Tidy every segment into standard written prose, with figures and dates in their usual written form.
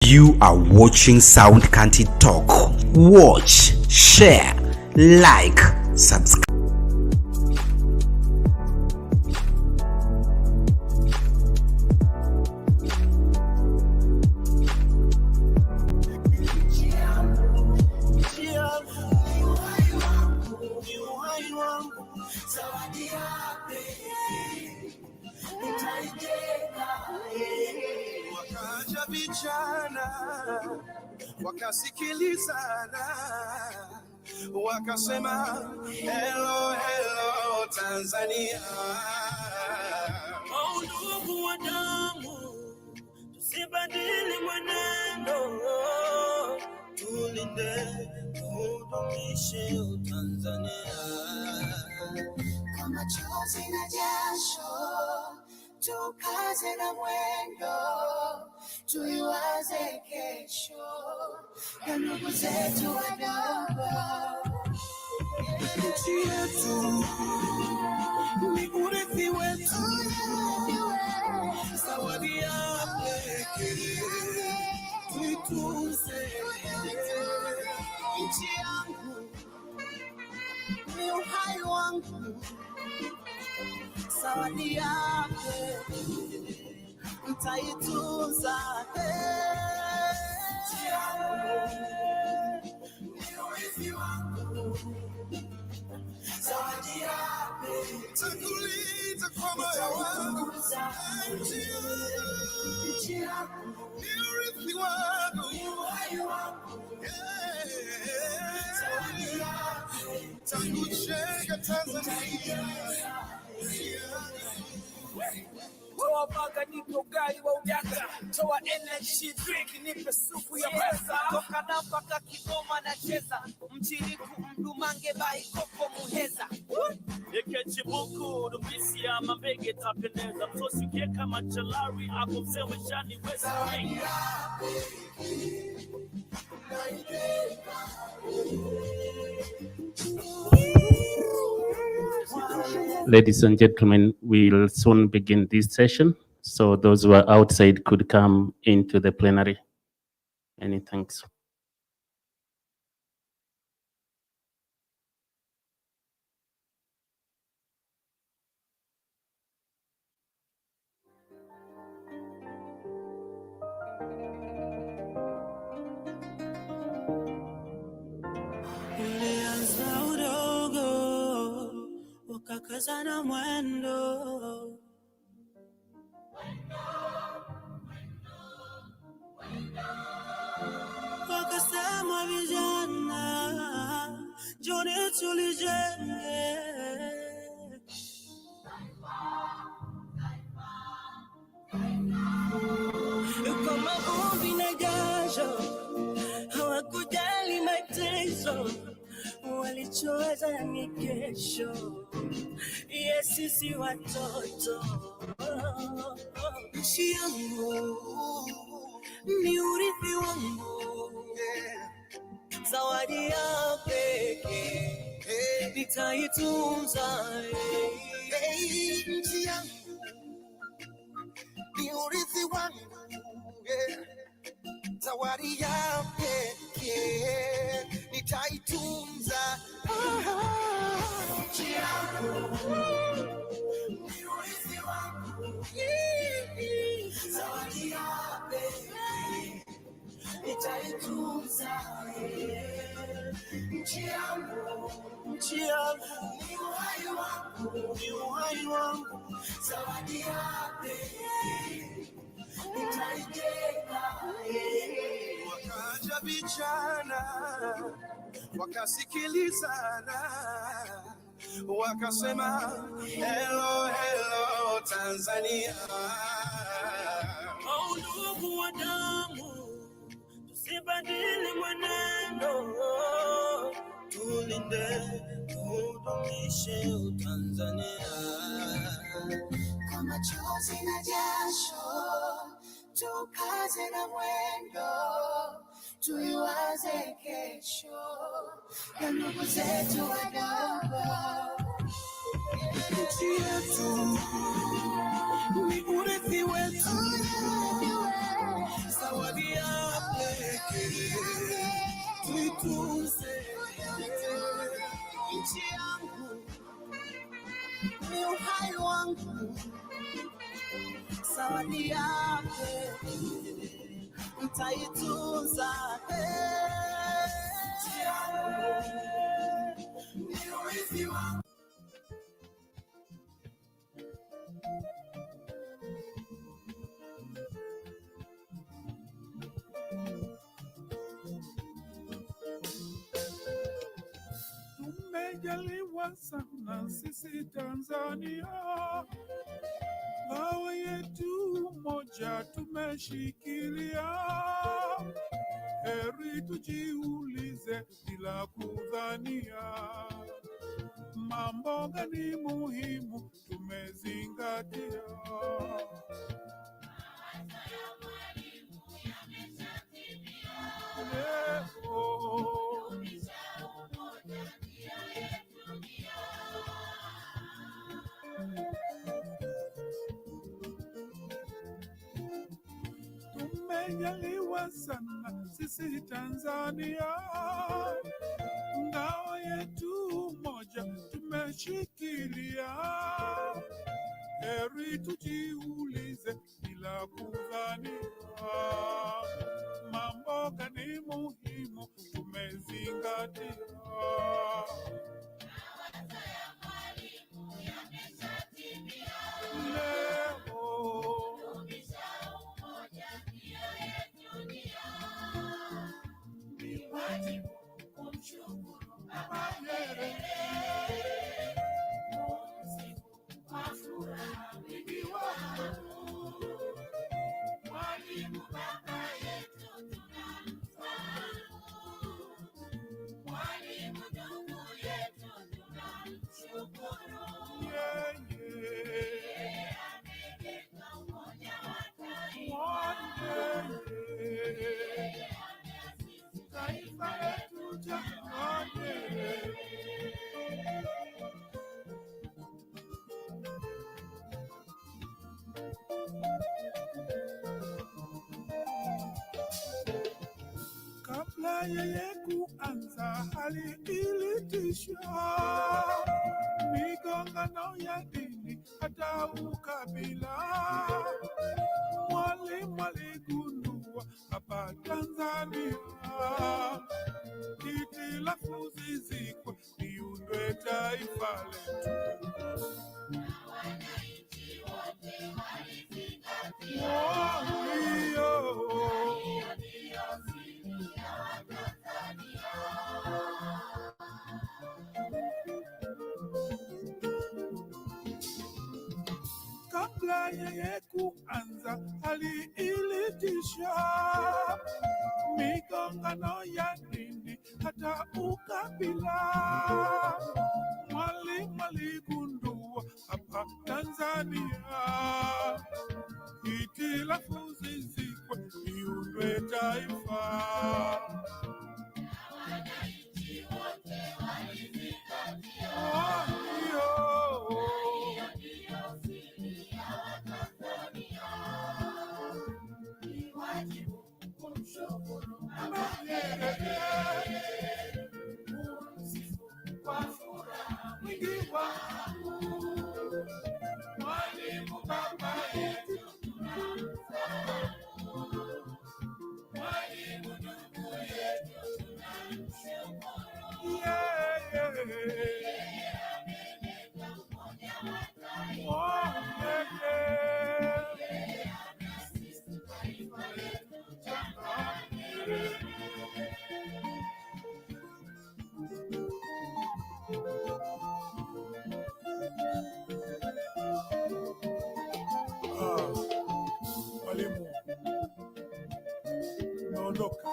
You are watching Sound County Talk. Watch, share, like, subscribe. Wakasikilizana wakasema hello hello Tanzania. Ndugu wa damu, tusibadili mwenendo, tulinde tudumishe Tanzania. Kama chozi na jasho, tukaze na mwendo, tuiwaze kesho ya ndugu zetu wadogo. Nchi yetu ni urithi wetu, zawadi ya pekee, tuitunze. Nchi yangu ni uhai wangu, zawadi ya pekee, nitaitunza. Takulinda kwa moyo wangu, nchi yangu ni urithi wangu, takujenga Tanzania. Toa baga nipe ugali wa udaga, toa energy drink nipe supu ya pesa. Toka napaka Kigoma na cheza, mchiriku mdumange bai koko muheza. Eke chibuku, dumisi ya mabege tapendeza. Mtosi keka machalari, hapo msewe shani weza. Ladies and gentlemen, we'll soon begin this session. So those who are outside could come into the plenary. Many thanks. Wakakazana mwendo, wakasema vijana, njoni tulijenge. Kama vumbi na jasho, hawakujali mateso, walichoweza ni kesho. Yes, sisi watoto. Nchi yangu ni urithi wangu, zawadi ya pekee, nitaitunza. Nchi yangu ni urithi wangu, zawadi ya pekee, nitaitunza. Nchi yangu ni urithi wangu, zawadi ya pekee, nitaitunza. Nchi yangu ni uhai wangu, zawadi ya pekee, nitaijenga. Wakaja vijana wakasikilizana wakasema hello hello Tanzania. Ndugu wa damu, tusibadili mwenendo, tulinde tudumishe Tanzania. Kama chozi na jasho, tukaze na mwendo, tuiwaze kesho ya ndugu zetu wadogo. Nchi yetu ni urithi wetu, zawadi ya tuitunze nchi yangu, ni uhai wangu, zawadi yake nitaitunza. Nchi yangu ni urithi wangu. Tumejaliwa sana sisi Tanzania, ngao yetu moja tumeshikilia. Heri tujiulize bila kudhania, mambo gani muhimu tumezingatia. Tumejaliwa sana sisi Tanzania, ngao yetu moja tumeshikilia. Heri tujiulize bila kudhania, mambo gani muhimu tumezingatia. Kabla yeye kuanza hali ilitisha, migongano ya dini hata ukabila. Mwalimu aligundua hapa Tanzania, hitilafu zizikwe liundwe taifa letu. Wananchi wote walizingatia, kabla yeye kuanza hali ilitisha, migongano ya dini hata ukabila. Mwalimu aligundua hapa Tanzania, hitilafu zizikwe liundwe taifa. Wananchi wote walizingatia, ndio siri ya Watanzania. Ni wajibu kumshukuru Mama Nyerere, kumsifu kwa furaha mwingi wangu. Mwalimu baba yetu tunamsahau, mwalimu ndugu yetu tunamshukuru. Yeye ameleta umoja wa taifa, yeye ameasisi taifa letu changani. Mwalimu, umeondoka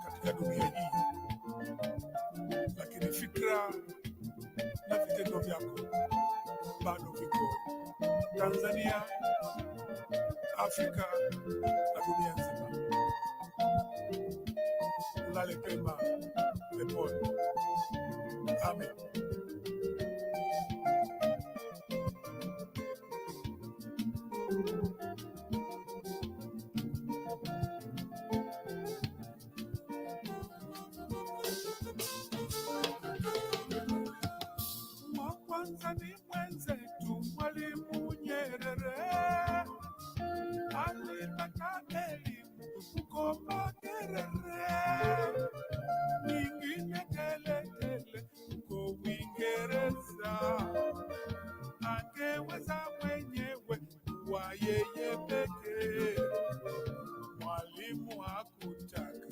katika dunia hii, lakini fikra na vitendo vyako bado viko Tanzania, Afrika na dunia nzima. Ulale pema peponi. Amen. Makerere, nyingine teletele uko Uingereza. Angeweza mwenyewe kuwa yeye pekee. Mwalimu hakutaka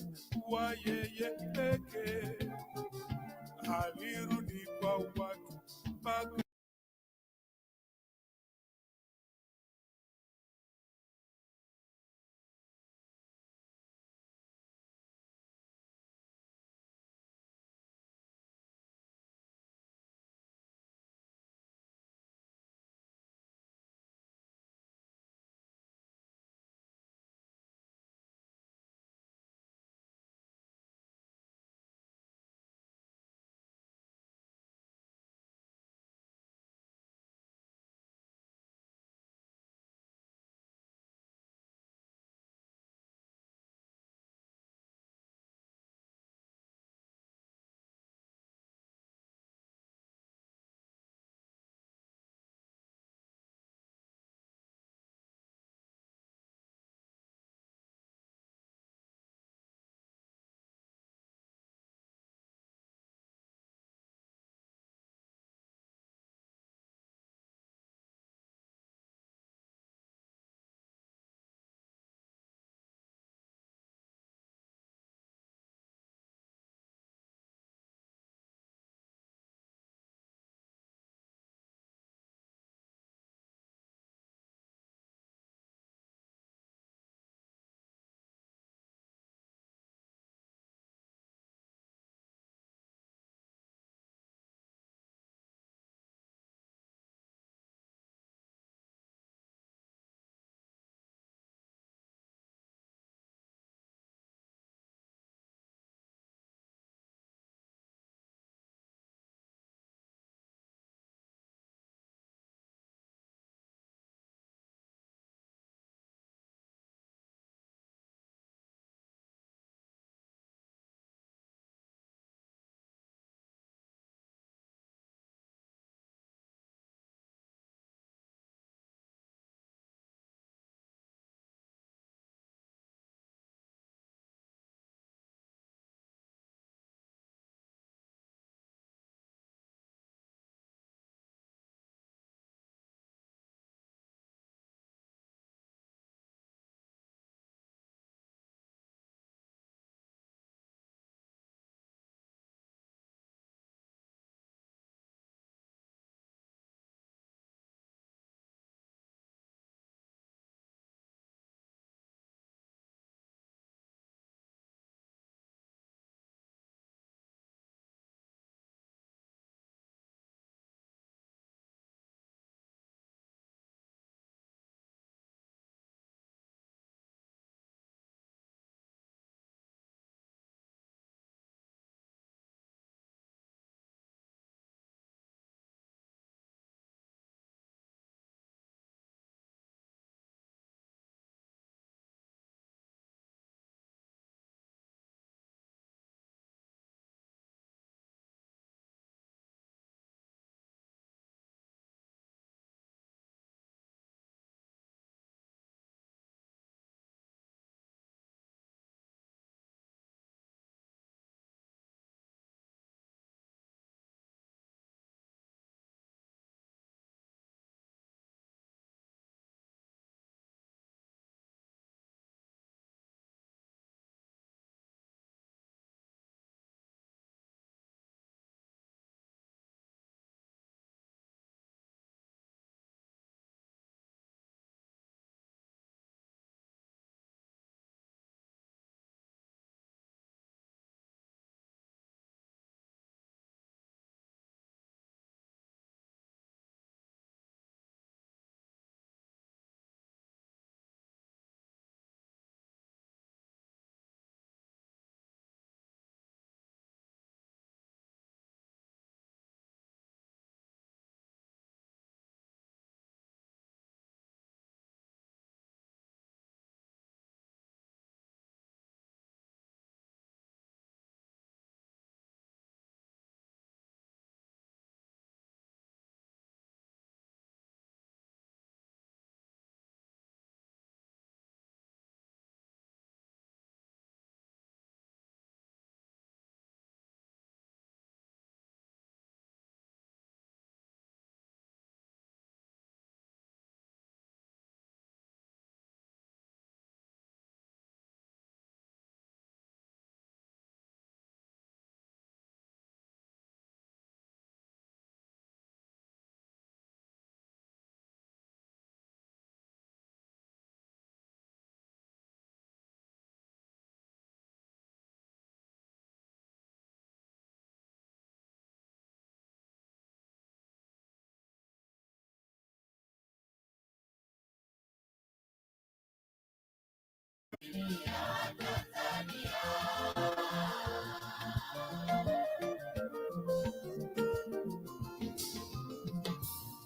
kuwa yeye pekee, alirudi kwa watu mpaka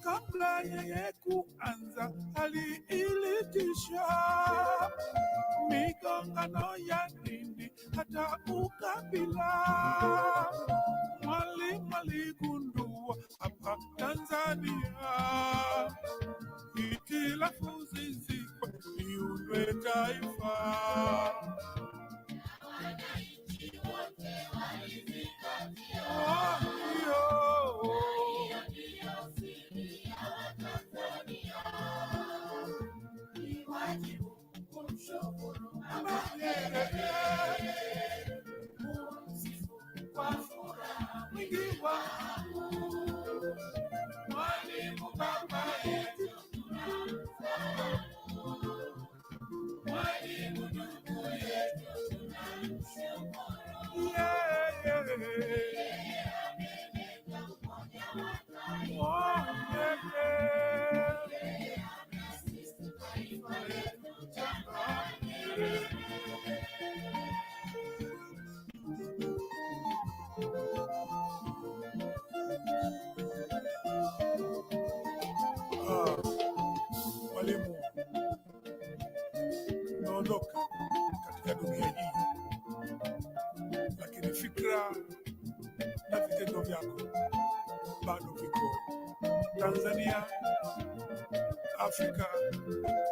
Kabla yeye kuanza aliilitisha migongano ya dini hata ukabila. Mwalimu aligundua hapa Tanzania hitilafu zizikwe iundwe taifa. Wananchi wote walizingatia. Hiyo ndiyo siri ya Watanzania. Ni wajibu kumshukuru Mama Nyerere, kumsifu kwa furaha mwingi wa Mwalimu baba yetu tunamfahamu, Mwalimu ndugu yetu tunamshukuru. Yeye ameleta umoja wa taifa. Yeye ameasisi taifa letu changa. Mwalimu, unaondoka katika dunia hii, lakini fikra na vitendo vyako bado viko Tanzania, Afrika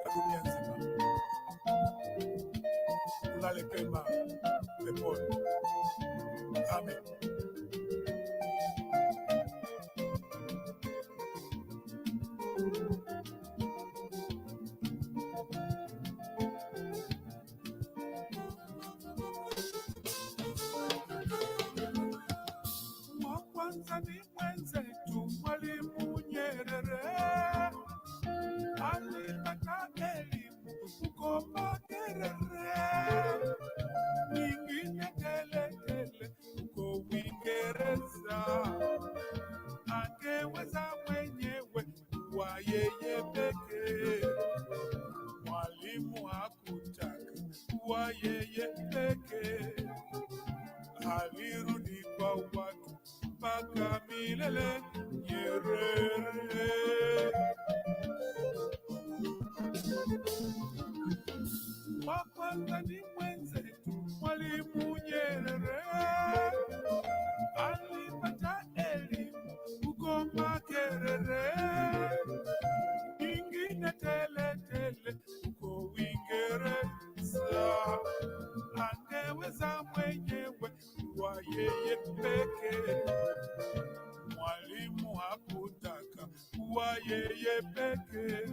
na dunia nzima. Ulale pema peponi. Amen. Wa kwanza ni mwenzetu Mwalimu Nyerere, alipata elimu huko Makerere, nyingine teletele huko Uingereza. Angeweza mwenyewe kuwa yeye pekee, Mwalimu hakutaka kuwa yeye pekee. Alirudi kwa watu mpaka milele. Nyerere, wa kwanza ni mwenzetu Mwalimu Nyerere, alipata elimu huko Makerere, nyingine teletele huko Uingereza. Angeweza mwenyewe kuwa yeye pekee, Mwalimu hakutaka kuwa yeye pekee.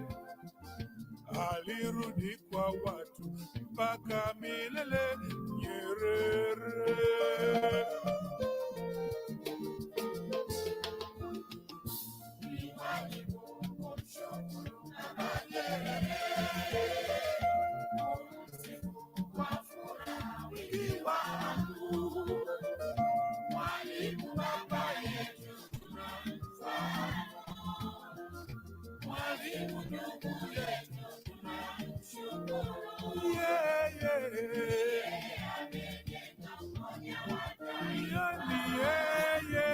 Alirudi kwa watu mpaka milele. Nyerere, Ni wajibu kumshukuru Mama Nyerere, kumsifu kwa furaha mwingi wangu. Mwalimu baba yetu tunamfahamu, Mwalimu ndugu yetu tunamshukuru. Yeye amejenga umoja wa taifa. Yeye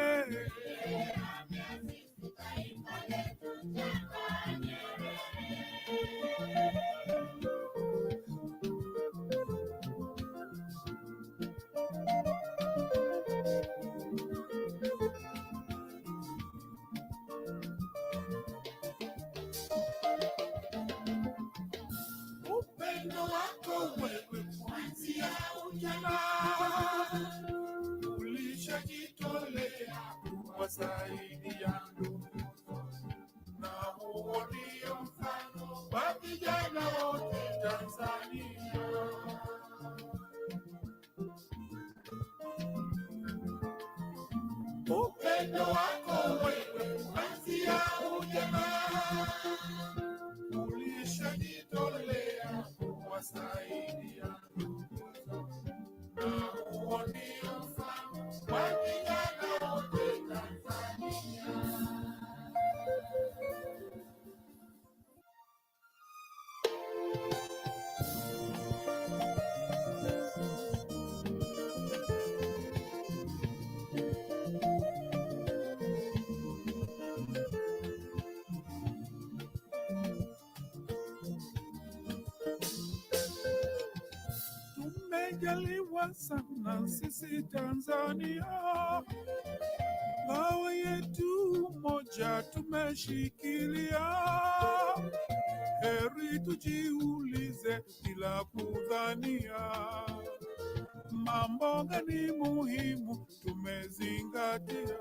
ameasisi taifa letu changa. upendo wako wewe kuanzia ujana, ulishajitolea kuwasaidia ndugu, na huo ndio mfano wa vijana wote Tanzania. Upendo wako wewe kuanzia ujana, ulishajitolea kuwasaidia ndugu, na huo ndio mfano wa vijana wote Tanzania. Tumejaliwa sana sisi Tanzania, ngao yetu moja tumeshikilia. Heri tujiulize bila kudhania, mambo gani muhimu tumezingatia.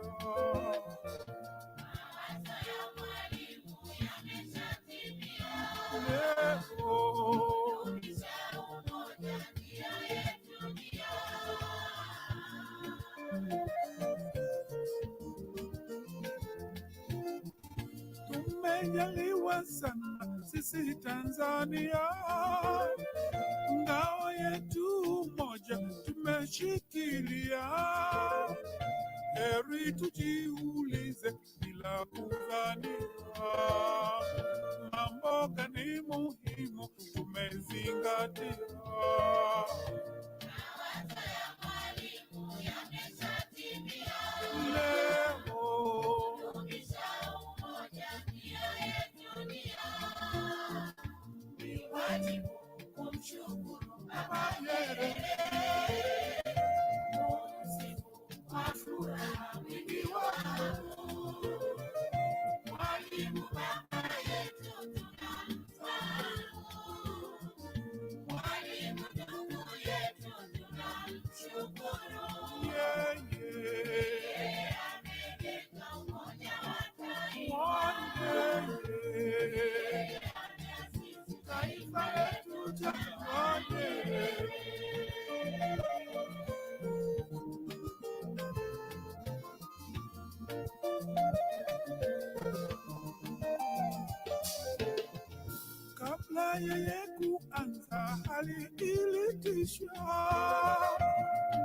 Tumejaliwa sana sisi Tanzania, ngao yetu moja tumeshikilia. Heri tujiulize bila kudhania, mambo gani muhimu tumezingatia. Kabla yeye kuanza hali ilitisha,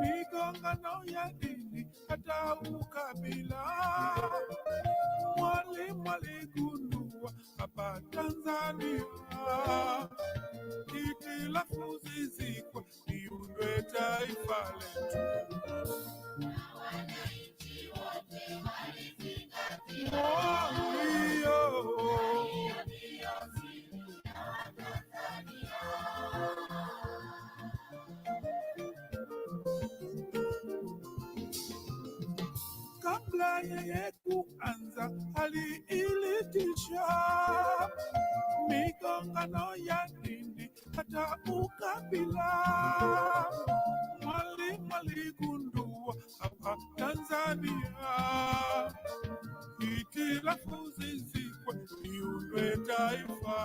migongano ya dini hata ukabila. Mwalimu aligundua hapa Tanzania, hitilafu zizikwe liundwe taifa letu. Kabla yeye kuanza hali ilitisha, migongano ya dini hata ukabila. Mwalimu aligundua hapa Tanzania, hitilafu zizikwe liundwe taifa.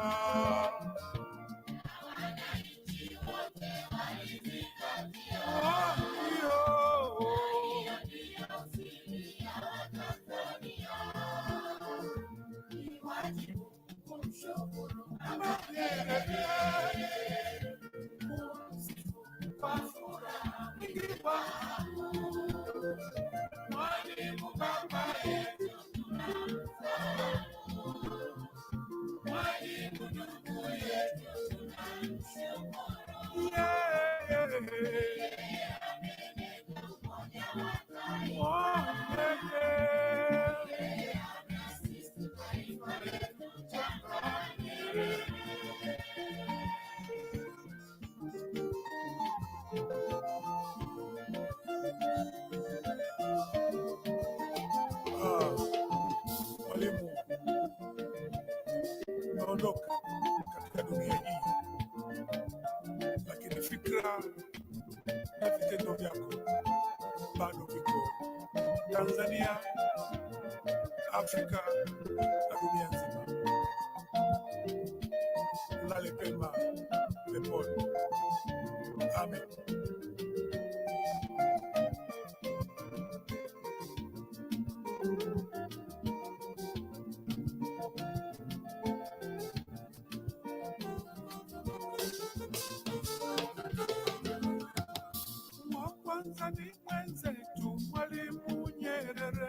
Mwalimu, naondoka katika dunia hii, lakini fikra na vitendo vyako bado viko Tanzania, Afrika na dunia nzima. Lale pema peponi. Amen. Wa kwanza ni mwenzetu Mwalimu Nyerere,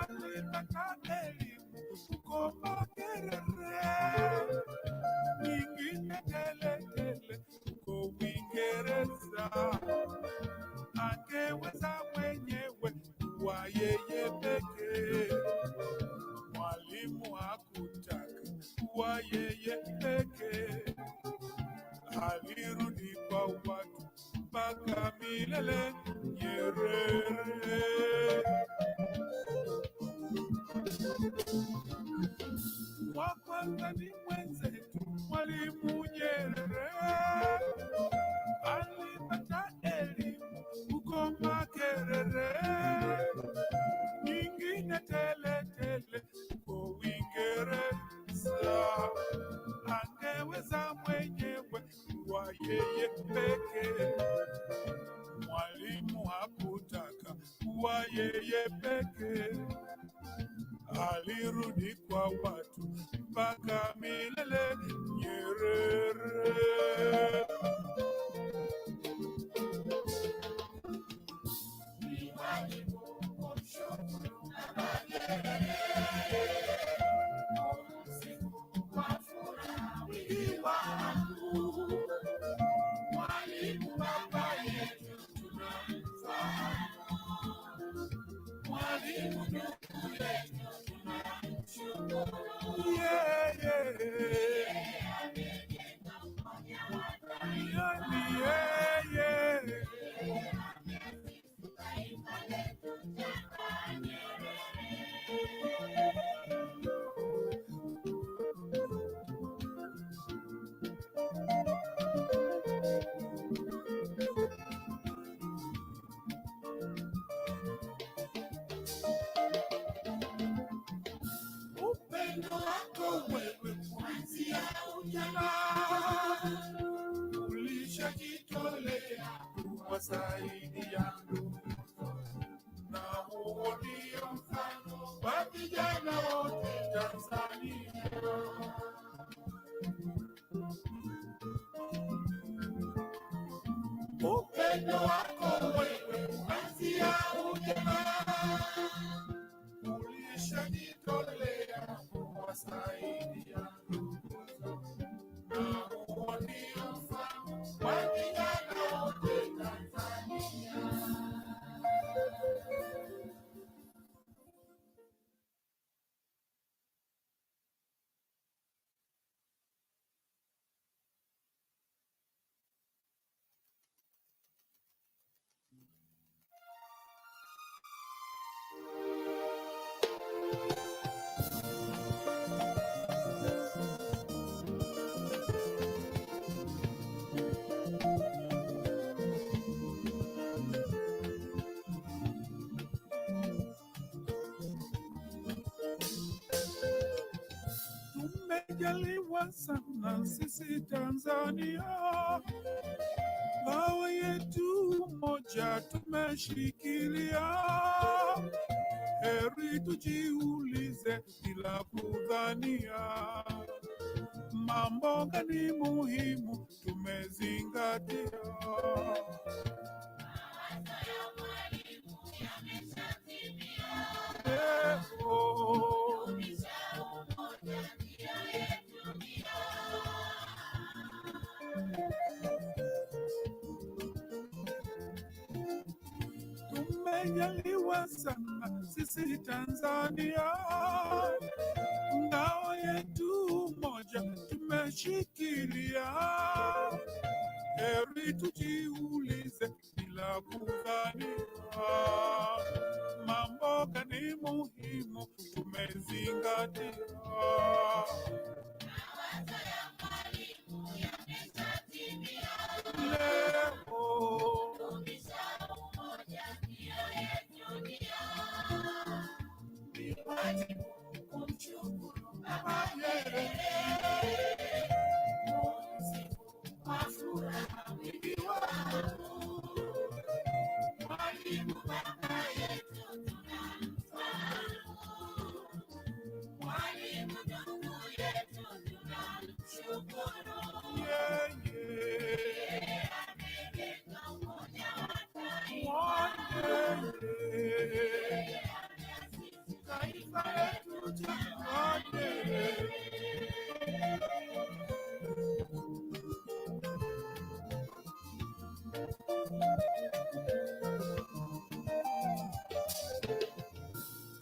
alitaka elimu huko Makerere, nyingine teletele huko Uingereza. Angeweza mwenyewe kuwa yeye pekee, Mwalimu hakutaka kuwa yeye pekee. Alirudi kwa mpaka milele. Nyerere. Wa kwanza ni mwenzetu Mwalimu Nyerere, alipata elimu huko Makerere, nyingine tele tele huko Uingereza. Angeweza mwenyewe kwa yeye pekee, Mwalimu hakutaka kuwa yeye pekee. Alirudi kwa watu mpaka milele. Nyerere. Mwalimu baba yetu tunamfahamu, Mwalimu ndugu yetu tunamshukuru. Yeah, yeah. Yeah, yeah. Upendo wako wewe kuanzia ujana, ulishajitolea kuwasaidia ndugu, na huo ndio mfano wa vijana wote Tanzania. Upendo wako wewe kuanzia ujana, ulishajitolea kuwasaidia ndugu, na huo ndio mfano wa vijana wote Tanzania. Tumejaliwa sana sisi Tanzania, ngao yetu moja tumeshikilia. Heri tujiulize bila kudhania, mambo gani muhimu tumezingatia. Tumejaliwa sana sisi Tanzania, ngao yetu moja tumeshikilia. Heri tujiulize bila kudhania, mambo gani muhimu tumezingatia.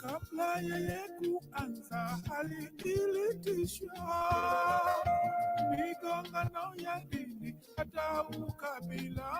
Kabla yeye kuanza hali ilitishwa, migongano ya dini hata ukabila.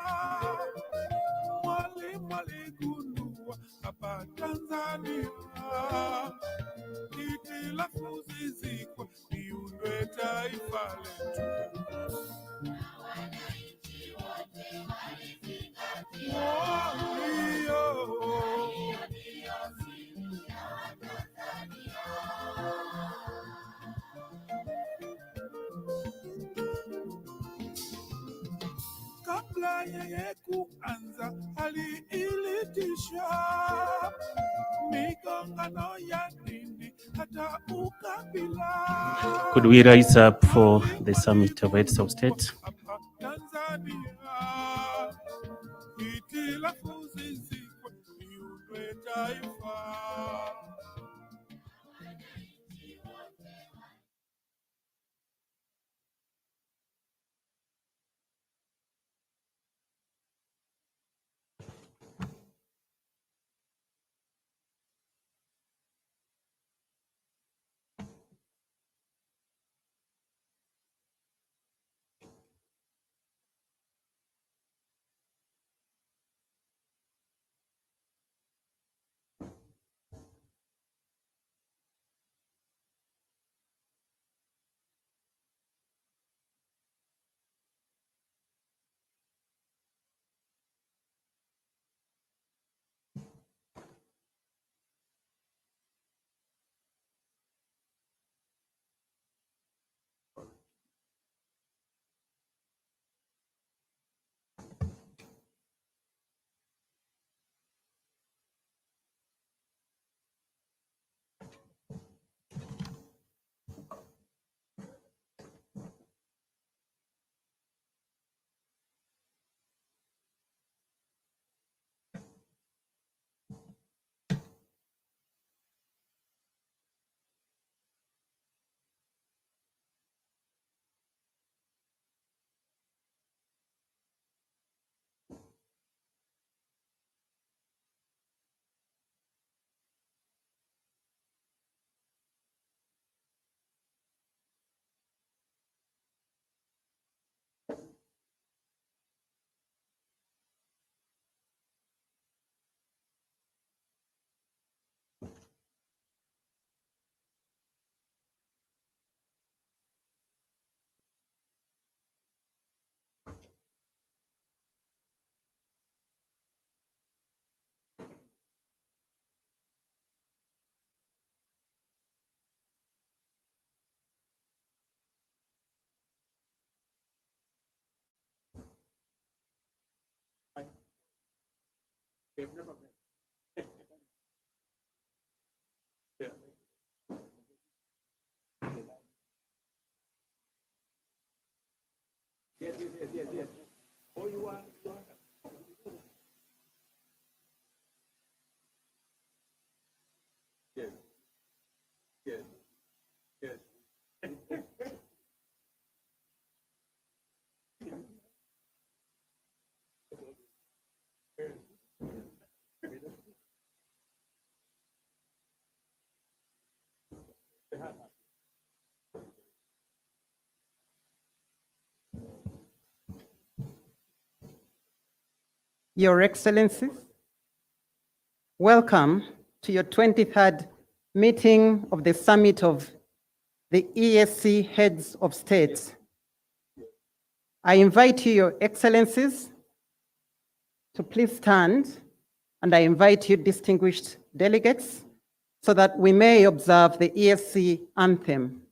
yeye kuanza aliilitisha migongano ya dini hata ukabila. Could we rise up for the summit of heads of state? Hapa Tanzania hitilafu zizikwe iundwe taifa. Your Excellencies, welcome to your 23rd meeting of the Summit of the EAC Heads of States. I invite you, Your Excellencies, to please stand, and I invite you, distinguished delegates, so that we may observe the EAC anthem.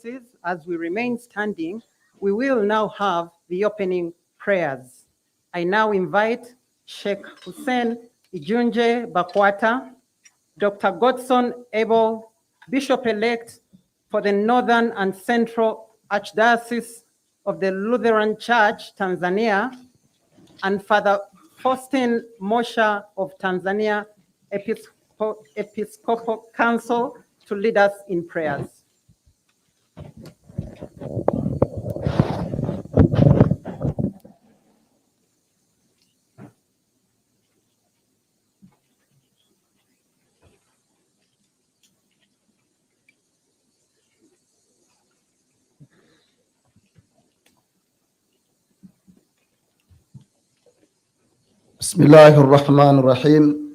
Excellencies, as we remain standing, we will now have the opening prayers. I now invite Sheikh Hussein Ijunje Bakwata, Dr. Godson Abel, Bishop-elect for the Northern and Central Archdiocese of the Lutheran Church, Tanzania, and Father Faustin Mosha of Tanzania Episcopal Council to lead us in prayers. Bismillahirrahmanirrahim.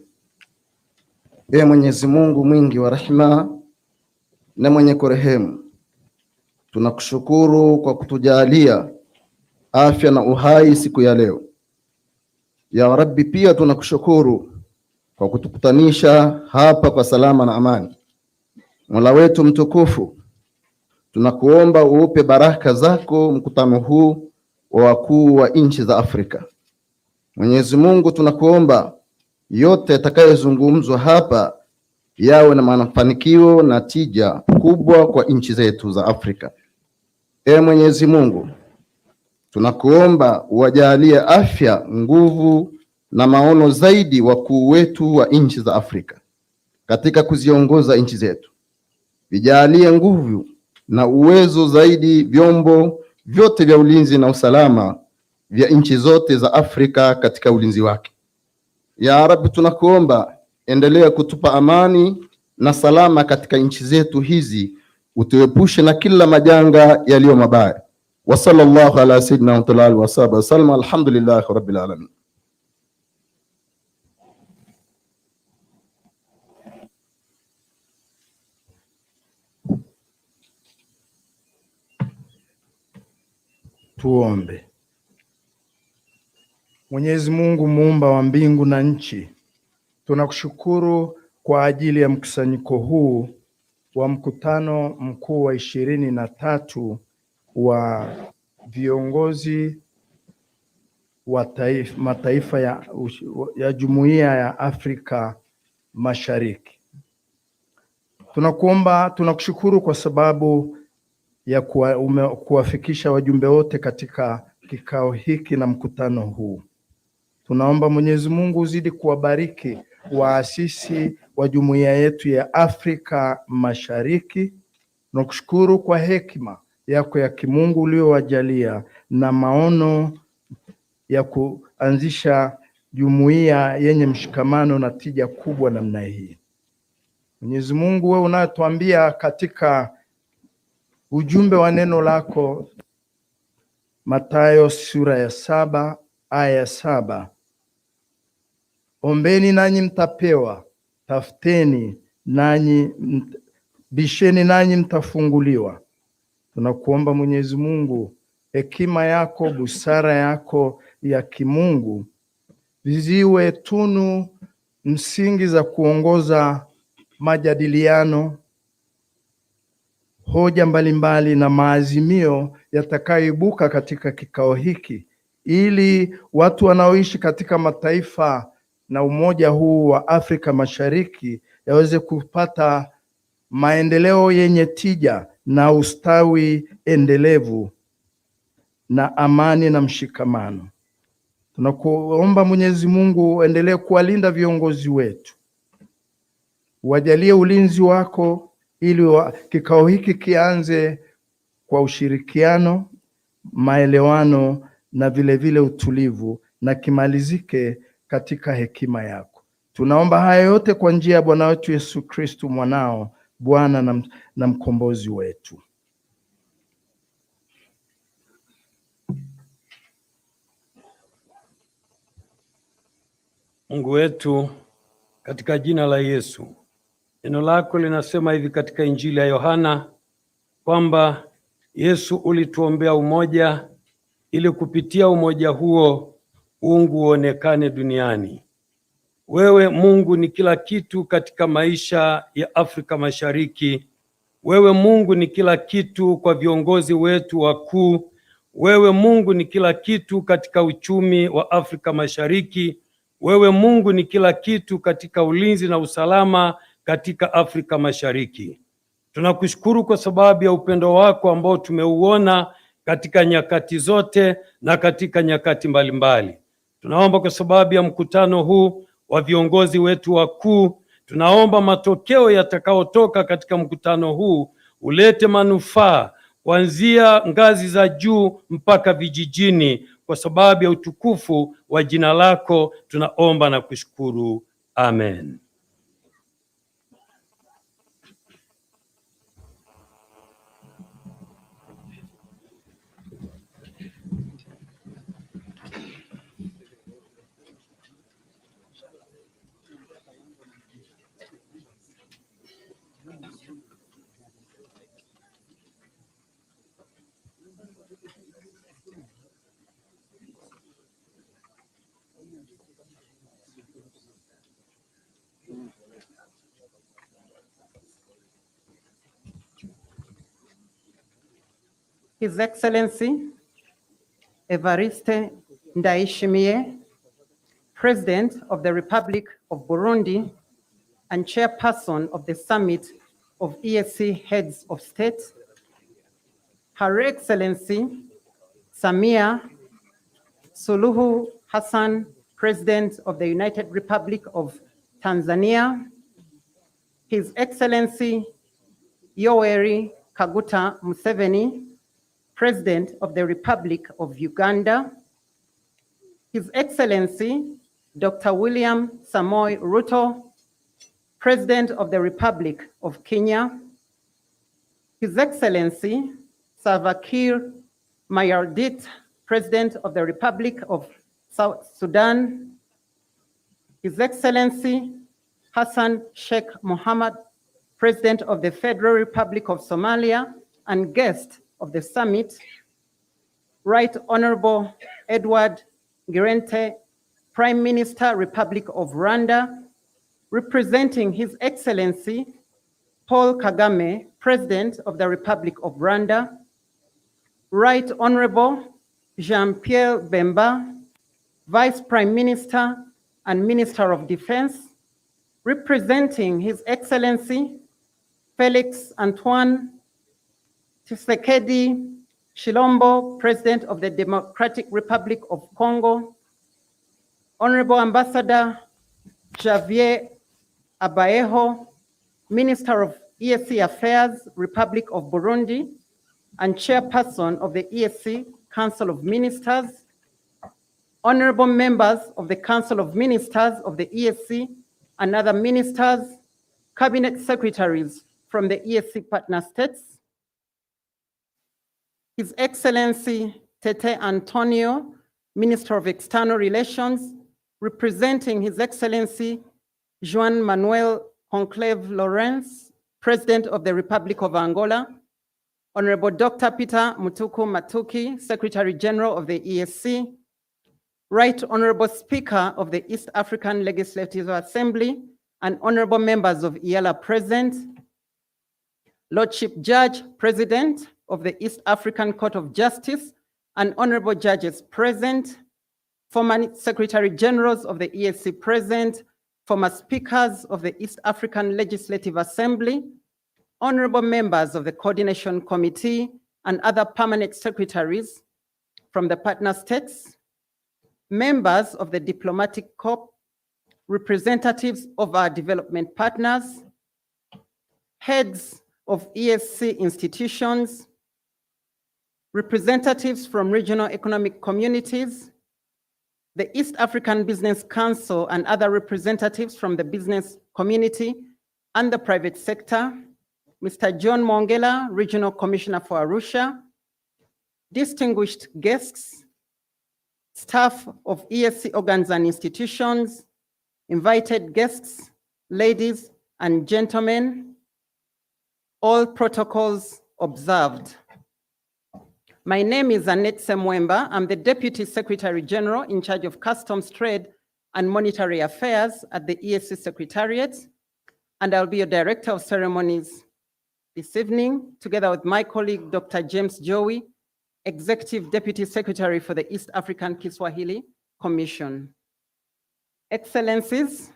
Ee Mwenyezi Mungu mwingi wa rehema na mwenye kurehemu, tunakushukuru kwa kutujalia afya na uhai siku ya leo. Ya Rabbi, pia tunakushukuru kwa kutukutanisha hapa kwa salama na amani. Mola wetu mtukufu, tunakuomba uupe baraka zako mkutano huu wa wakuu wa nchi za Afrika. Mwenyezi Mungu, tunakuomba yote yatakayozungumzwa hapa yawe na mafanikio na tija kubwa kwa nchi zetu za Afrika. Ee Mwenyezi Mungu, tunakuomba uwajalie afya, nguvu na maono zaidi wakuu wetu wa nchi za Afrika katika kuziongoza nchi zetu. Vijalie nguvu na uwezo zaidi vyombo vyote vya ulinzi na usalama vya nchi zote za Afrika katika ulinzi wake. Ya Rabbi, tunakuomba endelea kutupa amani na salama katika nchi zetu hizi, utuepushe na kila majanga yaliyo mabaya. Wa sallallahu ala sayyidina wa alihi wa sahbihi wasallam. Alhamdulillahi rabbil alamin. Tuombe. Mwenyezi Mungu muumba wa mbingu na nchi, tunakushukuru kwa ajili ya mkusanyiko huu wa mkutano mkuu wa 23 wa viongozi wa mataifa ya Jumuiya ya Afrika Mashariki. Tunakushukuru kwa sababu ya kuwafikisha wajumbe wote katika kikao hiki na mkutano huu. Tunaomba Mwenyezi Mungu uzidi kuwabariki waasisi wa jumuiya yetu ya Afrika Mashariki. Tunakushukuru kwa hekima yako ya kimungu uliowajalia na maono ya kuanzisha jumuiya yenye mshikamano na tija kubwa namna hii. Mwenyezi Mungu, wewe unatuambia katika ujumbe wa neno lako Mathayo sura ya 7 aya 7, ombeni nanyi mtapewa, tafuteni nanyi bisheni nanyi mtafunguliwa. Tunakuomba Mwenyezi Mungu, hekima yako, busara yako ya kimungu viziwe tunu msingi za kuongoza majadiliano, hoja mbalimbali na maazimio yatakayoibuka katika kikao hiki, ili watu wanaoishi katika mataifa na umoja huu wa Afrika Mashariki yaweze kupata maendeleo yenye tija na ustawi endelevu na amani na mshikamano. Tunakuomba Mwenyezi Mungu endelee kuwalinda viongozi wetu, wajalie ulinzi wako ili kikao hiki kianze kwa ushirikiano, maelewano na vile utulivu, na kimalizike katika hekima yako. Tunaomba haya yote kwa njia ya Bwana wetu Yesu Kristo mwanao, Bwana na mkombozi wetu. Mungu wetu, katika jina la Yesu, neno lako linasema hivi katika Injili ya Yohana kwamba Yesu ulituombea umoja ili kupitia umoja huo uungu uonekane duniani. Wewe Mungu ni kila kitu katika maisha ya Afrika Mashariki. Wewe Mungu ni kila kitu kwa viongozi wetu wakuu. Wewe Mungu ni kila kitu katika uchumi wa Afrika Mashariki. Wewe Mungu ni kila kitu katika ulinzi na usalama katika Afrika Mashariki. Tunakushukuru kwa sababu ya upendo wako ambao tumeuona katika nyakati zote na katika nyakati mbalimbali. Tunaomba kwa sababu ya mkutano huu wa viongozi wetu wakuu, tunaomba matokeo yatakayotoka katika mkutano huu ulete manufaa kuanzia ngazi za juu mpaka vijijini, kwa sababu ya utukufu wa jina lako tunaomba na kushukuru. Amen. His Excellency Evariste Ndayishimiye, President of the Republic of Burundi and Chairperson of the Summit of EAC Heads of State, Her Excellency Samia Suluhu Hassan, President of the United Republic of Tanzania, His Excellency Yoweri Kaguta Museveni, President of the Republic of Uganda, His Excellency Dr. William Samoei Ruto, President of the Republic of Kenya, His Excellency Salva Kiir Mayardit, President of the Republic of South Sudan, His Excellency Hassan Sheikh Mohammed, President of the Federal Republic of Somalia and guest of the summit, Right Honorable Edward Ngirente, Prime Minister, Republic of Rwanda, representing His Excellency Paul Kagame, President of the Republic of Rwanda, Right Honorable Jean-Pierre Bemba, Vice Prime Minister and Minister of Defense, representing His Excellency Felix Antoine Tshisekedi Chilombo, President of the Democratic Republic of Congo, Honorable Ambassador Javier Abaeho, Minister of EAC Affairs, Republic of Burundi, and Chairperson of the EAC Council of Ministers, Honorable members of the Council of Ministers of the EAC and other ministers, Cabinet Secretaries from the EAC partner states, His Excellency Tete Antonio, Minister of External Relations, representing His Excellency Juan Manuel Conclave Lawrence, President of the Republic of Angola, Honorable Dr. Peter Mutuku Matuki, Secretary General of the EAC, Right Honorable Speaker of the East African Legislative Assembly, and honorable members of EALA present, Lordship Judge, President of the East African Court of Justice, and honorable judges present, former Secretary Generals of the EAC present, former speakers of the East African Legislative Assembly, honorable members of the Coordination Committee, and other permanent secretaries from the partner states, members of the Diplomatic Corps, representatives of our development partners, heads of EAC institutions, representatives from regional economic communities, the East African Business Council and other representatives from the business community and the private sector, Mr. John Mongela, Regional Commissioner for Arusha, distinguished guests, staff of EAC organs and institutions, invited guests, ladies and gentlemen, all protocols observed. My name is Annette Semwemba. I'm the Deputy Secretary General in charge of Customs, Trade, and Monetary Affairs at the EAC Secretariat, and I'll be your Director of Ceremonies this evening, together with my colleague, Dr. James Joey, Executive Deputy Secretary for the East African Kiswahili Commission. Excellencies,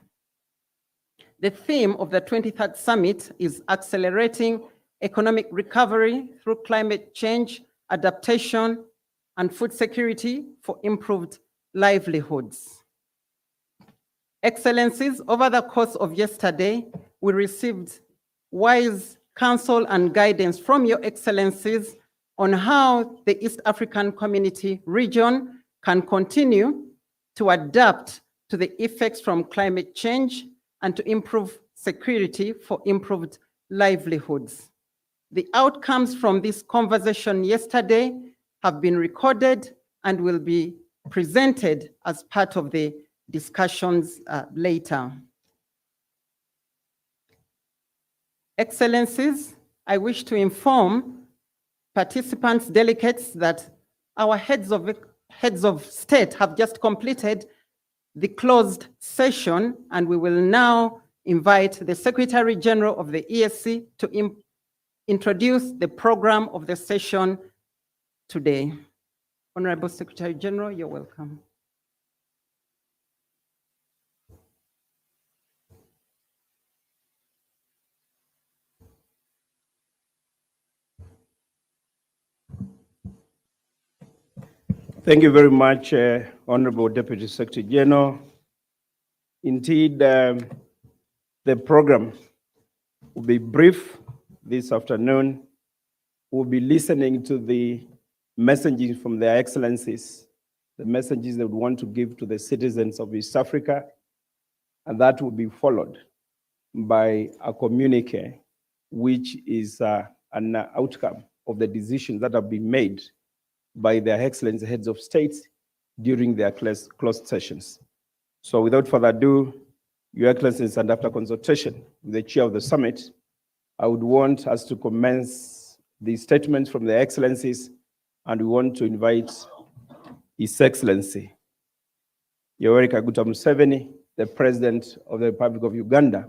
the theme of the 23rd Summit is accelerating economic recovery through climate change, adaptation, and food security for improved livelihoods. Excellencies, over the course of yesterday, we received wise counsel and guidance from your excellencies on how the East African Community region can continue to adapt to the effects from climate change and to improve security for improved livelihoods. The outcomes from this conversation yesterday have been recorded and will be presented as part of the discussions later. Excellencies, I wish to inform participants, delegates, that our heads of state have just completed the closed session, and we will now invite the Secretary General of the ESC to introduce the program of the session today. Honorable Secretary General, you're welcome. Thank you very much, Honorable Deputy Secretary General. Indeed, the program will be brief this afternoon. We'll be listening to the messages from their excellencies, the messages they would want to give to the citizens of East Africa, and that will be followed by a communique, which is an outcome of the decisions that have been made by their excellency heads of states during their closed sessions. So without further ado, Your Excellencies, and after consultation with the chair of the summit, I would want us to commence the statements from the excellencies, and we want to invite His Excellency Yoweri Kaguta Museveni, the President of the Republic of Uganda,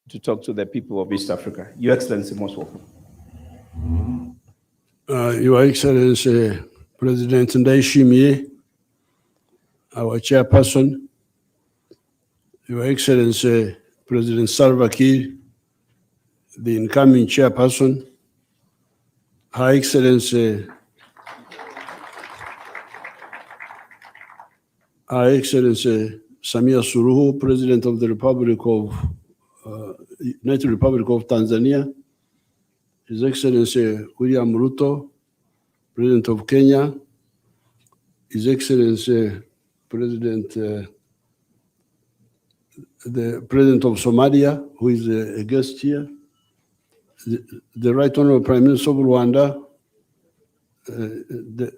to talk to the people of East Africa. Your Excellency, most welcome. Your Excellency, President Ndayishimiye, our chairperson, Your Excellency, President Salva Kiir, the incoming chairperson, Her Excellency, Samia Suluhu, President of the United Republic of Tanzania, His Excellency William Ruto, President of Kenya, His Excellency the President of Somalia, who is a guest here, the Right Honorable Prime Minister of Rwanda, the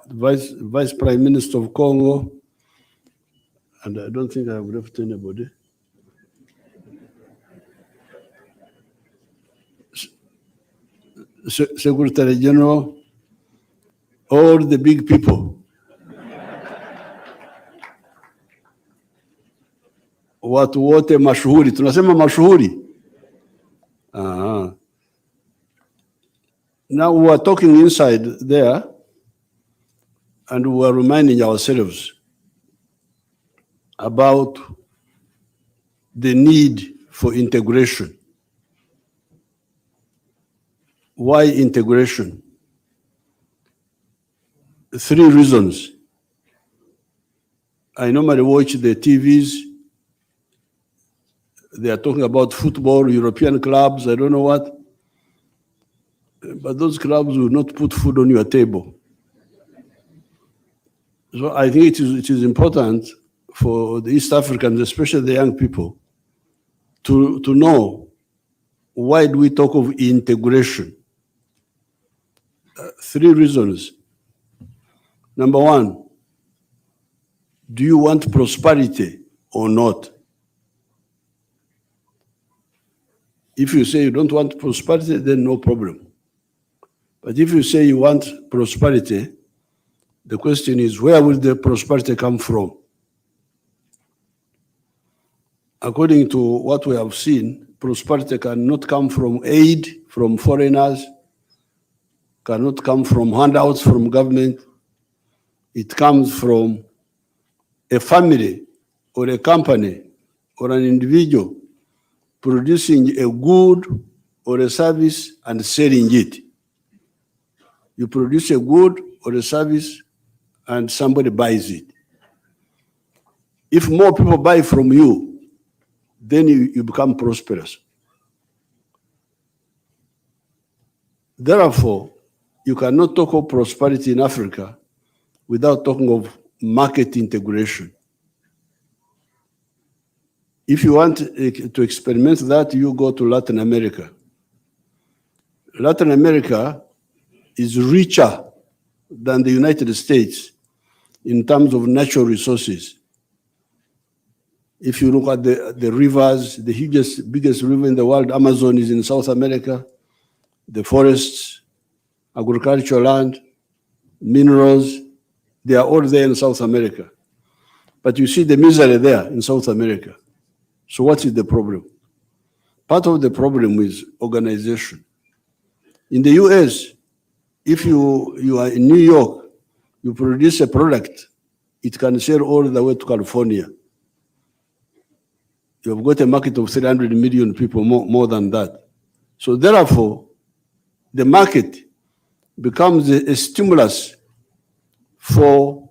Vice Prime Minister of Congo, and I don't think I have left anybody. Secretary General, all the big people. Watu wote mashuhuri, tunasema mashuhuri. Now we are talking inside there, and we are reminding ourselves about the need for integration. Why integration? 3 reasons. I normally watch the TVs. They are talking about football, European clubs, I don't know what. But those clubs will not put food on your table. So I think it is important for the East Africans, especially the young people, to know why do we talk of integration. 3 reasons. Number 1, do you want prosperity or not? If you say you don't want prosperity, then no problem. But if you say you want prosperity, the question is, where will the prosperity come from? According to what we have seen, prosperity cannot come from aid from foreigners, cannot come from handouts from government. It comes from a family or a company or an individual producing a good or a service and selling it. You produce a good or a service and somebody buys it. If more people buy from you, then you become prosperous. Therefore, you cannot talk of prosperity in Africa without talking of market integration. If you want to experiment that, you go to Latin America. Latin America is richer than the United States in terms of natural resources. If you look at the rivers, the biggest river in the world, Amazon, is in South America. The forests, agricultural land, minerals, they are all there in South America. But you see the misery there in South America. So what is the problem? Part of the problem is organization. In the US, if you are in New York, you produce a product, it can sell all the way to California. You have got a market of 300 million people, more than that. So therefore, the market becomes a stimulus for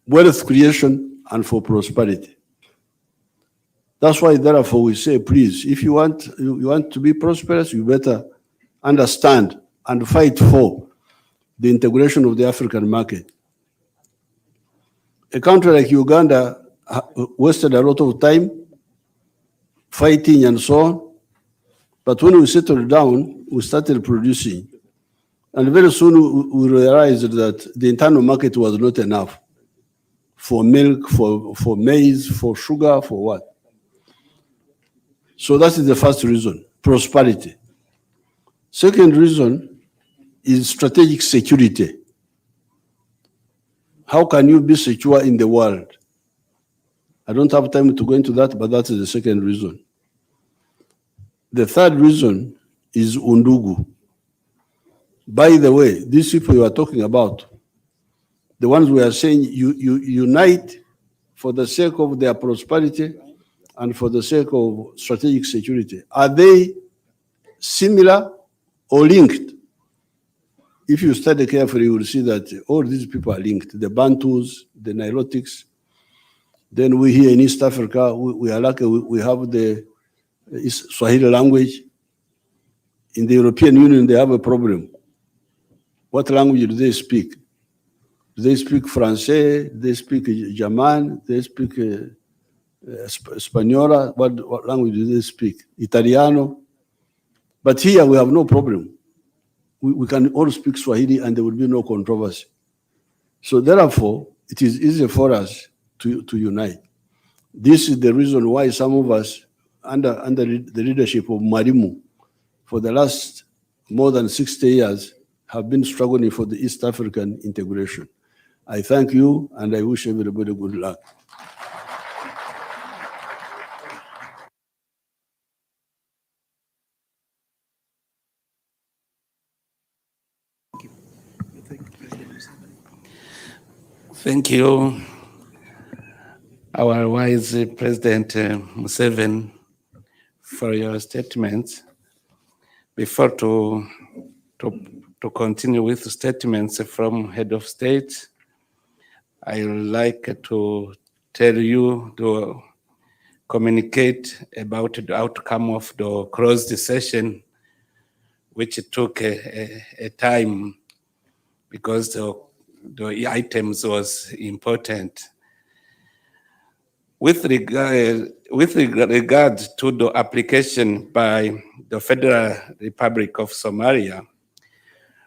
wealth creation and for prosperity. That's why, therefore, we say, please, if you want to be prosperous, you better understand and fight for the integration of the African market. A country like Uganda wasted a lot of time fighting and so on, but when we settled down, we started producing. And very soon we realized that the internal market was not enough for milk, for maize, for sugar, for what? So that is the first reason, prosperity. Second reason is strategic security. How can you be secure in the world? I don't have time to go into that, but that is the second reason. The third reason is undugu. By the way, these people you are talking about, the ones we are saying you unite for the sake of their prosperity and for the sake of strategic security. Are they similar or linked? If you study carefully, you will see that all these people are linked. The Bantus, the Nilotics. Then we here in East Africa, we are lucky, we have the Swahili language. In the European Union, they have a problem. What language do they speak? Do they speak French? Do they speak German? Do they speak Spanola? What language do they speak? Italiano? But here we have no problem. We can all speak Swahili and there will be no controversy. So therefore, it is easy for us to unite. This is the reason why some of us, under the leadership of Marimu, for the last more than 60 years, have been struggling for the East African integration. I thank you and I wish everybody good luck. Thank you, our wise President Museveni, for your statements. Before to continue with statements from Head of State, I would like to tell you to communicate about the outcome of the closed session, which took a time because the items was important. With regard to the application by the Federal Republic of Somalia,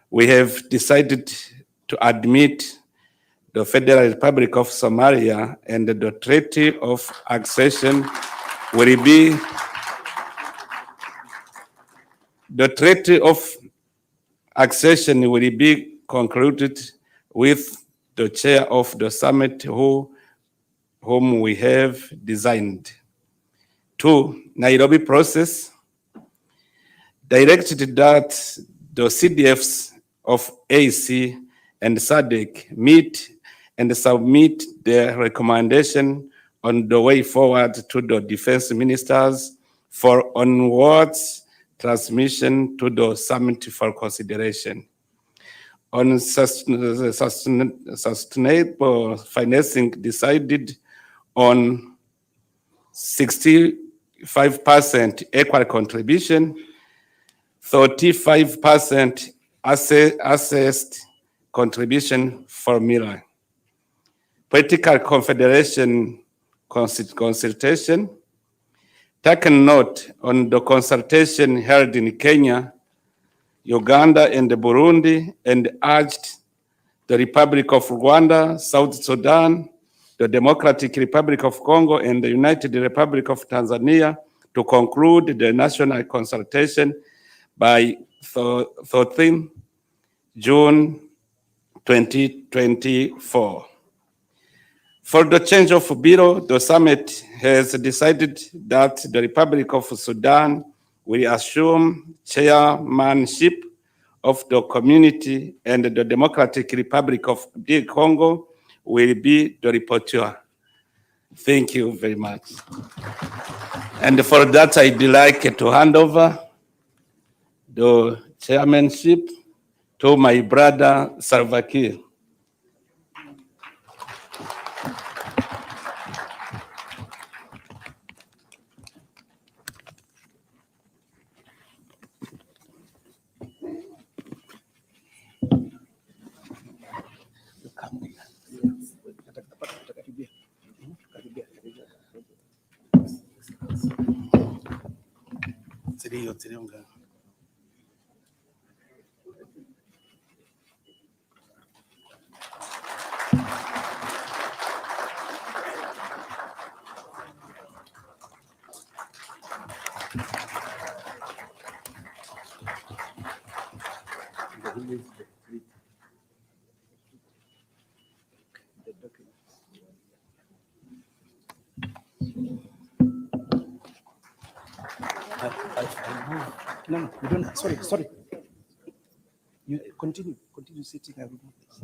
we have decided to admit the Federal Republic of Somalia, and the Treaty of Accession will be concluded with the chair of the summit whom we have designed. 2, Nairobi process, directed that the CDFs of AC and SADC meet and submit their recommendation on the way forward to the defense ministers for onwards transmission to the summit for consideration. On sustainable financing, decided on 65% equal contribution, 35% assessed contribution formula. Political confederation consultation. Taken note on the consultation held in Kenya, Uganda, and Burundi, and urged the Republic of Rwanda, South Sudan, the Democratic Republic of Congo, and the United Republic of Tanzania to conclude the national consultation by 13 June 2024. For the change of bureau, the summit has decided that the Republic of Sudan will assume chairmanship of the community, and the Democratic Republic of the Congo will be the rapporteur. Thank you very much. And for that, I'd like to hand over the chairmanship to my brother Salva Kiir. No, you don't. Sorry. You continue sitting. I will move this.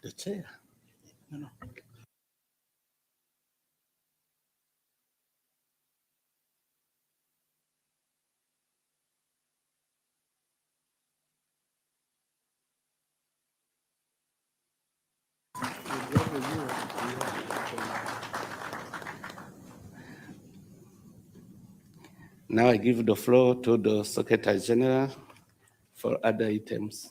The chair. No. Now I give the floor to the Secretary General for other items.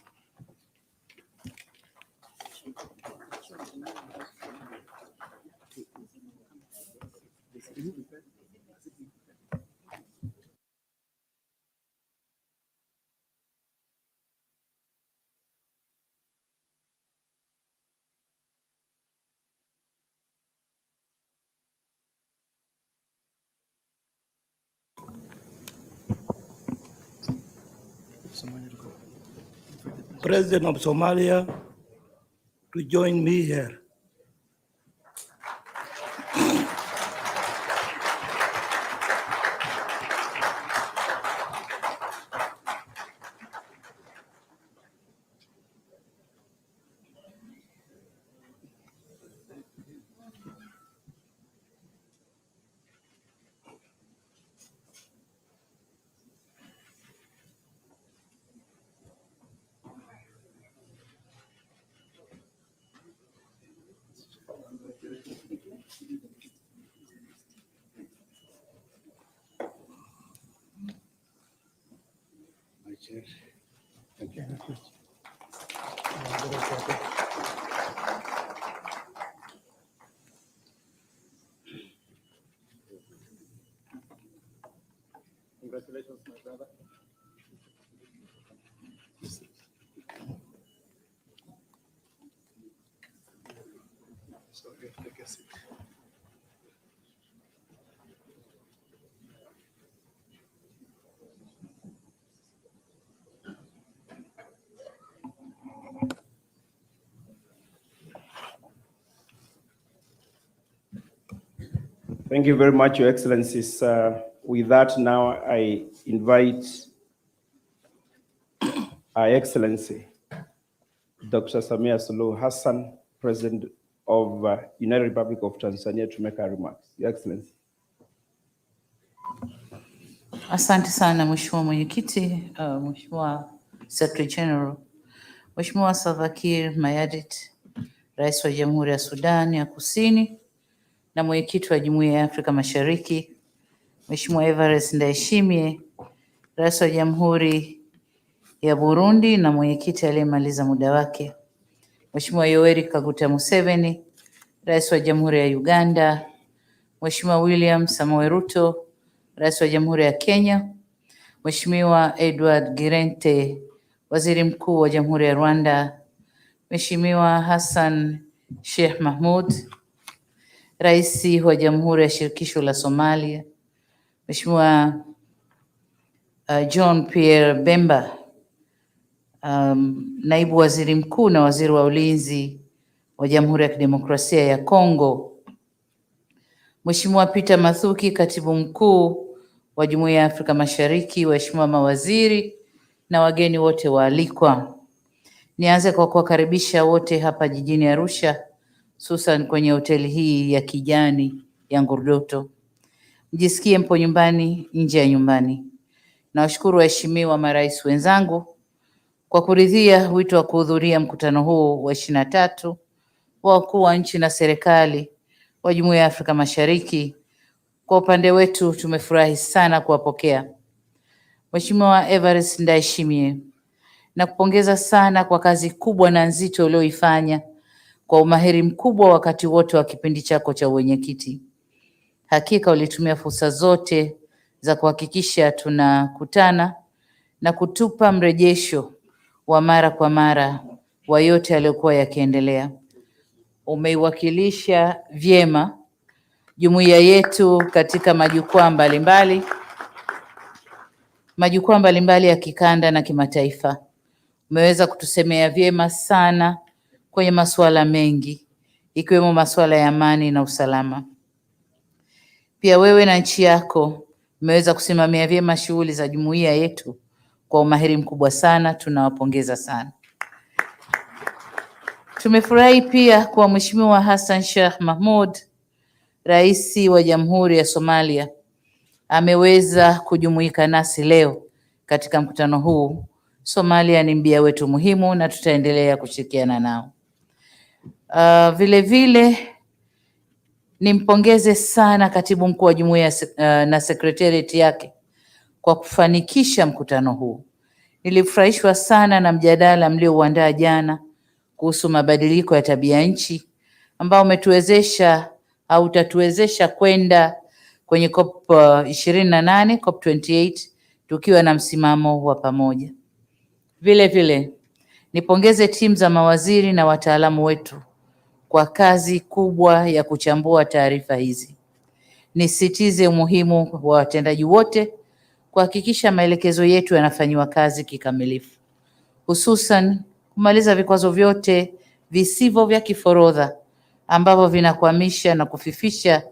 President of Somalia to join me here. Thank you. Congratulations, my brother. Take a seat. Thank you very much, Your Excellencies. With that, now I invite Her Excellency, Dr. Samia Suluhu Hassan, President of United Republic of Tanzania, to make her remarks. Your Excellency. Asante sana Mheshimiwa Mwenyekiti, Mheshimiwa Secretary General, Mheshimiwa Salva Kiir Mayardit, Rais wa Jamhuri ya Sudan ya Kusini na Mwenyekiti wa Jumuiya ya Afrika Mashariki, Mheshimiwa Evariste Ndayishimiye, Rais wa Jamhuri ya Burundi na mwenyekiti aliyemaliza muda wake, Mheshimiwa Yoweri Kaguta Museveni, Rais wa Jamhuri ya Uganda, Mheshimiwa William Samoei Ruto, Rais wa Jamhuri ya Kenya, Mheshimiwa Edward Girente, Waziri Mkuu wa Jamhuri ya Rwanda, Mheshimiwa Hassan Sheikh Mahmud, Rais wa Jamhuri ya Shirikisho la Somalia, Mheshimiwa John Pierre Bemba, Naibu Waziri Mkuu na Waziri wa Ulinzi wa Jamhuri ya Kidemokrasia ya Kongo, Mheshimiwa Peter Mathuki, Katibu Mkuu wa Jumuiya ya Afrika Mashariki, waheshimiwa mawaziri na wageni wote waalikwa. Nianze kwa kuwakaribisha wote hapa jijini Arusha, hususan kwenye hoteli hii ya kijani ya Ngurdoto. Mjisikie mpo nyumbani nje ya nyumbani. Nawashukuru waheshimiwa marais wenzangu kwa kuridhia wito wa kuhudhuria mkutano huu wa 23 wa wakuu wa nchi na serikali wa Jumuiya ya Afrika Mashariki. Kwa upande wetu tumefurahi sana kuwapokea. Mheshimiwa Evariste Ndayishimiye, nakupongeza sana kwa kazi kubwa na nzito ulioifanya kwa umahiri mkubwa wakati wote wa kipindi chako cha uwenyekiti. Hakika ulitumia fursa zote za kuhakikisha tunakutana na kutupa mrejesho wa mara kwa mara wa yote yaliyokuwa yakiendelea. Umeiwakilisha vyema jumuiya yetu katika majukwaa mbalimbali ya kikanda na kimataifa. Umeweza kutusemea vyema sana kwenye masuala mengi, ikiwemo masuala ya amani na usalama. Pia wewe na nchi yako mmeweza kusimamia vyema shughuli za jumuiya yetu kwa umahiri mkubwa sana, tunawapongeza sana. Tumefurahi pia kwa Mheshimiwa Hassan Sheikh Mahmud, Rais wa Jamhuri ya Somalia, ameweza kujumuika nasi leo katika mkutano huu. Somalia ni mbia wetu muhimu na tutaendelea kushirikiana nao. Vile vile nimpongeze sana Katibu Mkuu wa Jumuiya na Secretariat yake kwa kufanikisha mkutano huu. Nilifurahishwa sana na mjadala mliouandaa jana kuhusu mabadiliko ya tabia nchi ambao umetuwezesha au utatuwezesha kwenda kwenye COP 28, COP 28 tukiwa na msimamo wa pamoja. Vile vile nipongeze timu za mawaziri na wataalamu wetu kwa kazi kubwa ya kuchambua taarifa hizi. Nisitize umuhimu wa watendaji wote kuhakikisha maelekezo yetu yanafanywa kazi kikamilifu, hususan kumaliza vikwazo vyote visivyo vya kiforodha ambavyo vinakwamisha na kufifisha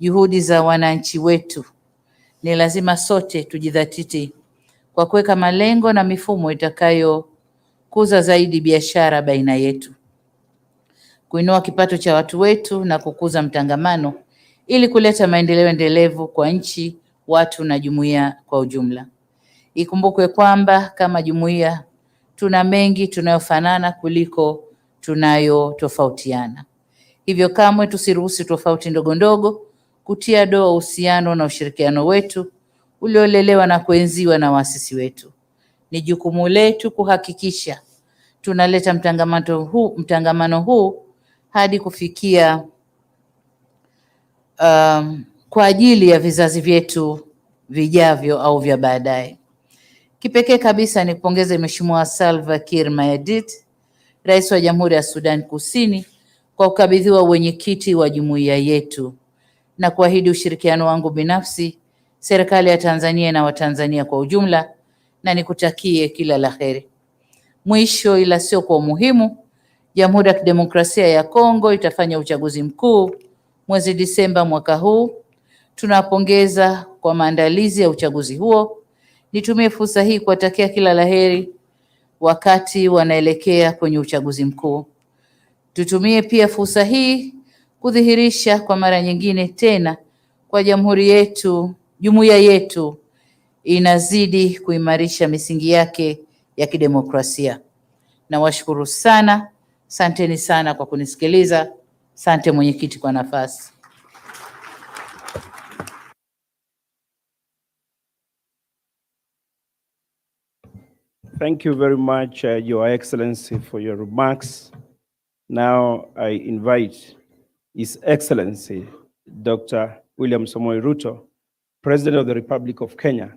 juhudi za wananchi wetu. Ni lazima sote tujidhatiti kwa kuweka malengo na mifumo itakayokuza zaidi biashara baina yetu, kuinua kipato cha watu wetu na kukuza mtangamano ili kuleta maendeleo endelevu kwa nchi, watu na jumuiya kwa ujumla. Ikumbukwe kwamba kama jumuiya tuna mengi tunayofanana kuliko tunayotofautiana. Hivyo kamwe tusiruhusu tofauti ndogo ndogo kutia doa uhusiano na ushirikiano wetu uliolelewa na kuenziwa na waasisi wetu. Ni jukumu letu kuhakikisha tunaleta mtangamano huu hadi kufikia kwa ajili ya vizazi vyetu vijavyo au vya baadaye. Kipekee kabisa nipongeze Mheshimiwa Salva Kiir Mayardit, Rais wa Jamhuri ya Sudan Kusini, kwa kukabidhiwa uwenyekiti wa jumuiya yetu na kuahidi ushirikiano wangu binafsi, serikali ya Tanzania na Watanzania kwa ujumla, na nikutakie kila la heri. Mwisho ila sio kwa umuhimu, Jamhuri ya Kidemokrasia ya Kongo itafanya uchaguzi mkuu mwezi Disemba mwaka huu Tunapongeza kwa maandalizi ya uchaguzi huo. Nitumie fursa hii kuwatakia kila laheri wakati wanaelekea kwenye uchaguzi mkuu. Tutumie pia fursa hii kudhihirisha kwa mara nyingine tena kwa jumuiya yetu inazidi kuimarisha misingi yake ya kidemokrasia. Nawashukuru sana. Asanteni sana kwa kunisikiliza. Asante mwenyekiti kwa nafasi. Thank you very much, Your Excellency, for your remarks. Now I invite His Excellency, Dr. William Samoei Ruto, President of the Republic of Kenya,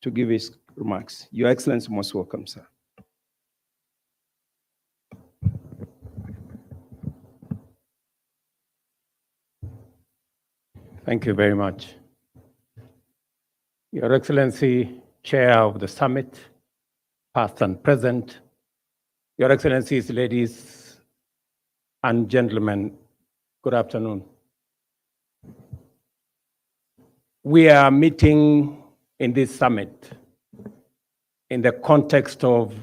to give his remarks. Your Excellency, most welcome, sir. Thank you very much. Your Excellency, Chair of the Summit, past and present, Your Excellencies, ladies and gentlemen, good afternoon. We are meeting in this summit in the context of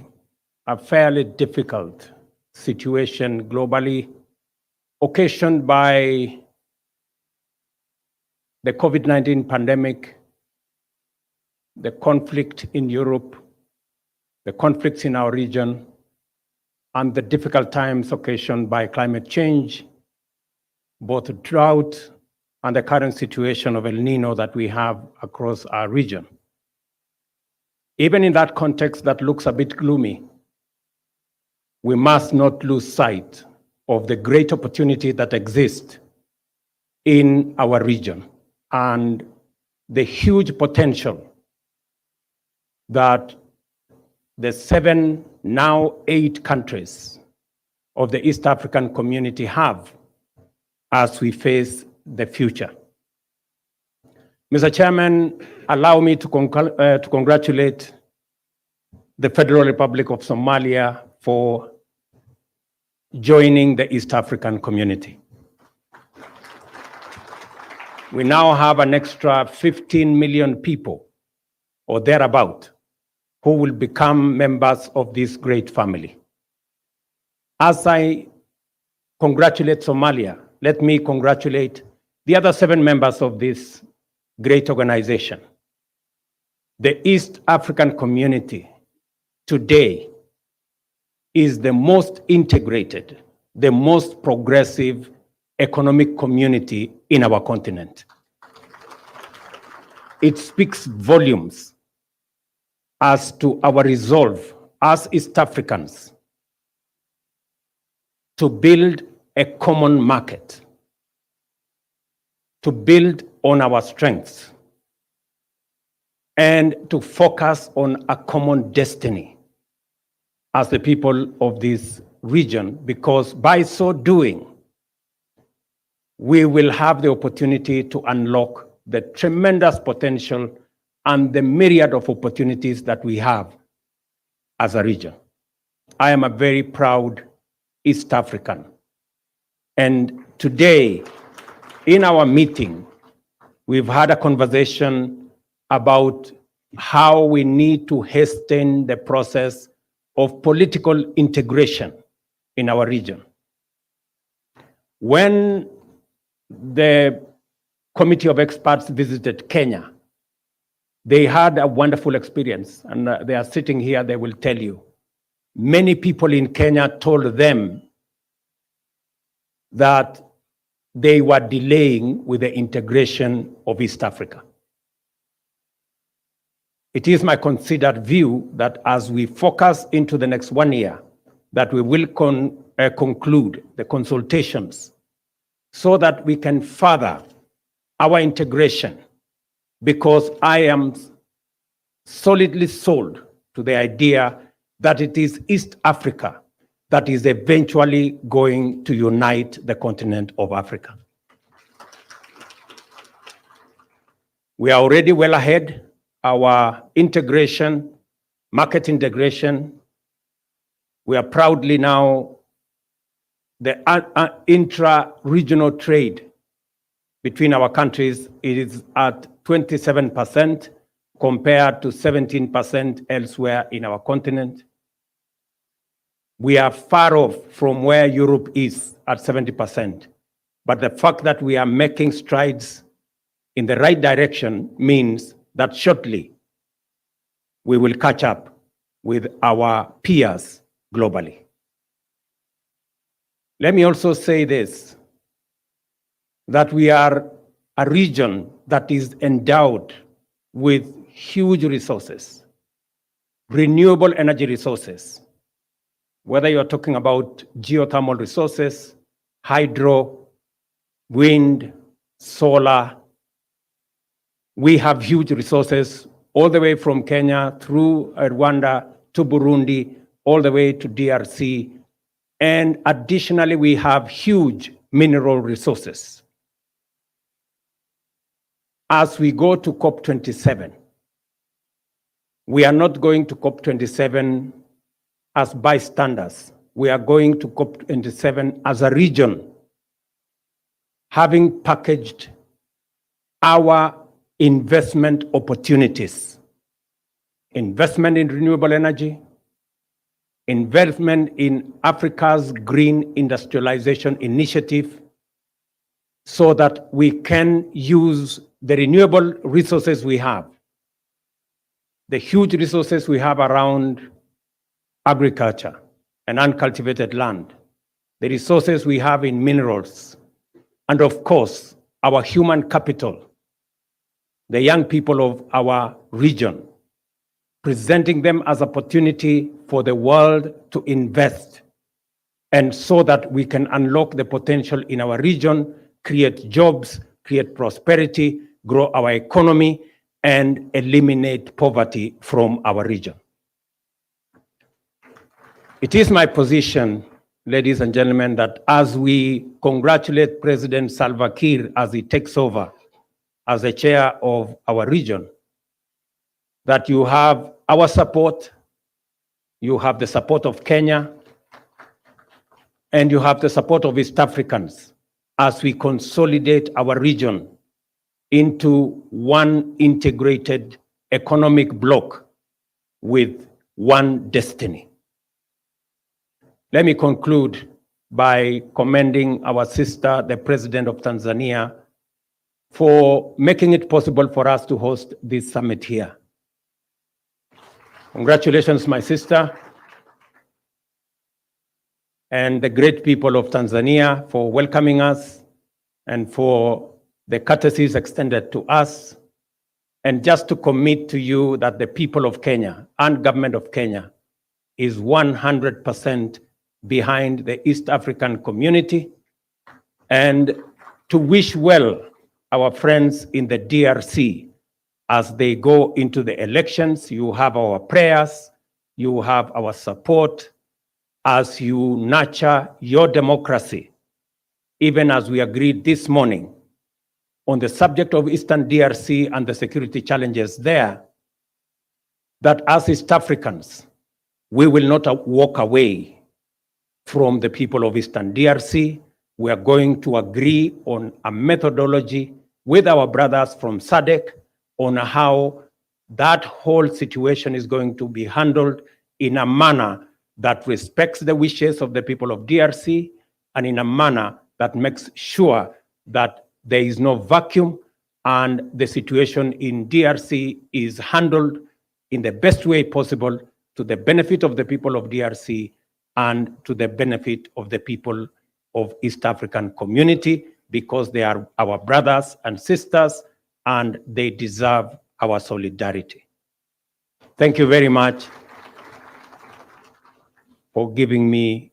a fairly difficult situation globally, occasioned by the COVID-19 pandemic, the conflict in Europe, the conflicts in our region, and the difficult times occasioned by climate change, both drought and the current situation of El Nino that we have across our region. Even in that context that looks a bit gloomy, we must not lose sight of the great opportunity that exists in our region and the huge potential that the 7, now 8 countries of the East African community have as we face the future. Mr. Chairman, allow me to congratulate the Federal Republic of Somalia for joining the East African community. We now have an extra 15 million people or thereabout who will become members of this great family. As I congratulate Somalia, let me congratulate the other 7 members of this great organization. The East African community today is the most integrated, the most progressive economic community in our continent. It speaks volumes as to our resolve as East Africans to build a common market, to build on our strengths, and to focus on a common destiny as the people of this region, because by so doing, we will have the opportunity to unlock the tremendous potential and the myriad of opportunities that we have as a region. I am a very proud East African. And today, in our meeting, we've had a conversation about how we need to hasten the process of political integration in our region. When the committee of experts visited Kenya, they had a wonderful experience, and they are sitting here, they will tell you. Many people in Kenya told them that they were delaying with the integration of East Africa. It is my considered view that as we focus into the next 1 year, that we will conclude the consultations so that we can further our integration, because I am solidly sold to the idea that it is East Africa that is eventually going to unite the continent of Africa. We are already well ahead. Our integration, market integration, we are proudly now the intra-regional trade between our countries, it is at 27% compared to 17% elsewhere in our continent. We are far off from where Europe is at 70%. But the fact that we are making strides in the right direction means that shortly we will catch up with our peers globally. Let me also say this, that we are a region that is endowed with huge resources, renewable energy resources, whether you're talking about geothermal resources, hydro, wind, solar. We have huge resources all the way from Kenya through Rwanda to Burundi, all the way to DRC. And additionally, we have huge mineral resources. As we go to COP27, we are not going to COP27 as bystanders. We are going to COP27 as a region, having packaged our investment opportunities, investment in renewable energy, investment in Africa's green industrialization initiative, so that we can use the renewable resources we have, the huge resources we have around agriculture and uncultivated land, the resources we have in minerals, and of course, our human capital, the young people of our region, presenting them as opportunity for the world to invest, and so that we can unlock the potential in our region, create jobs, create prosperity, grow our economy, and eliminate poverty from our region. It is my position, ladies and gentlemen, that as we congratulate President Salva Kiir as he takes over as the chair of our region, that you have our support, you have the support of Kenya, and you have the support of East Africans as we consolidate our region into one integrated economic bloc with one destiny. Let me conclude by commending our sister, the President of Tanzania, for making it possible for us to host this summit here. Congratulations, my sister, and the great people of Tanzania for welcoming us and for the courtesies extended to us. And just to commit to you that the people of Kenya and government of Kenya is 100% behind the East African community, and to wish well our friends in the DRC as they go into the elections. You have our prayers, you have our support as you nurture your democracy, even as we agreed this morning on the subject of Eastern DRC and the security challenges there, that as East Africans, we will not walk away from the people of Eastern DRC. We are going to agree on a methodology with our brothers from SADC on how that whole situation is going to be handled in a manner that respects the wishes of the people of DRC and in a manner that makes sure that there is no vacuum and the situation in DRC is handled in the best way possible to the benefit of the people of DRC and to the benefit of the people of East African community, because they are our brothers and sisters and they deserve our solidarity. Thank you very much for giving me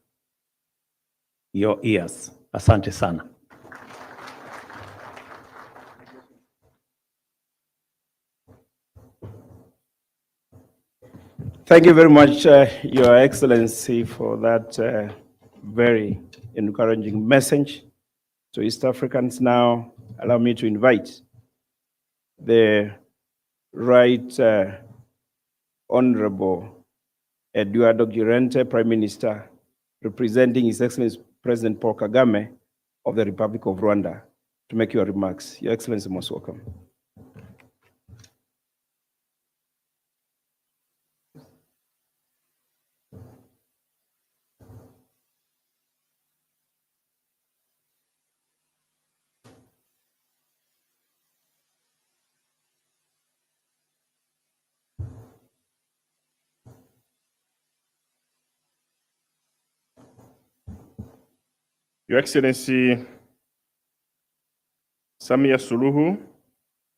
your ears. Asante sana. Thank you very much, Your Excellency, for that very encouraging message to East Africans. Now, allow me to invite the Right Honorable Eduardo Girente, Prime Minister, representing His Excellency President Paul Kagame of the Republic of Rwanda. to make your remarks. Your Excellency, most welcome. Your Excellency Samia Suluhu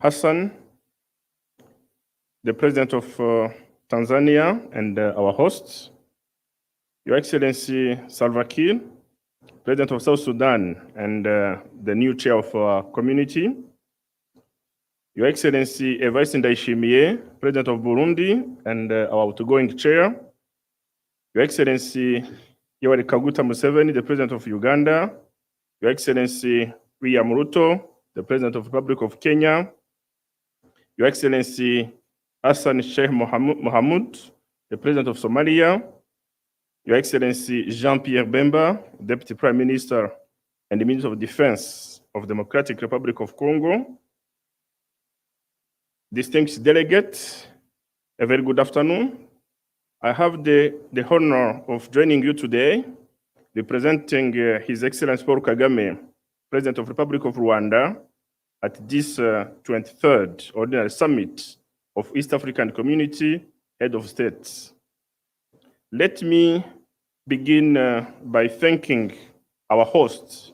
Hassan, the President of Tanzania and our hosts, Your Excellency Salva Kiir, President of South Sudan and the new chair of our community, Your Excellency Evariste Ndayishimiye, President of Burundi and our outgoing chair, Your Excellency Yoweri Kaguta Museveni, the President of Uganda, Your Excellency William Ruto, the President of the Republic of Kenya, Your Excellency Hassan Sheikh Mohamud, the President of Somalia, Your Excellency Jean-Pierre Bemba, Deputy Prime Minister and the Minister of Defense of the Democratic Republic of Congo, distinguished delegates, a very good afternoon. I have the honor of joining you today, representing His Excellency Paul Kagame, President of the Republic of Rwanda, at this 23rd Ordinary Summit of East African Community Head of States. Let me begin by thanking our host,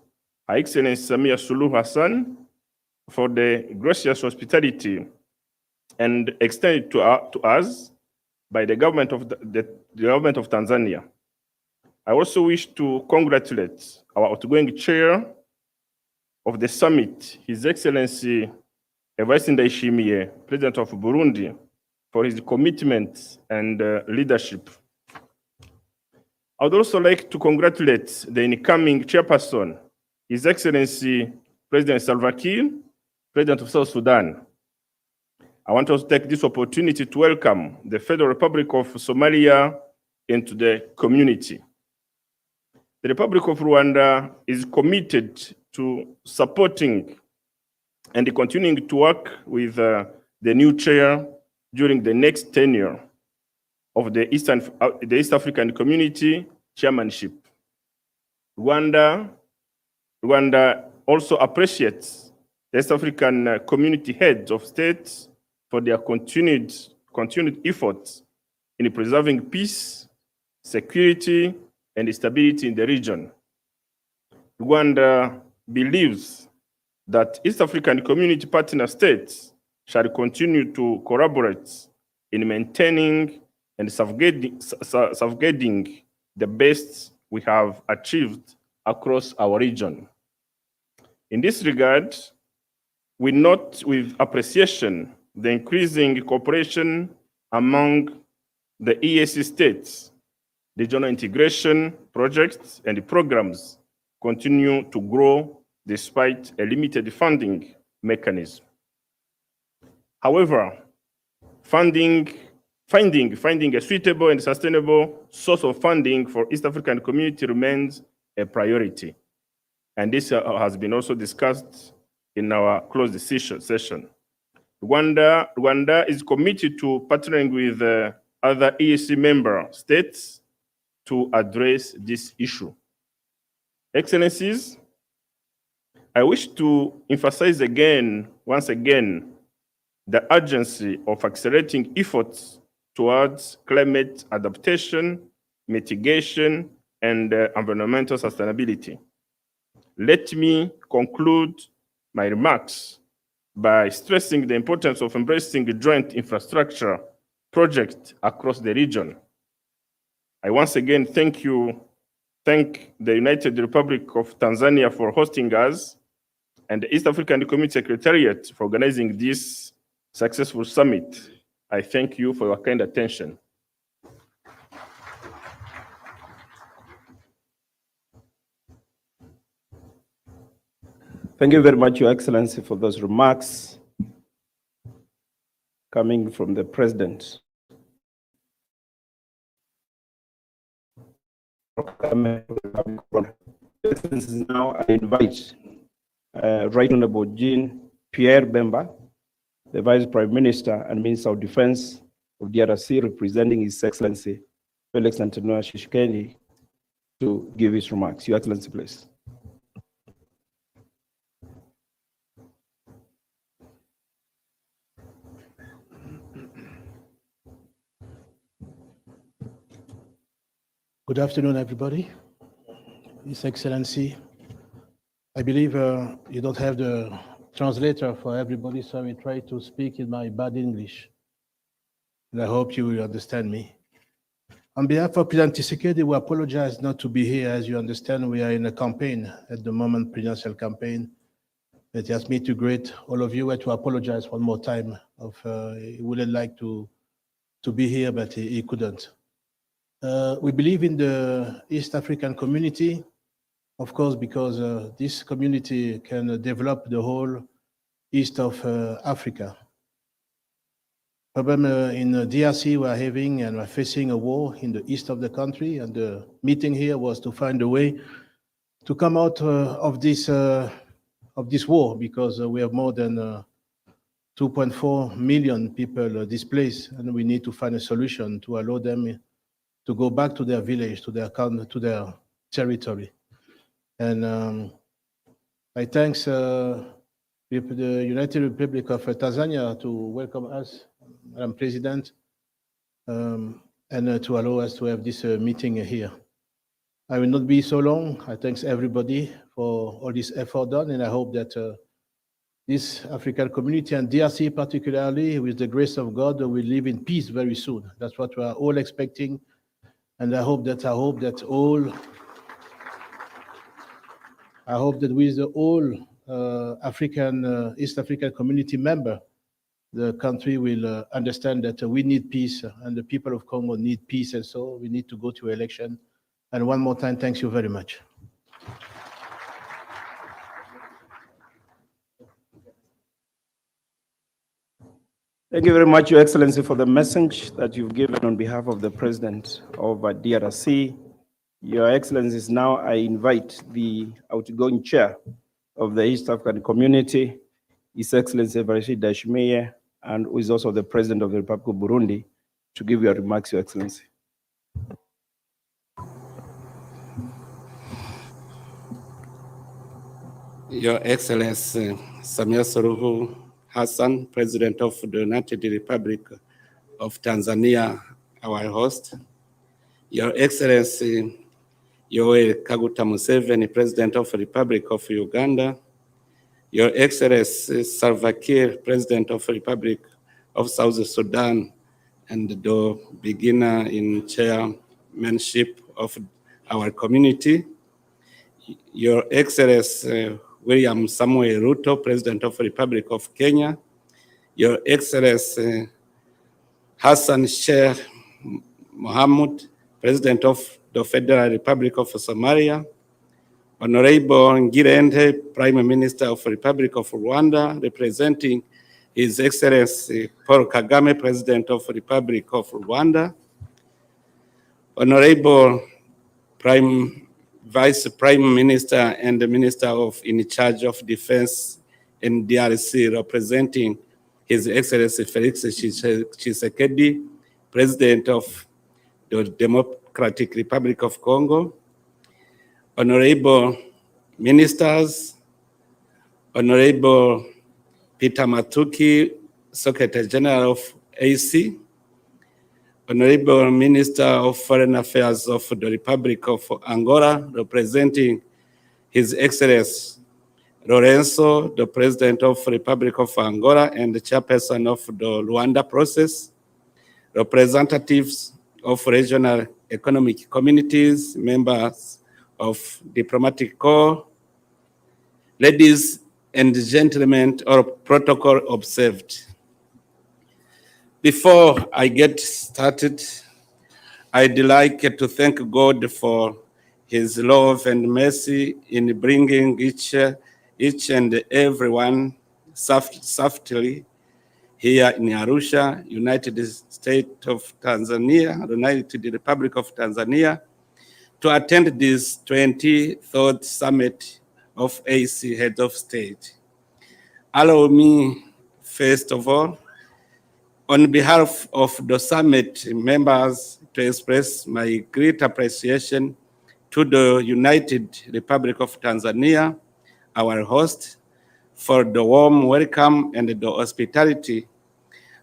Her Excellency Samia Suluhu Hassan, for the gracious hospitality and extended to us by the government of the government of Tanzania. I also wish to congratulate our outgoing chair of the summit, His Excellency Evariste Ndayishimiye, President of Burundi, for his commitment and leadership. I would also like to congratulate the incoming chairperson, His Excellency President Salva Kiir, President of South Sudan. I want to take this opportunity to welcome the Federal Republic of Somalia into the community. The Republic of Rwanda is committed to supporting and continuing to work with the new chair during the next tenure of the East African Community chairmanship. Rwanda also appreciates the East African Community heads of states for their continued efforts in preserving peace, security, and stability in the region. Rwanda believes that East African Community partner states shall continue to collaborate in maintaining and safeguarding the best we have achieved across our region. In this regard, we note with appreciation the increasing cooperation among the EAC states. Regional integration projects and programs continue to grow despite a limited funding mechanism. However, finding a suitable and sustainable source of funding for East African Community remains a priority. And this has been also discussed in our closed session. Rwanda is committed to partnering with other EAC member states to address this issue. Excellencies, I wish to emphasize once again, the urgency of accelerating efforts towards climate adaptation, mitigation, and environmental sustainability. Let me conclude my remarks by stressing the importance of embracing joint infrastructure projects across the region. I once again thank the United Republic of Tanzania for hosting us and the East African Community Secretariat for organizing this successful summit. I thank you for your kind attention. Thank you very much, Your Excellency, for those remarks coming from the President. Excellencies, now I invite Right Honorable Jean-Pierre Bemba, the Vice Prime Minister and Minister of Defense of DRC, representing His Excellency Felix Antonio Tshisekedi, to give his remarks. Your Excellency, please. Good afternoon, everybody. His Excellency, I believe you don't have the translator for everybody, so I will try to speak in my bad English. And I hope you will understand me. On behalf of President Tshisekedi, we apologize not to be here. As you understand, we are in a campaign at the moment, presidential campaign. It asked me to greet all of you and to apologize one more time. He wouldn't like to be here, but he couldn't. We believe in the East African community, of course, because this community can develop the whole east of Africa. Problem in DRC we're having and we're facing a war in the east of the country, and the meeting here was to find a way to come out of this war, because we have more than 2.4 million people displaced, and we need to find a solution to allow them to go back to their village, to their territory. And I thank the United Republic of Tanzania to welcome us, Madam President, and to allow us to have this meeting here. I will not be so long. I thank everybody for all this effort done, and I hope that this African community and DRC particularly, with the grace of God, will live in peace very soon. That's what we are all expecting, and I hope that with all African East African community member, the country will understand that we need peace, and the people of Congo need peace, and so we need to go to election. And one more time, thank you very much. Thank you very much, Your Excellency, for the message that you've given on behalf of the President of DRC. Your Excellencies, now I invite the outgoing chair of the East African Community, His Excellency Evariste Ndayishimiye, and who is also the President of the Republic of Burundi, to give your remarks, Your Excellency. Your Excellency Samia Suluhu Hassan, President of the United Republic of Tanzania, our host. Your Excellency Yoweri Kaguta Museveni, President of the Republic of Uganda. Your Excellency Salva Kiir, President of the Republic of South Sudan, and the beginner in chairmanship of our community. Your Excellency William Samuel Ruto, President of the Republic of Kenya. Your Excellency Hassan Sheikh Mohamud, President of the Federal Republic of Somalia. Honorable Ngirente, Prime Minister of the Republic of Rwanda, representing His Excellency Paul Kagame, President of the Republic of Rwanda. Honorable Vice Prime Minister and the Minister in charge of Defense in DRC, representing His Excellency Felix Tshisekedi, President of the Democratic Republic of Congo. Honorable Ministers, Honorable Peter Matuki, Secretary General of AC, Honorable Minister of Foreign Affairs of the Republic of Angola, representing His Excellency Lorenzo, the President of the Republic of Angola and the Chairperson of the Luanda process, representatives of regional economic communities, members of diplomatic corps, ladies and gentlemen, or protocol observed. Before I get started, I'd like to thank God for His love and mercy in bringing each and everyone softly here in Arusha, United States of Tanzania, United Republic of Tanzania, to attend this 23rd Summit of AC Heads of State. Allow me, first of all, on behalf of the summit members, to express my great appreciation to the United Republic of Tanzania, our host, for the warm welcome and the hospitality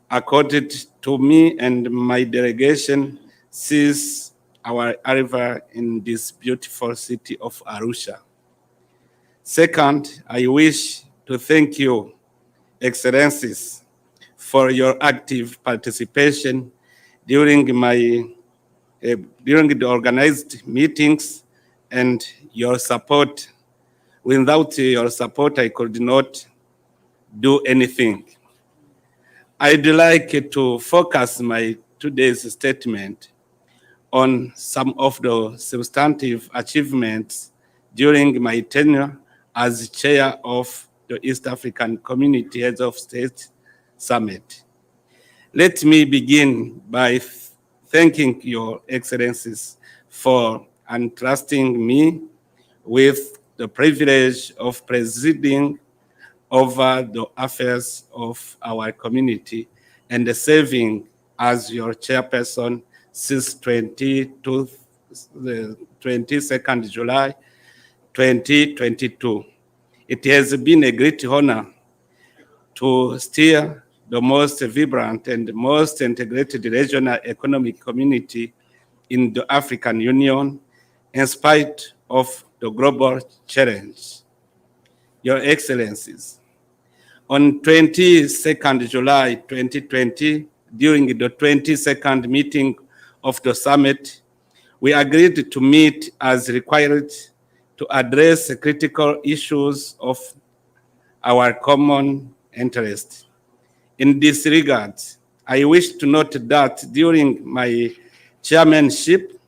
accorded to me and my delegation since our arrival in this beautiful city of Arusha. Second, I wish to thank you, Excellencies, for your active participation during the organized meetings and your support. Without your support, I could not do anything. I'd like to focus my today's statement on some of the substantive achievements during my tenure as chair of the East African Community Heads of State Summit. Let me begin by thanking your excellencies for entrusting me with the privilege of presiding over the affairs of our community and serving as your chairperson since the 22nd July 2022. It has been a great honor to steer the most vibrant and most integrated regional economic community in the African Union in spite of the global challenge. Your Excellencies, on 22nd July 2020, during the 22nd meeting of the summit, we agreed to meet as required to address critical issues of our common interest. In this regard, I wish to note that during my chairmanship,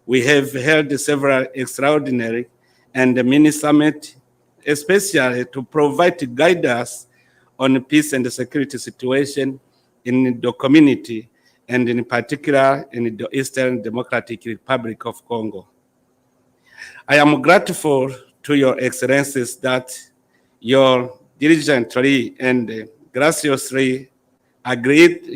we have held several extraordinary and mini summits, especially to provide guidance on peace and security situation in the community, and in particular in the Eastern Democratic Republic of Congo. I am grateful to your excellencies that you diligently and graciously agreed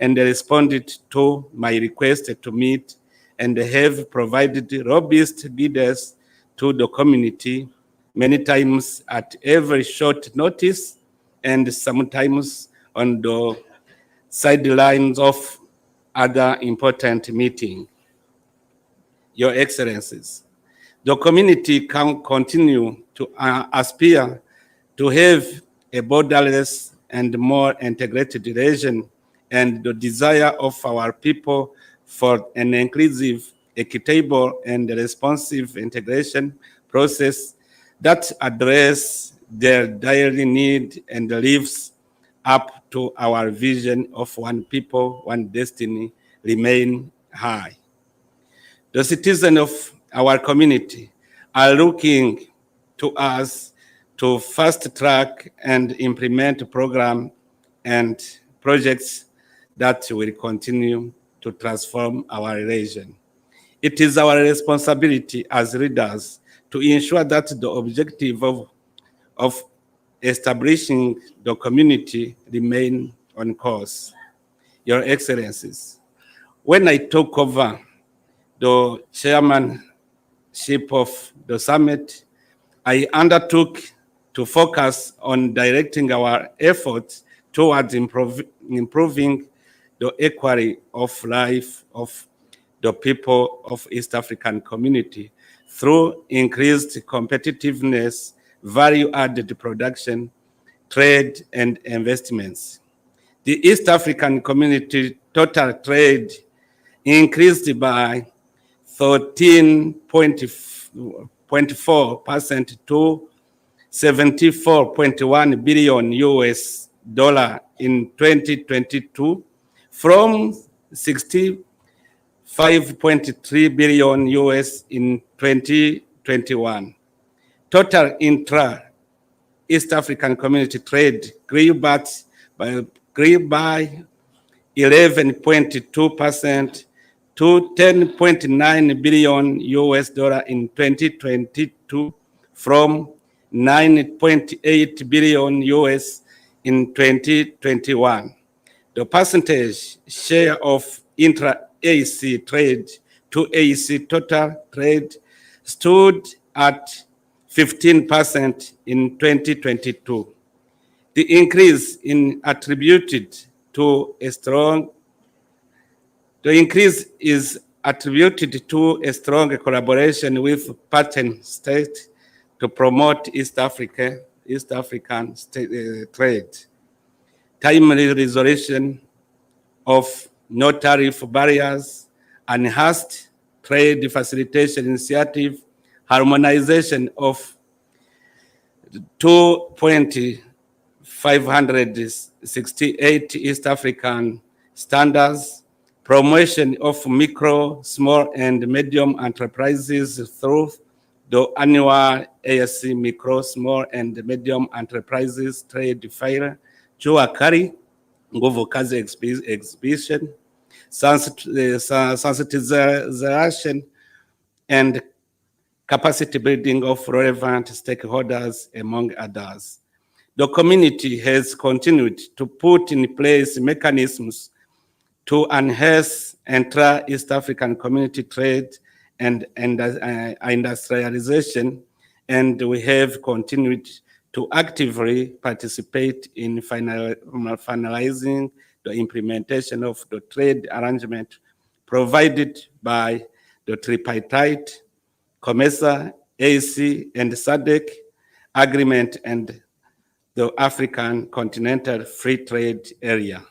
and responded to my request to meet and have provided robust guidance to the community, many times at every short notice and sometimes on the sidelines of other important meetings. Your Excellencies, the community can continue to aspire to have a borderless and more integrated region, and the desire of our people for an inclusive, equitable, and responsive integration process that address their daily need and lives up to our vision of one people, one destiny remain high. The citizens of our community are looking to us to fast track and implement programs and projects that will continue to transform our region. It is our responsibility as leaders to ensure that the objective of establishing the community remain on course. Your Excellencies, when I took over the chairmanship of the summit, I undertook to focus on directing our efforts towards improving the equality of life of the people of East African community through increased competitiveness, value-added production, trade, and investments. The East African community total trade increased by 13.4% to $74.1 billion in 2022 from $65.3 billion in 2021. Total intra-East African community trade grew by 11.2% to 10.9 billion US dollar in 2022 from 9.8 billion US in 2021. The percentage share of intra-AC trade to AC total trade stood at 15% in 2022. The increase is attributed to a strong collaboration with partner states to promote East African trade, timely resolution of no tariff barriers, enhanced trade facilitation initiative, harmonization of 2.568 East African standards, promotion of micro, small, and medium enterprises through the annual ASC Micro, Small, and Medium Enterprises Trade Fair, Jua Kari, Nguvu Kazi exhibition, sensitization, and capacity building of relevant stakeholders, among others. The community has continued to put in place mechanisms to enhance intra-East African community trade and industrialization, and we have continued to actively participate in finalizing the implementation of the trade arrangement provided by the tripartite COMESA, AC, and SADC agreement and the African Continental Free Trade Area.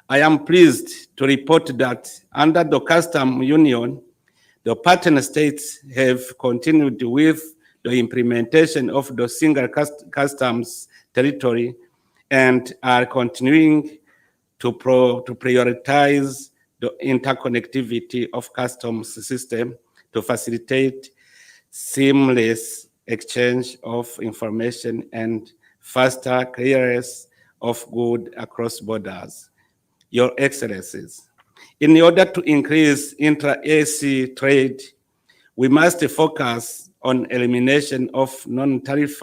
I am pleased to report that under the Custom Union, the partner states have continued with the implementation of the single customs territory and are continuing to prioritize the interconnectivity of customs system to facilitate seamless exchange of information and faster clearance of goods across borders. Your Excellencies, in order to increase intra-AC trade, we must focus on elimination of non-tariff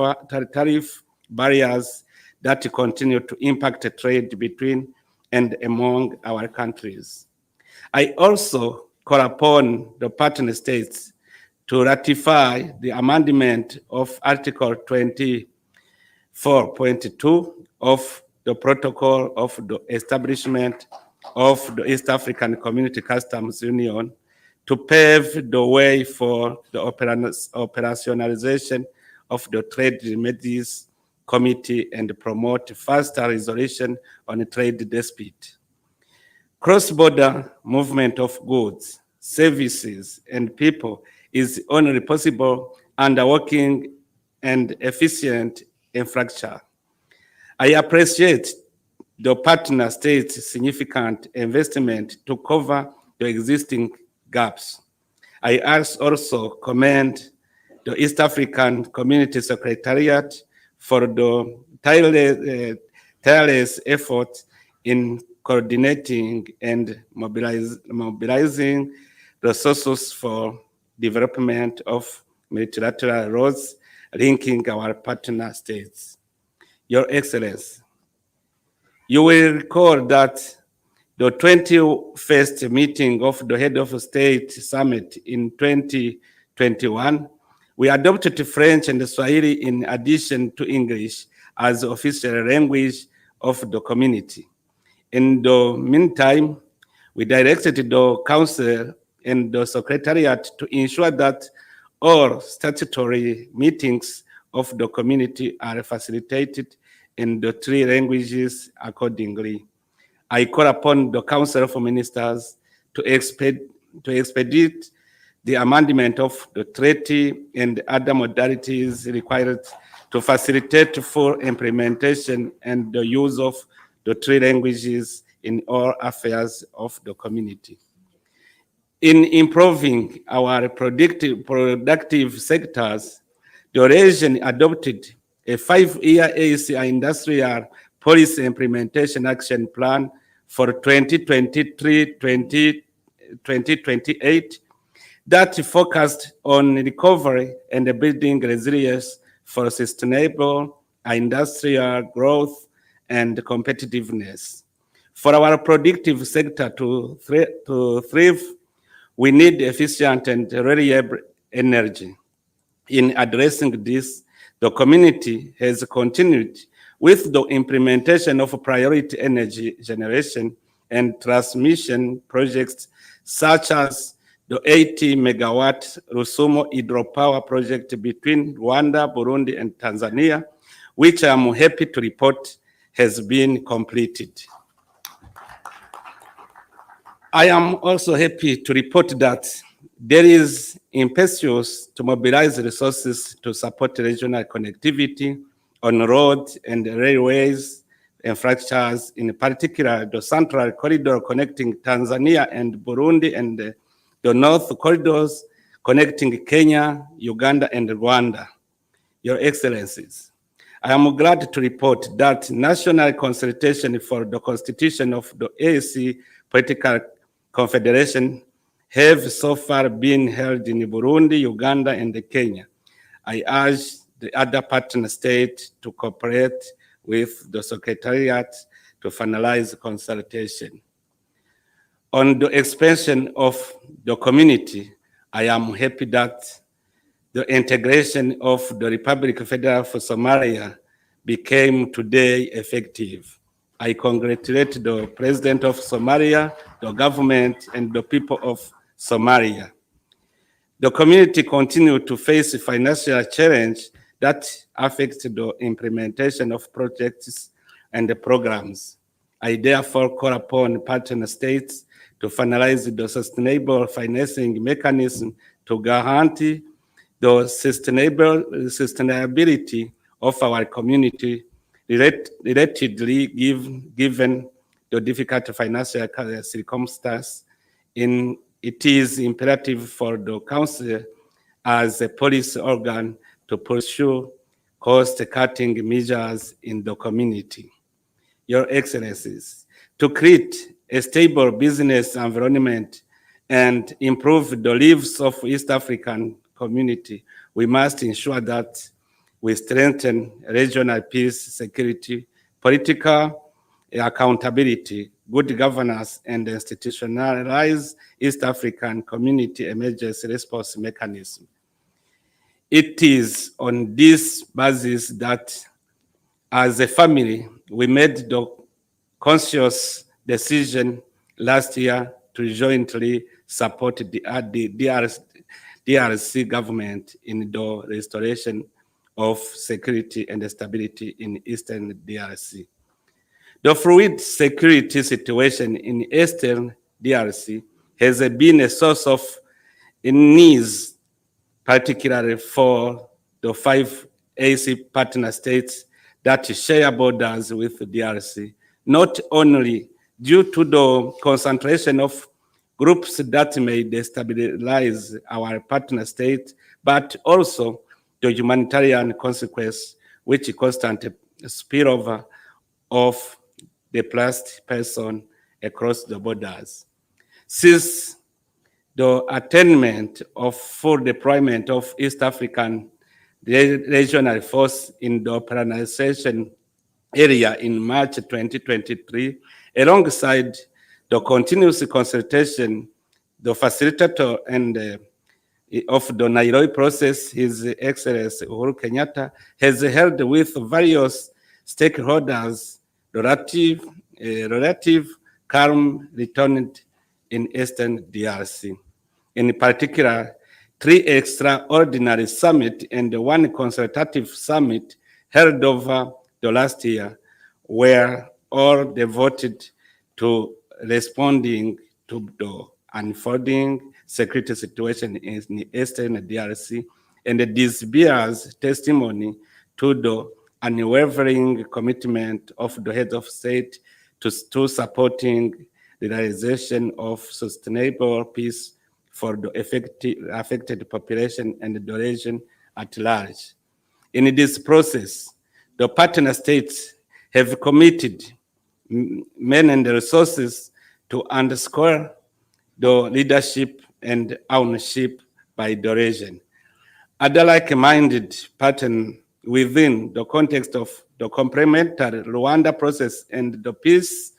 barriers that continue to impact trade between and among our countries. I also call upon the partner states to ratify the amendment of Article 24.2 of the Protocol of the Establishment of the East African Community Customs Union to pave the way for the operationalization of the Trade Remedies Committee and promote faster resolution on trade dispute. Cross-border movement of goods, services, and people is only possible under working and efficient infrastructure. I appreciate the partner states' significant investment to cover the existing gaps. I also commend the East African Community Secretariat for the tireless effort in coordinating and mobilizing resources for development of multilateral roads linking our partner states. Your Excellency, you will recall that the 21st meeting of the Head of State Summit in 2021, we adopted French and Swahili in addition to English as official language of the community. In the meantime, we directed the Council and the Secretariat to ensure that all statutory meetings of the community are facilitated in the three languages accordingly. I call upon the Council of Ministers to expedite the amendment of the treaty and other modalities required to facilitate full implementation and the use of the three languages in all affairs of the community. In improving our productive sectors, the region adopted a 5-year ACI industrial policy implementation action plan for 2023-2027 2028 that focused on recovery and building resilience for sustainable industrial growth and competitiveness. For our productive sector to thrive, we need efficient and reliable energy. In addressing this, the community has continued with the implementation of priority energy generation and transmission projects such as the 80 megawatt Rusumo hydropower project between Rwanda, Burundi, and Tanzania, which I'm happy to report has been completed. I am also happy to report that there is impetus to mobilize resources to support regional connectivity on road and railways infrastructures, in particular the Central Corridor connecting Tanzania and Burundi, and the North Corridors connecting Kenya, Uganda, and Rwanda. Your Excellencies, I am glad to report that national consultation for the constitution of the AAC Political Confederation have so far been held in Burundi, Uganda, and Kenya. I urge the other partner states to cooperate with the Secretariat to finalize consultation. On the expansion of the community, I am happy that the integration of the Republic Federal of Somalia became today effective. I congratulate the President of Somalia, the government, and the people of Somalia. The community continues to face financial challenge that affects the implementation of projects and programs. I therefore call upon partner states to finalize the sustainable financing mechanism to guarantee the sustainability of our community, relatedly given the difficult financial circumstances. It is imperative for the Council as a policy organ to pursue cost-cutting measures in the community. Your Excellencies, to create a stable business environment and improve the lives of East African community, we must ensure that we strengthen regional peace, security, political accountability, good governance, and institutionalize East African community emergency response mechanism. It is on this basis that, as a family, we made the conscious decision last year to jointly support the DRC government in the restoration of security and stability in Eastern DRC. The fluid security situation in Eastern DRC has been a source of unease, particularly for the 5 AC partner states that share borders with DRC, not only due to the concentration of groups that may destabilize our partner state, but also the humanitarian consequence, which constant spillover of displaced person across the borders. Since the attainment of full deployment of East African regional force in the operationalization area in March 2023, alongside the continuous consultation, the facilitator and of the Nairobi process, His Excellency Uhuru Kenyatta, has held with various stakeholders relative calm returned in Eastern DRC. In particular, 3 extraordinary summits and 1 consultative summit held over the last year were all devoted to responding to the unfolding security situation in Eastern DRC, and this bears testimony to the unwavering commitment of the head of state to supporting the realization of sustainable peace for the affected population and the region at large. In this process, the partner states have committed men and resources to underscore the leadership and ownership by the region. Other like-minded pattern within the context of the complementary Rwanda process and the peace,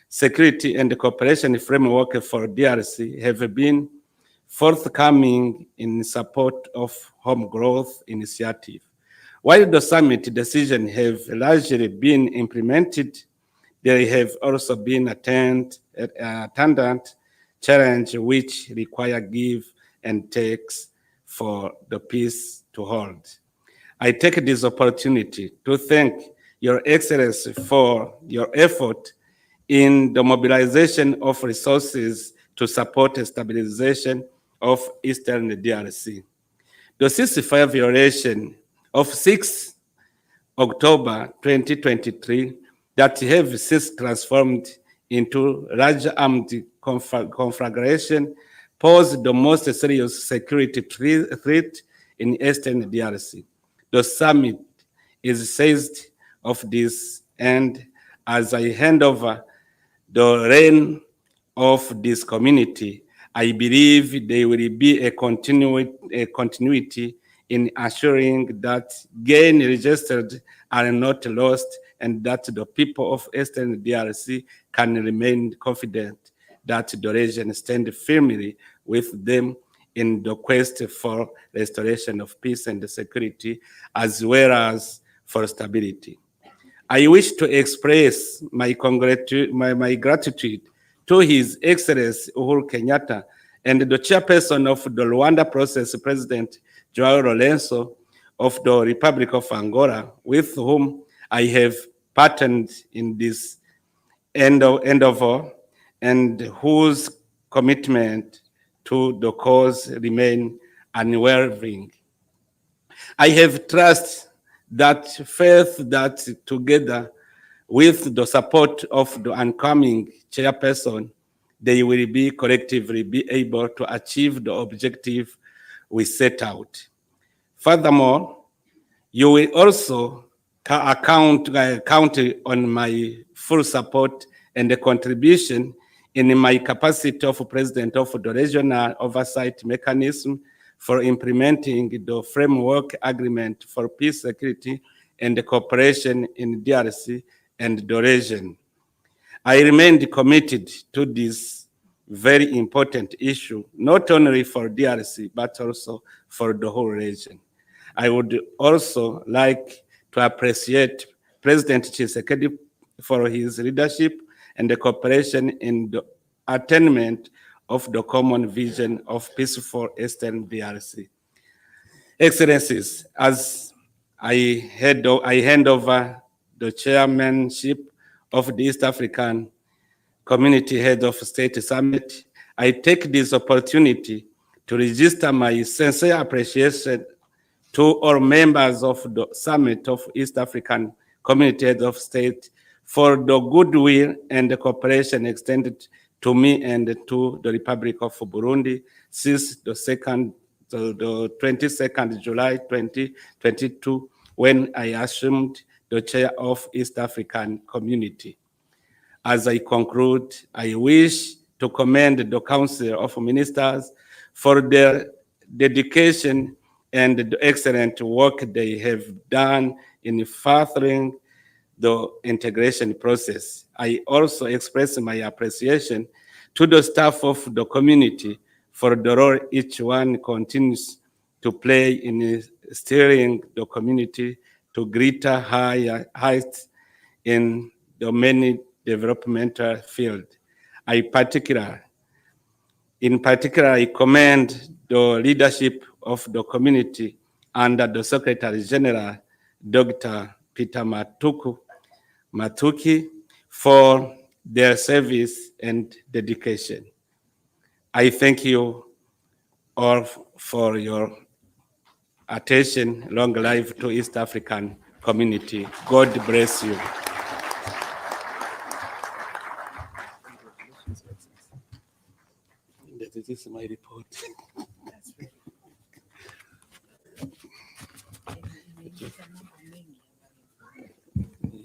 security, and cooperation framework for DRC have been forthcoming in support of home growth initiative. While the summit decisions have largely been implemented, there have also been attendant challenge which require give and takes for the peace to hold. I take this opportunity to thank Your Excellency for your effort in the mobilization of resources to support the stabilization of Eastern DRC. The ceasefire violation of 6 October 2023 that have since transformed into large armed conflagration pose the most serious security threat in Eastern DRC. The summit is seized of this, and as I hand over the reign of this community, I believe there will be a continuity in assuring that gains registered are not lost and that the people of Eastern DRC can remain confident that the region stands firmly with them in the quest for restoration of peace and security, as well as for stability. I wish to express my gratitude to His Excellency Uhuru Kenyatta and the chairperson of the Rwanda process, President Joao Lourenço of the Republic of Angola, with whom I have partnered in this endeavor and whose commitment to the cause remain unwavering. I have trust that faith that together with the support of the incoming chairperson, they will be collectively be able to achieve the objective we set out. Furthermore, you will also count on my full support and the contribution in my capacity of President of the Regional Oversight Mechanism for implementing the Framework Agreement for Peace, Security, and Cooperation in DRC and the region. I remain committed to this very important issue, not only for DRC, but also for the whole region. I would also like to appreciate President Tshisekedi for his leadership and the cooperation in the attainment of the common vision of peaceful Eastern DRC. Excellencies, as I hand over the chairmanship of the East African Community Head of State Summit, I take this opportunity to register my sincere appreciation to all members of the Summit of East African Community Head of State for the goodwill and the cooperation extended to me and to the Republic of Burundi since the 22nd July 2022, when I assumed the chair of East African Community. As I conclude, I wish to commend the Council of Ministers for their dedication and the excellent work they have done in furthering the integration process. I also express my appreciation to the staff of the community for the role each one continues to play in steering the community to greater heights in the many developmental fields. In particular, I commend the leadership of the community under the Secretary General, Dr. Peter Matuki, for their service and dedication. I thank you all for your attention. Long life to East African community. God bless you. This is my report.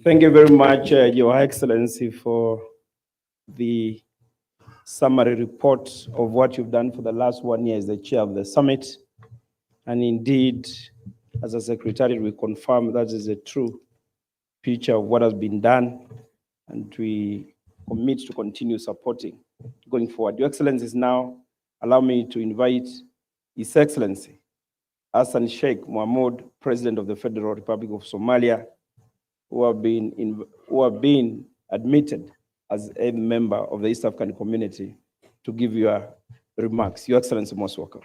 Thank you very much, Your Excellency, for the summary report of what you've done for the last 1 year as the chair of the summit. And indeed, as a secretary, we confirm that is a true picture of what has been done, and we commit to continue supporting going forward. Your Excellencies, now allow me to invite His Excellency Hassan Sheikh Mohamud, President of the Federal Republic of Somalia, who have been admitted as a member of the East African community, to give your remarks. Your Excellency, most welcome.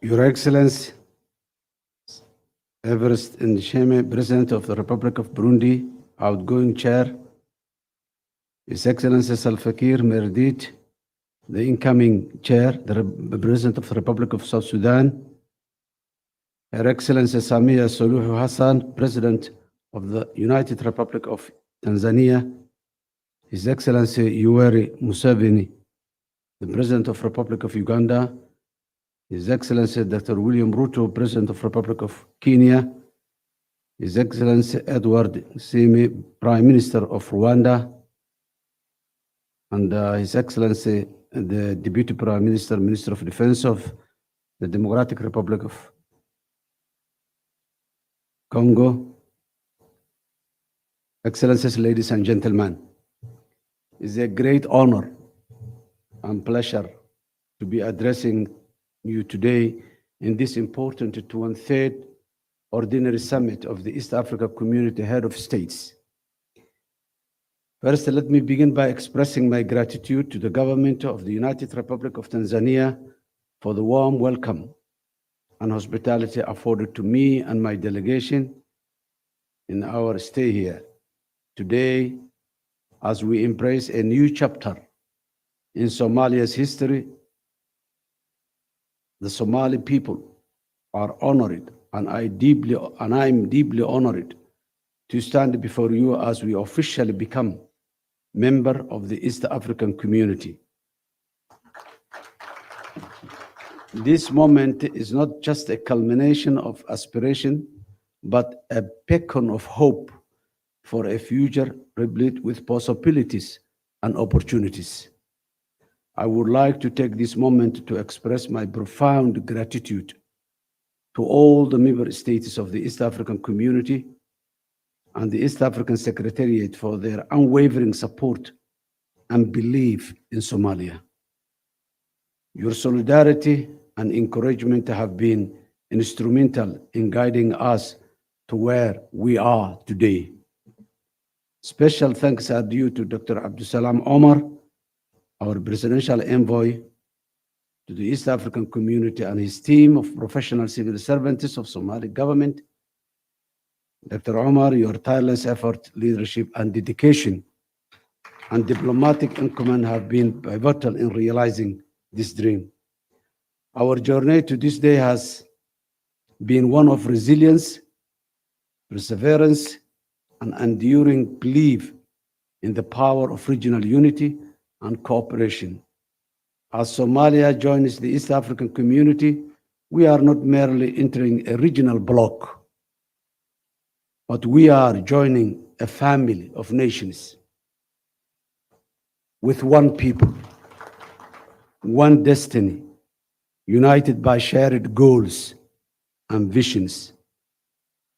Your Excellency, Everest Ndisheme, President of the Republic of Burundi, outgoing chair, His Excellency Salva Kiir Merdit, the incoming chair, the President of the Republic of South Sudan, Her Excellency Samia Suluhu Hassan, President of the United Republic of Tanzania, His Excellency Yoweri Museveni, the President of the Republic of Uganda, His Excellency Dr. William Ruto, President of the Republic of Kenya, His Excellency Edward Simi, Prime Minister of Rwanda, and His Excellency the Deputy Prime Minister, Minister of Defense of the Democratic Republic of Congo. Excellencies, ladies and gentlemen, it's a great honor and pleasure to be addressing you today in this important 1/3 ordinary summit of the East Africa Community Head of States. First, let me begin by expressing my gratitude to the government of the United Republic of Tanzania for the warm welcome and hospitality afforded to me and my delegation in our stay here today, as we embrace a new chapter in Somalia's history. The Somali people are honored, and I'm deeply honored to stand before you as we officially become member of the East African community. This moment is not just a culmination of aspiration, but a beacon of hope for a future replete with possibilities and opportunities. I would like to take this moment to express my profound gratitude to all the member states of the East African community and the East African Secretariat for their unwavering support and belief in Somalia. Your solidarity and encouragement have been instrumental in guiding us to where we are today. Special thanks are due to Dr. Abdusalam Omar, our presidential envoy to the East African community, and his team of professional civil servants of Somali government. Dr. Omar, your tireless effort, leadership, and dedication and diplomatic acumen have been pivotal in realizing this dream. Our journey to this day has been one of resilience, perseverance, and enduring belief in the power of regional unity and cooperation. As Somalia joins the East African community, we are not merely entering a regional bloc, but we are joining a family of nations with one people, one destiny, united by shared goals and visions.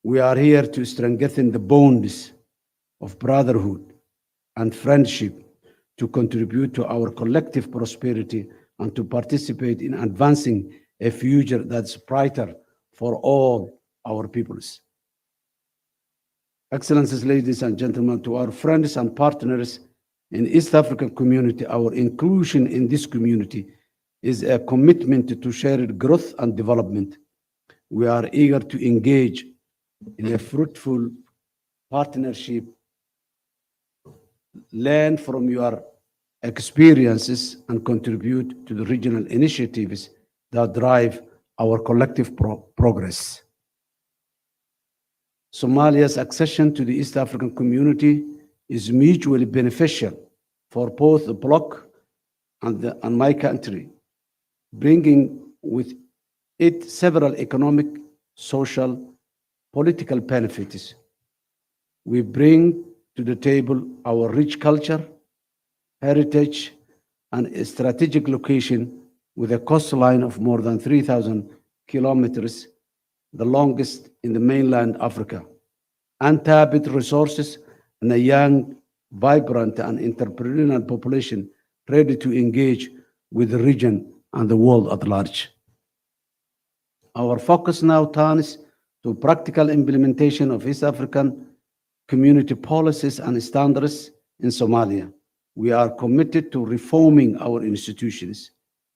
We are here to strengthen the bonds of brotherhood and friendship, to contribute to our collective prosperity, and to participate in advancing a future that's brighter for all our peoples. Excellencies, ladies and gentlemen, to our friends and partners in East African community, our inclusion in this community is a commitment to shared growth and development. We are eager to engage in a fruitful partnership, learn from your experiences, and contribute to the regional initiatives that drive our collective progress. Somalia's accession to the East African community is mutually beneficial for both the bloc and my country, bringing with it several economic, social, political benefits. We bring to the table our rich culture, heritage, and a strategic location with a coastline of more than 3,000 kilometers, the longest in the mainland Africa, untapped resources, and a young, vibrant, and entrepreneurial population ready to engage with the region and the world at large. Our focus now turns to practical implementation of East African community policies and standards in Somalia. We are committed to reforming our institutions,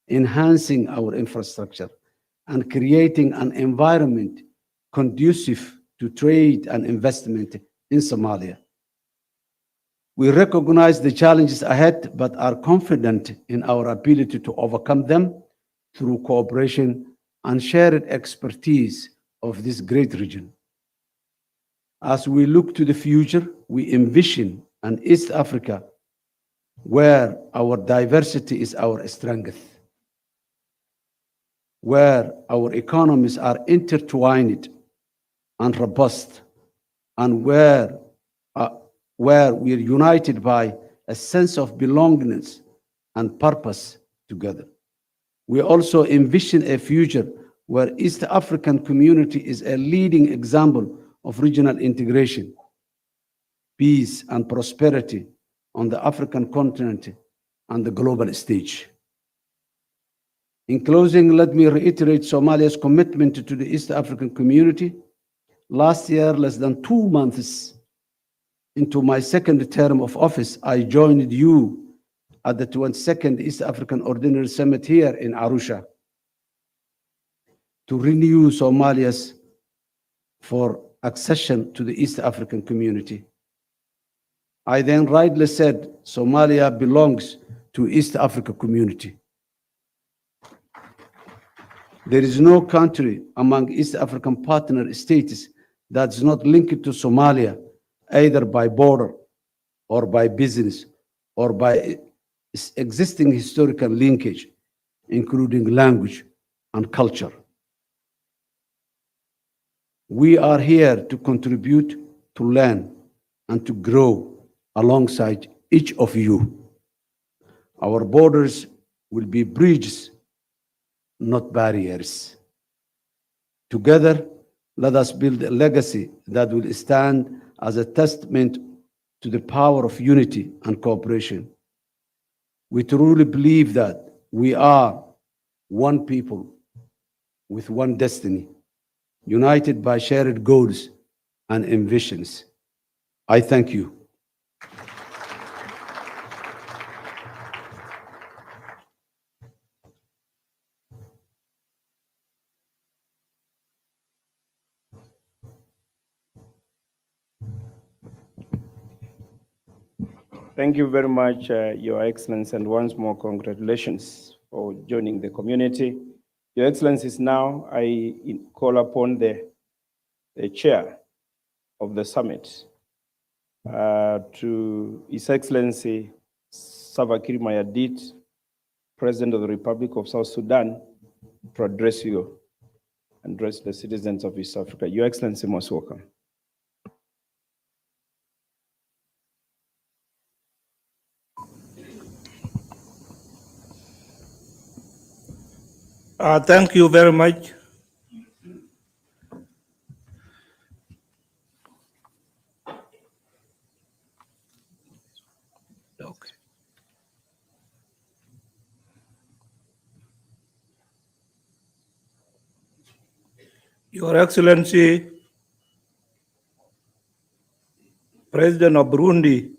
enhancing our infrastructure, and creating an environment conducive to trade and investment in Somalia. We recognize the challenges ahead, but are confident in our ability to overcome them through cooperation and shared expertise of this great region. As we look to the future, we envision an East Africa where our diversity is our strength, where our economies are intertwined and robust, and where we are united by a sense of belongingness and purpose together. We also envision a future where East African community is a leading example of regional integration, peace, and prosperity on the African continent and the global stage. In closing, let me reiterate Somalia's commitment to the East African community. Last year, less than 2 months into my second term of office, I joined you at the 22nd East African Ordinary Summit here in Arusha to renew Somalia's for accession to the East African community. I then rightly said Somalia belongs to East Africa community. There is no country among East African partner states that's not linked to Somalia, either by border or by business or by existing historical linkage, including language and culture. We are here to contribute, to learn, and to grow alongside each of you. Our borders will be bridges, not barriers. Together, let us build a legacy that will stand as a testament to the power of unity and cooperation. We truly believe that we are one people with one destiny, united by shared goals and ambitions. I thank you. Thank you very much, Your Excellency, and once more, congratulations for joining the community. Your Excellencies, now I call upon the chair of the summit to His Excellency Salva Kiir Mayardit, President of the Republic of South Sudan, to address you, address the citizens of East Africa. Your Excellency, most welcome. Thank you very much. Okay. Your Excellency, President of Burundi,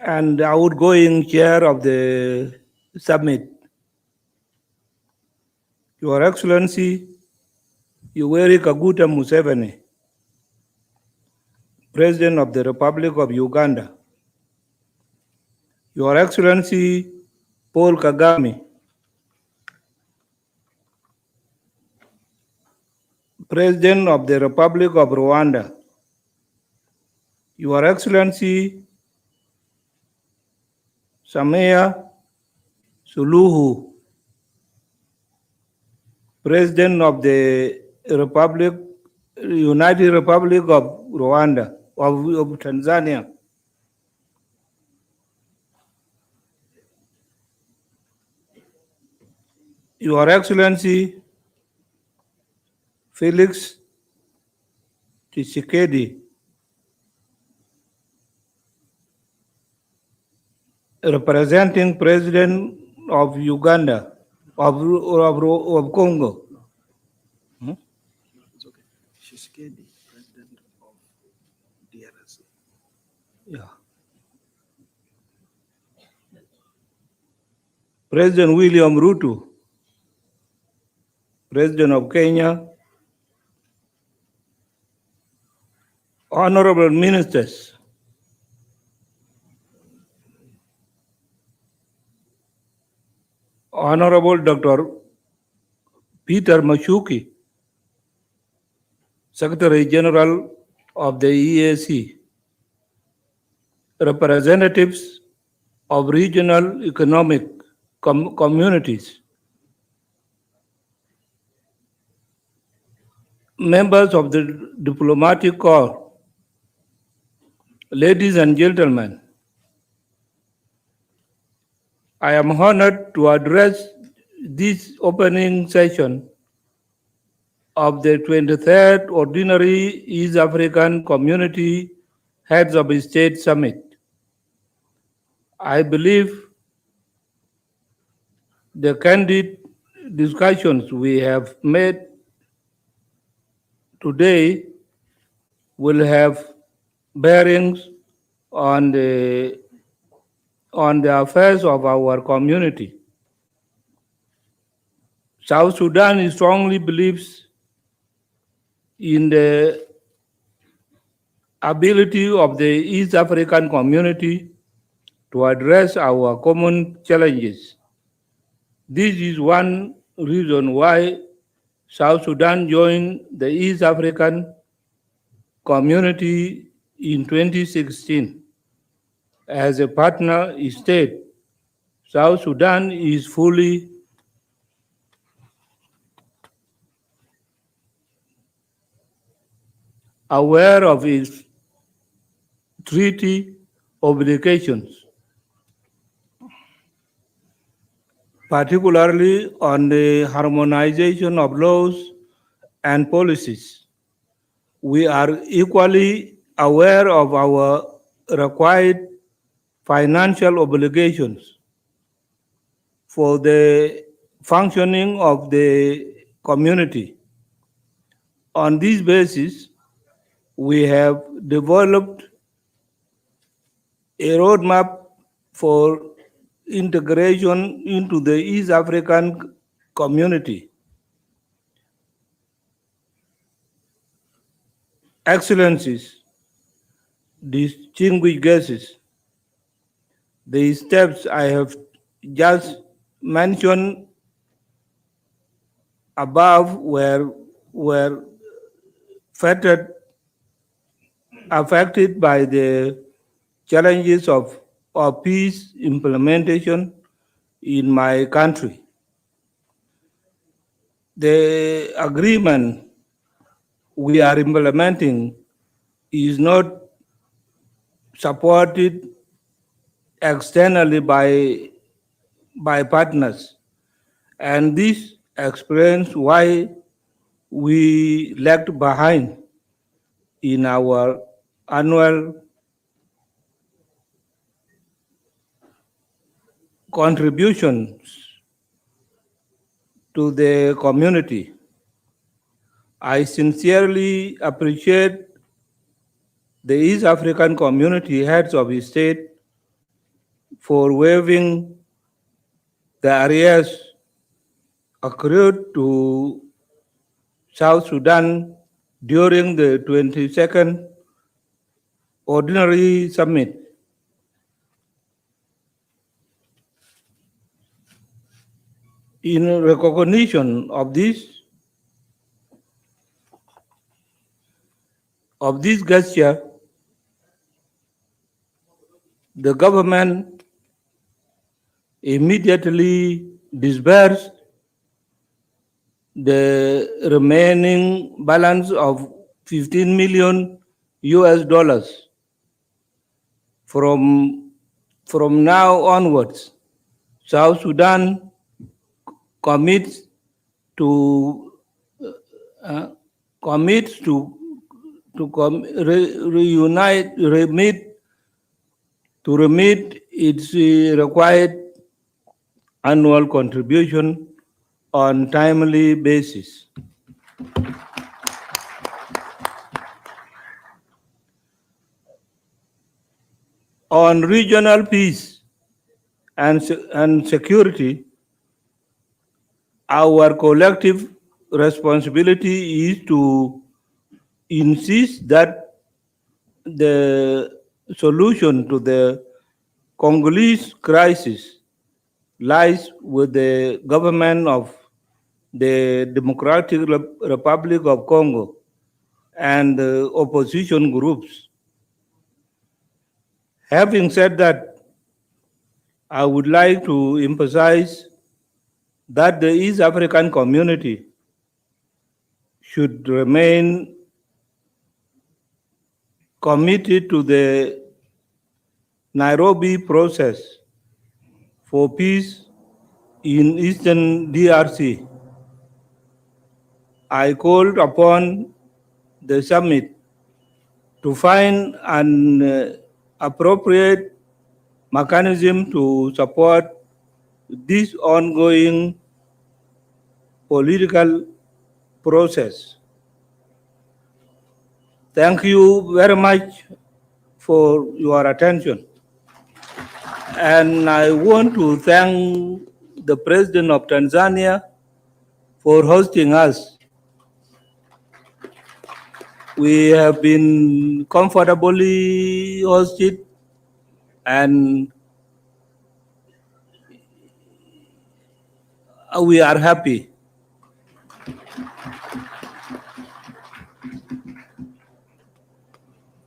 and outgoing chair of the summit, Your Excellency, Yoweri Kaguta Museveni, President of the Republic of Uganda, Your Excellency Paul Kagame, President of the Republic of Rwanda, Your Excellency Samia Suluhu, President of the United Republic of Rwanda, of Tanzania, Your Excellency Felix Tshisekedi, representing President of Uganda, of Congo. Hmm? President of DRC. Yeah. President William Ruto, President of Kenya, honorable ministers, Honorable Dr. Peter Machuki, Secretary General of the EAC, representatives of regional economic communities, members of the diplomatic corps, ladies and gentlemen, I am honored to address this opening session of the 23rd Ordinary East African Community Heads of State Summit. I believe the candid discussions we have made today will have bearings on the affairs of our community. South Sudan strongly believes in the ability of the East African community to address our common challenges. This is one reason why South Sudan joined the East African community in 2016. As a partner state, South Sudan is fully aware of its treaty obligations, particularly on the harmonization of laws and policies. We are equally aware of our required financial obligations for the functioning of the community. On this basis, we have developed a roadmap for integration into the East African community. Excellencies, distinguished guests, the steps I have just mentioned above were affected by the challenges of peace implementation in my country. The agreement we are implementing is not supported externally by partners, and this explains why we lagged behind in our annual contributions to the community. I sincerely appreciate the East African community heads of state for waiving the arrears accrued to South Sudan during the 22nd Ordinary Summit. In recognition of this, of this gesture, the government immediately disbursed the remaining balance of 15 million US dollars. From now onwards, South Sudan commits to remit its required annual contribution on timely basis. On regional peace and security, our collective responsibility is to insist that the solution to the Congolese crisis lies with the government of the Democratic Republic of Congo and the opposition groups. Having said that, I would like to emphasize that the East African community should remain committed to the Nairobi process for peace in Eastern DRC. I called upon the summit to find an appropriate mechanism to support this ongoing political process. Thank you very much for your attention. And I want to thank the President of Tanzania for hosting us. We have been comfortably hosted, and we are happy.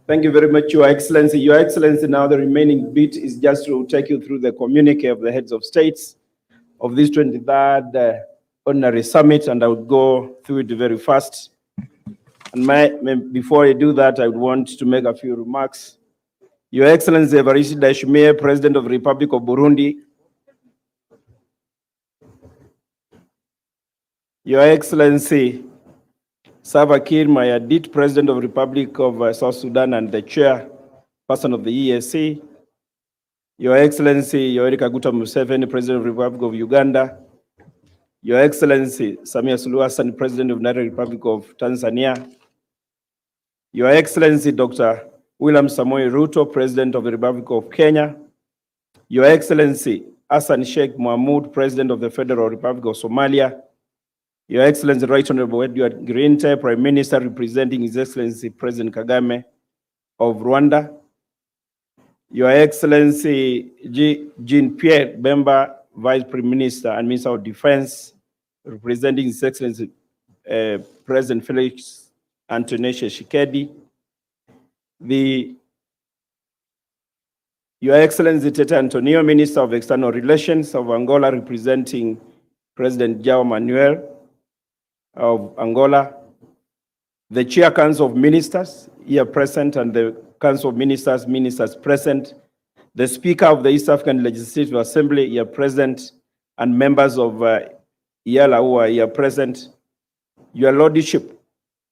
Thank you very much, Your Excellency. Your Excellency, now the remaining bit is just to take you through the communique of the heads of states of this 23rd Ordinary Summit, and I would go through it very fast. And before I do that, I would want to make a few remarks. Your Excellency Evariste Ndayishimiye, President of the Republic of Burundi. Your Excellency Salva Kiir Mayardit, President of the Republic of South Sudan and the Chairperson of the EAC. Your Excellency Yoweri Kaguta Museveni, President of the Republic of Uganda. Your Excellency Samia Suluhu Hassan, President of the United Republic of Tanzania. Your Excellency Dr. William Samoei Ruto, President of the Republic of Kenya. Your Excellency Hassan Sheikh Mohamud, President of the Federal Republic of Somalia. Your Excellency Right Honorable Edward Grinte, Prime Minister representing His Excellency President Kagame of Rwanda. Your Excellency Jean-Pierre Bemba, Vice Prime Minister and Minister of Defense, representing His Excellency President Felix Antoine Tshisekedi. Your Excellency Tete Antonio, Minister of External Relations of Angola, representing President João Manuel of Angola. The Chair Council of Ministers here present, and the Council of Ministers present. The Speaker of the East African Legislative Assembly here present, and members of IALA who are here present. Your Lordship,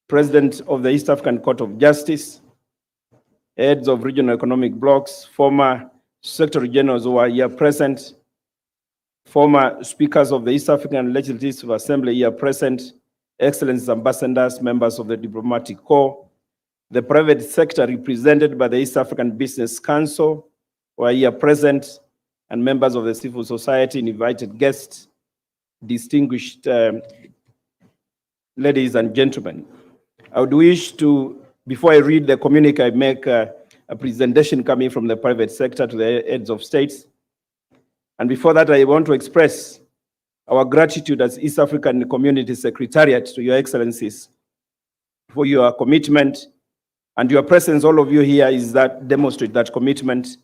President of the East African Court of Justice, heads of regional economic blocks, former Secretary Generals who are here present, former speakers of the East African Legislative Assembly here present, Excellencies, ambassadors, members of the diplomatic corps, the private sector represented by the East African Business Council who are here present, and members of the civil society, invited guests, distinguished ladies and gentlemen. I would wish to, before I read the communique, I make a presentation coming from the private sector to the heads of states. And before that, I want to express our gratitude as East African Community Secretariat to Your Excellencies for your commitment And your presence, all of you here, is that demonstrate that commitment.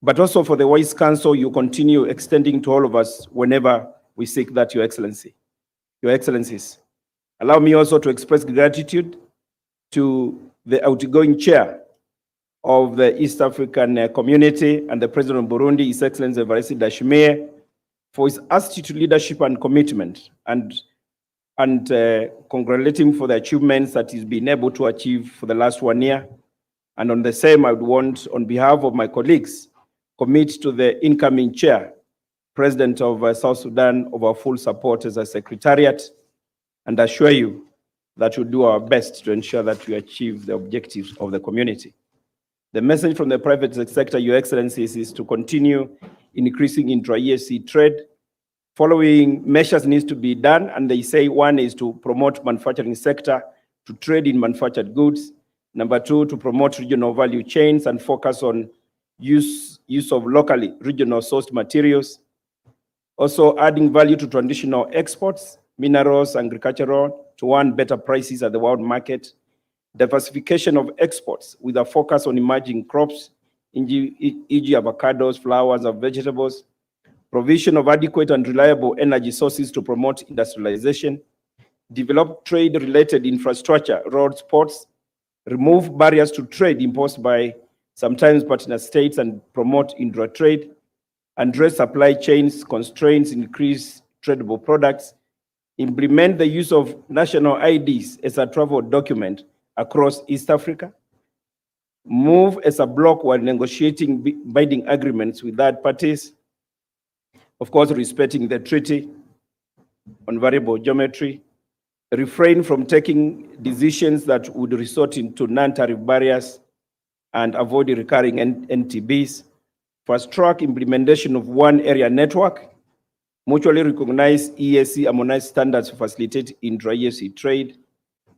But also for the wise counsel, you continue extending to all of us whenever we seek that, Your Excellency. Your Excellencies, allow me also to express gratitude to the outgoing chair of the East African community and the President of Burundi, His Excellency Evariste Ndayishimiye, for his attitude, leadership, and commitment, and congratulate him for the achievements that he's been able to achieve for the last 1 year. And on the same, I would want, on behalf of my colleagues, commit to the incoming chair, President of South Sudan, of our full support as a secretariat, and assure you that we'll do our best to ensure that we achieve the objectives of the community. The message from the private sector, Your Excellencies, is to continue increasing intra-EAC trade. Following measures needs to be done, and they say one is to promote manufacturing sector, to trade in manufactured goods. Number two, to promote regional value chains and focus on use of locally regional sourced materials. Also adding value to traditional exports, minerals, agricultural, to earn better prices at the world market. Diversification of exports with a focus on emerging crops, e.g. avocados, flowers, and vegetables. Provision of adequate and reliable energy sources to promote industrialization. Develop trade-related infrastructure, roads, ports. Remove barriers to trade imposed by sometimes partner states and promote intra-trade. Address supply chains constraints, increase tradable products. Implement the use of national IDs as a travel document across East Africa. Move as a bloc while negotiating binding agreements with third parties. Of course, respecting the treaty on variable geometry. Refrain from taking decisions that would resort into non-tariff barriers and avoid recurring NTBs. Fast-track implementation of one area network. Mutually recognized EAC harmonized standards to facilitate intra-EAC trade.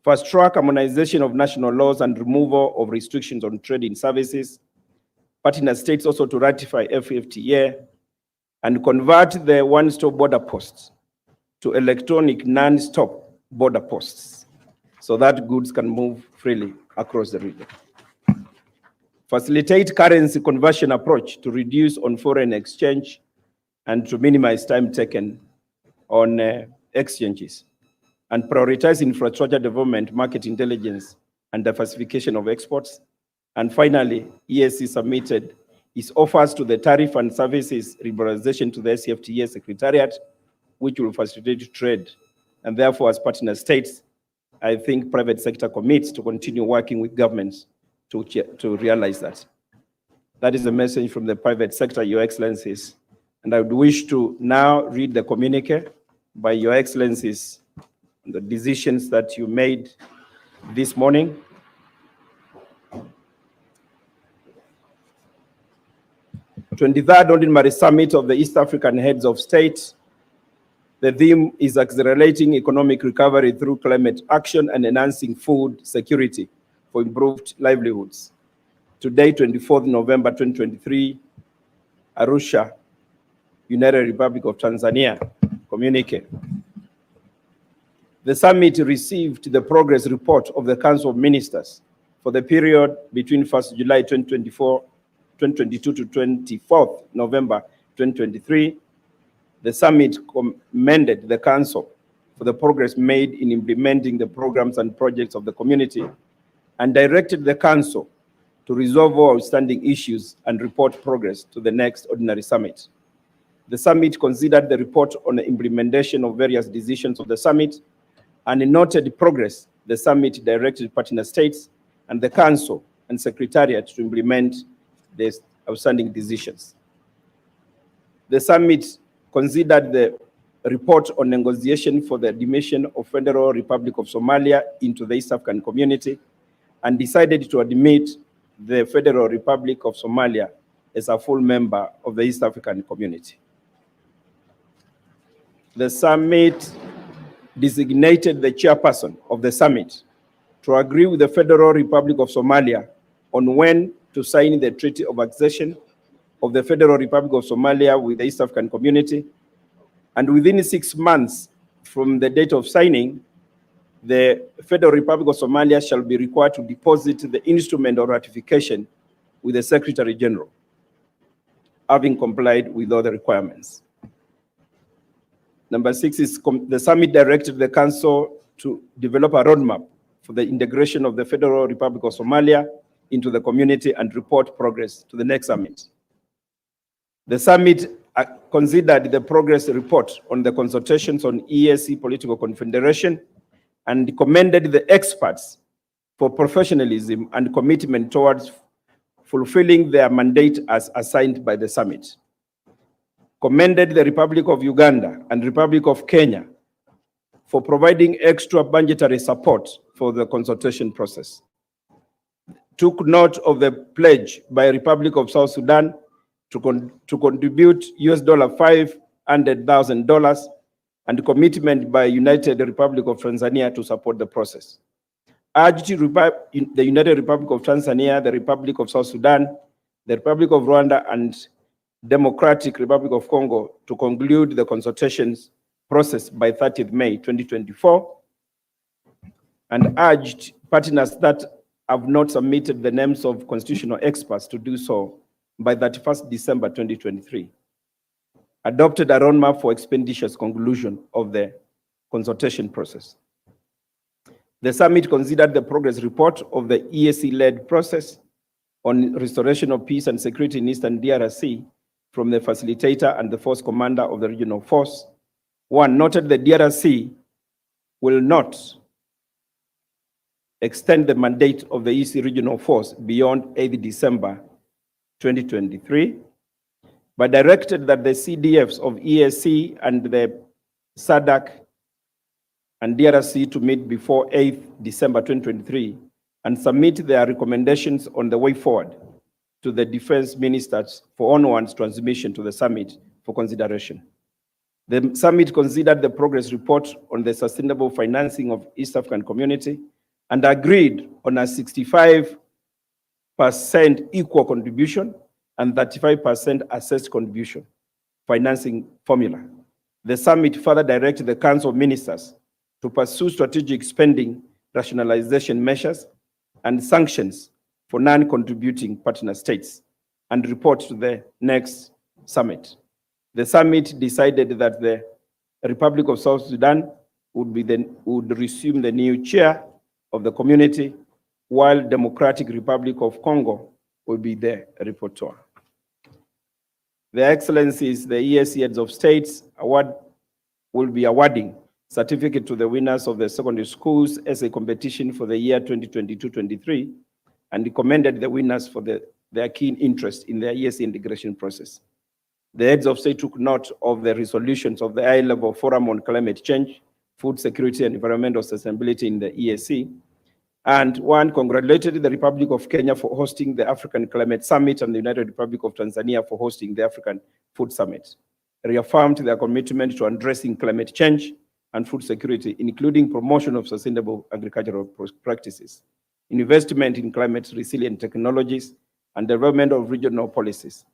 Fast-track harmonization of national laws and removal of restrictions on trade in services. Partner states also to ratify FFTA and convert the one-stop border posts to electronic non-stop border posts so that goods can move freely across the region. Facilitate currency conversion approach to reduce on foreign exchange and to minimize time taken on exchanges, and prioritize infrastructure development, market intelligence, and diversification of exports. And finally, EAC submitted its offers to the tariff and services liberalization to the SCFTA Secretariat, which will facilitate trade. And therefore, as partner states, I think private sector commits to continue working with governments to realize that. That is the message from the private sector, Your Excellencies. And I would wish to now read the communique by Your Excellencies on the decisions that you made this morning. The 23rd Ordinary Summit of the East African Heads of State. The theme is accelerating economic recovery through climate action and enhancing food security for improved livelihoods. Today, 24th November 2023, Arusha, United Republic of Tanzania, communique. The summit received the progress report of the Council of Ministers for the period between 1st July 2022 to 24th November 2023. The summit commended the Council for the progress made in implementing the programs and projects of the community and directed the Council to resolve all outstanding issues and report progress to the next ordinary summit. The summit considered the report on the implementation of various decisions of the summit and noted progress. The summit directed partner states and the Council and Secretariat to implement the outstanding decisions. The summit considered the report on negotiation for the admission of Federal Republic of Somalia into the East African Community and decided to admit the Federal Republic of Somalia as a full member of the East African Community. The summit designated the chairperson of the summit to agree with the Federal Republic of Somalia on when to sign the Treaty of Accession of the Federal Republic of Somalia with the East African Community, and within 6 months from the date of signing, the Federal Republic of Somalia shall be required to deposit the instrument of ratification with the Secretary General, having complied with all the requirements. Number 6 is the summit directed the Council to develop a roadmap for the integration of the Federal Republic of Somalia into the community and report progress to the next summit. The summit considered the progress report on the consultations on EAC Political Confederation and commended the experts for professionalism and commitment towards fulfilling their mandate as assigned by the summit. Commended the Republic of Uganda and Republic of Kenya for providing extra budgetary support for the consultation process. Took note of the pledge by Republic of South Sudan to contribute $500,000 and commitment by United Republic of Tanzania to support the process. Urged the United Republic of Tanzania, the Republic of South Sudan, the Republic of Rwanda, and Democratic Republic of Congo to conclude the consultations process by 30th May 2024, and urged partners that have not submitted the names of constitutional experts to do so by 31st December 2023. Adopted a roadmap for expeditious conclusion of the consultation process. The summit considered the progress report of the EAC-led process on restoration of peace and security in Eastern DRC from the facilitator and the force commander of the regional force. One, noted the DRC will not extend the mandate of the EAC regional force beyond 8 December 2023, but directed that the CDFs of EAC and the SADC and DRC to meet before 8 December 2023 and submit their recommendations on the way forward to the defense ministers for onwards transmission to the summit for consideration. The summit considered the progress report on the sustainable financing of East African community and agreed on a 65% equal contribution and 35% assessed contribution financing formula. The summit further directed the Council of Ministers to pursue strategic spending rationalization measures and sanctions for non-contributing partner states and report to the next summit. The summit decided that the Republic of South Sudan would resume the new chair of the community, while Democratic Republic of Congo will be the rapporteur. Their Excellencies, the EAC heads of states will be awarding certificate to the winners of the secondary schools essay competition for the year 2022-23 and recommended the winners for their keen interest in the EAC integration process. The heads of state took note of the resolutions of the high-level forum on climate change, food security, and environmental sustainability in the EAC. And one, congratulated the Republic of Kenya for hosting the African Climate Summit and the United Republic of Tanzania for hosting the African Food Summit. Reaffirmed their commitment to addressing climate change and food security, including promotion of sustainable agricultural practices, investment in climate resilient technologies, and development of regional policies,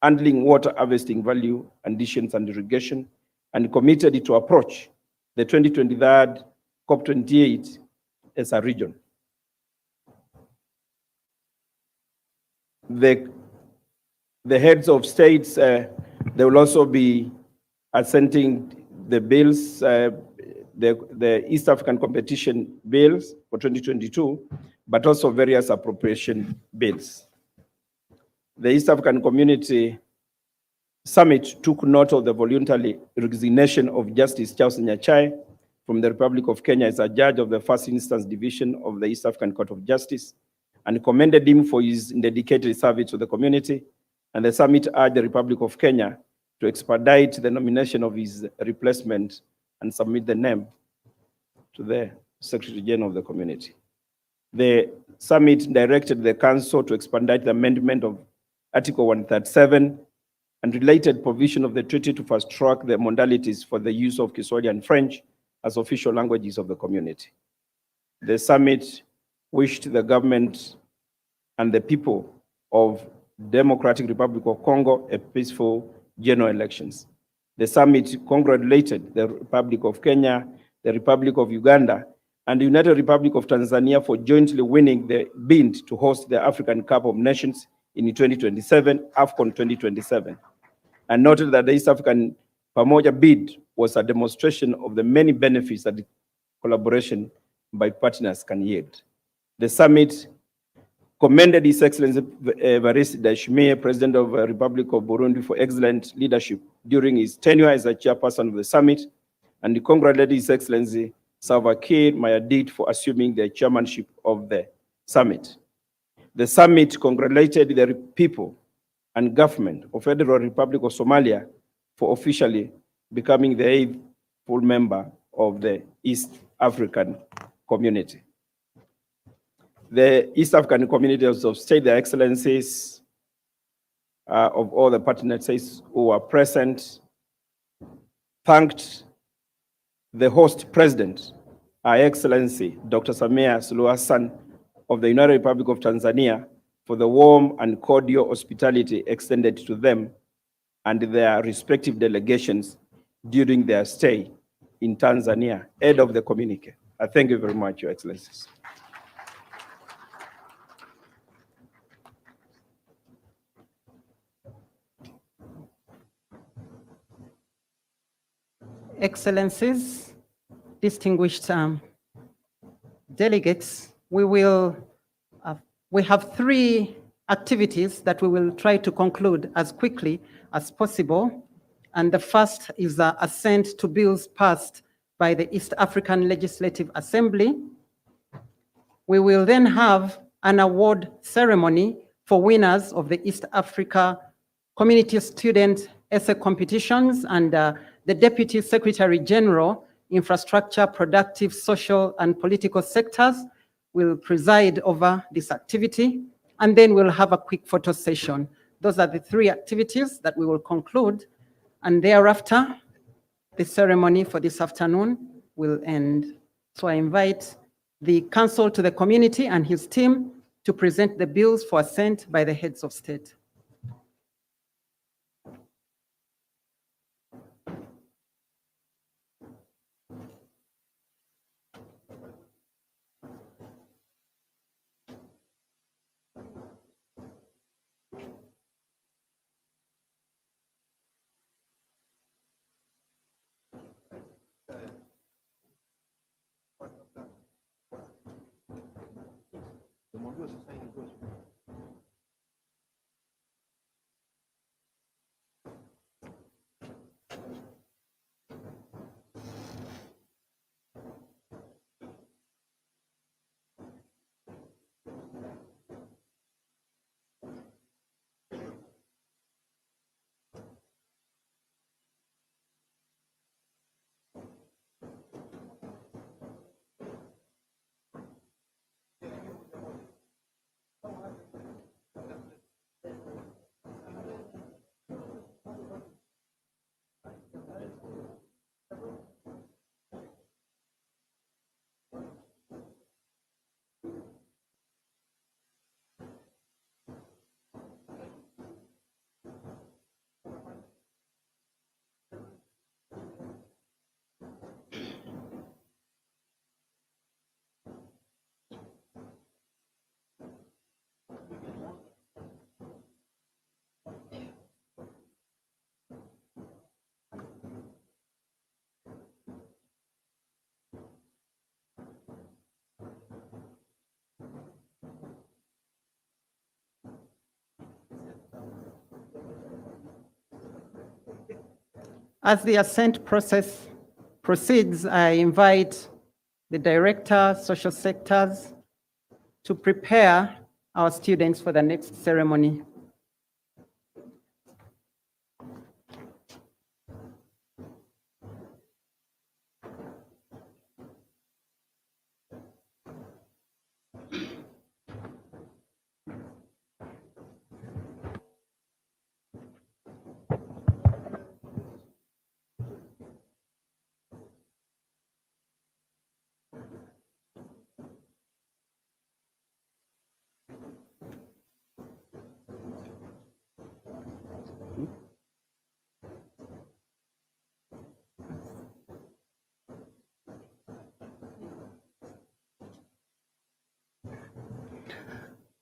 handling water harvesting value additions and irrigation, and committed to approach the 2023 COP28 as a region. The heads of states, they will also be assenting the bills, the East African competition bills for 2022, but also various appropriation bills. The East African Community Summit took note of the voluntary resignation of Justice Charles Nyachai from the Republic of Kenya as a judge of the First Instance Division of the East African Court of Justice and commended him for his dedicated service to the community. And the summit urged the Republic of Kenya to expedite the nomination of his replacement and submit the name to the Secretary General of the community. The summit directed the Council to expedite the amendment of Article 137 and related provision of the treaty to fast-track the modalities for the use of Kiswahili and French as official languages of the community. The summit wished the government and the people of Democratic Republic of Congo a peaceful general elections. The summit congratulated the Republic of Kenya, the Republic of Uganda, and the United Republic of Tanzania for jointly winning the bid to host the African Cup of Nations in 2027, AFCON 2027, and noted that the East African Pamoja bid was a demonstration of the many benefits that the collaboration by partners can yield. The summit commended His Excellency Evariste Ndayishimiye, President of the Republic of Burundi, for excellent leadership during his tenure as a chairperson of the summit, and congratulated His Excellency Salva Kiir Mayardit for assuming the chairmanship of the summit. The summit congratulated the people and government of Federal Republic of Somalia for officially becoming the 8th full member of the East African Community. The East African communities of state, their excellencies of all the partner states who are present, thanked the host president, Her Excellency Dr. Samia Suluhu Hassan of the United Republic of Tanzania, for the warm and cordial hospitality extended to them and their respective delegations during their stay in Tanzania. Head of the communique. I thank you very much, Your Excellencies. Excellencies, distinguished delegates, we have 3 activities that we will try to conclude as quickly as possible. And the first is the assent to bills passed by the East African Legislative Assembly. We will then have an award ceremony for winners of the East Africa Community Student Essay Competitions, and the Deputy Secretary General, Infrastructure, Productive, Social, and Political Sectors will preside over this activity, and then we'll have a quick photo session. Those are the 3 activities that we will conclude, and thereafter, the ceremony for this afternoon will end. So I invite the Counsel to the Community and his team to present the bills for assent by the heads of state. As the assent process proceeds, I invite the Director, Social Sectors, to prepare our students for the next ceremony.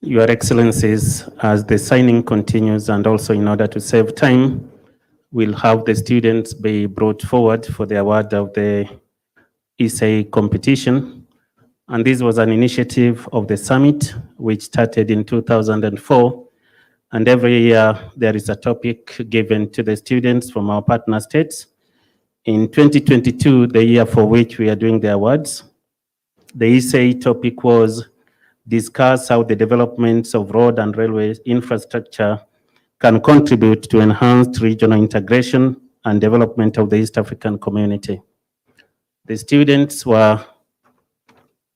Your Excellencies, as the signing continues and also in order to save time, we'll have the students be brought forward for the award of the essay competition. And this was an initiative of the summit, which started in 2004. And every year there is a topic given to the students from our partner states. In 2022, the year for which we are doing the awards, the essay topic was discuss how the developments of road and railway infrastructure can contribute to enhanced regional integration and development of the East African community. The students were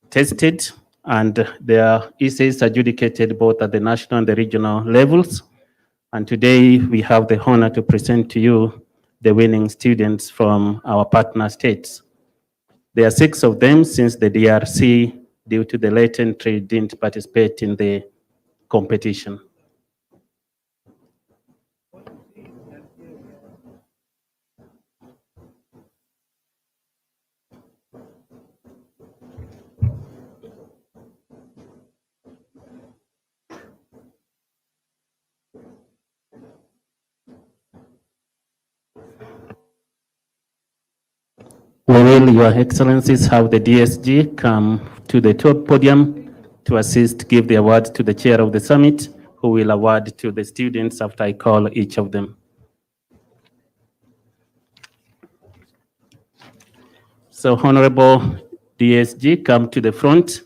tested and their essays adjudicated both at the national and the regional levels. And today we have the honor to present to you the winning students from our partner states. There are 6 of them since the DRC, due to the late entry, didn't participate in the competition. We will, Your Excellencies, have the DSG come to the top podium to assist, give the award to the chair of the summit, who will award to the students after I call each of them. So, Honorable DSG, come to the front.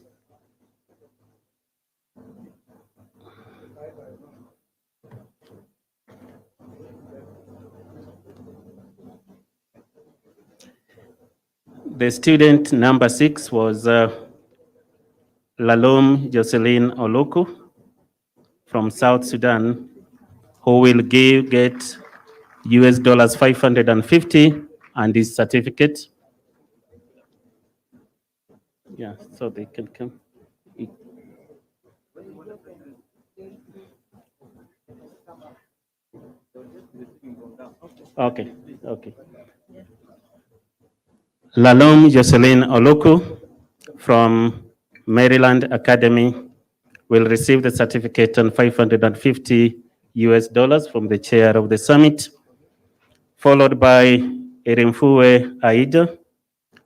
The student number 6 was Lalom Jocelyn Oloku from South Sudan, who will get US dollars 550 and his certificate. Yeah, so they can come. Okay, okay. Lalom Jocelyn Oloku from Maryland Academy will receive the certificate and 550 US dollars from the chair of the summit, followed by Erimfue Aida,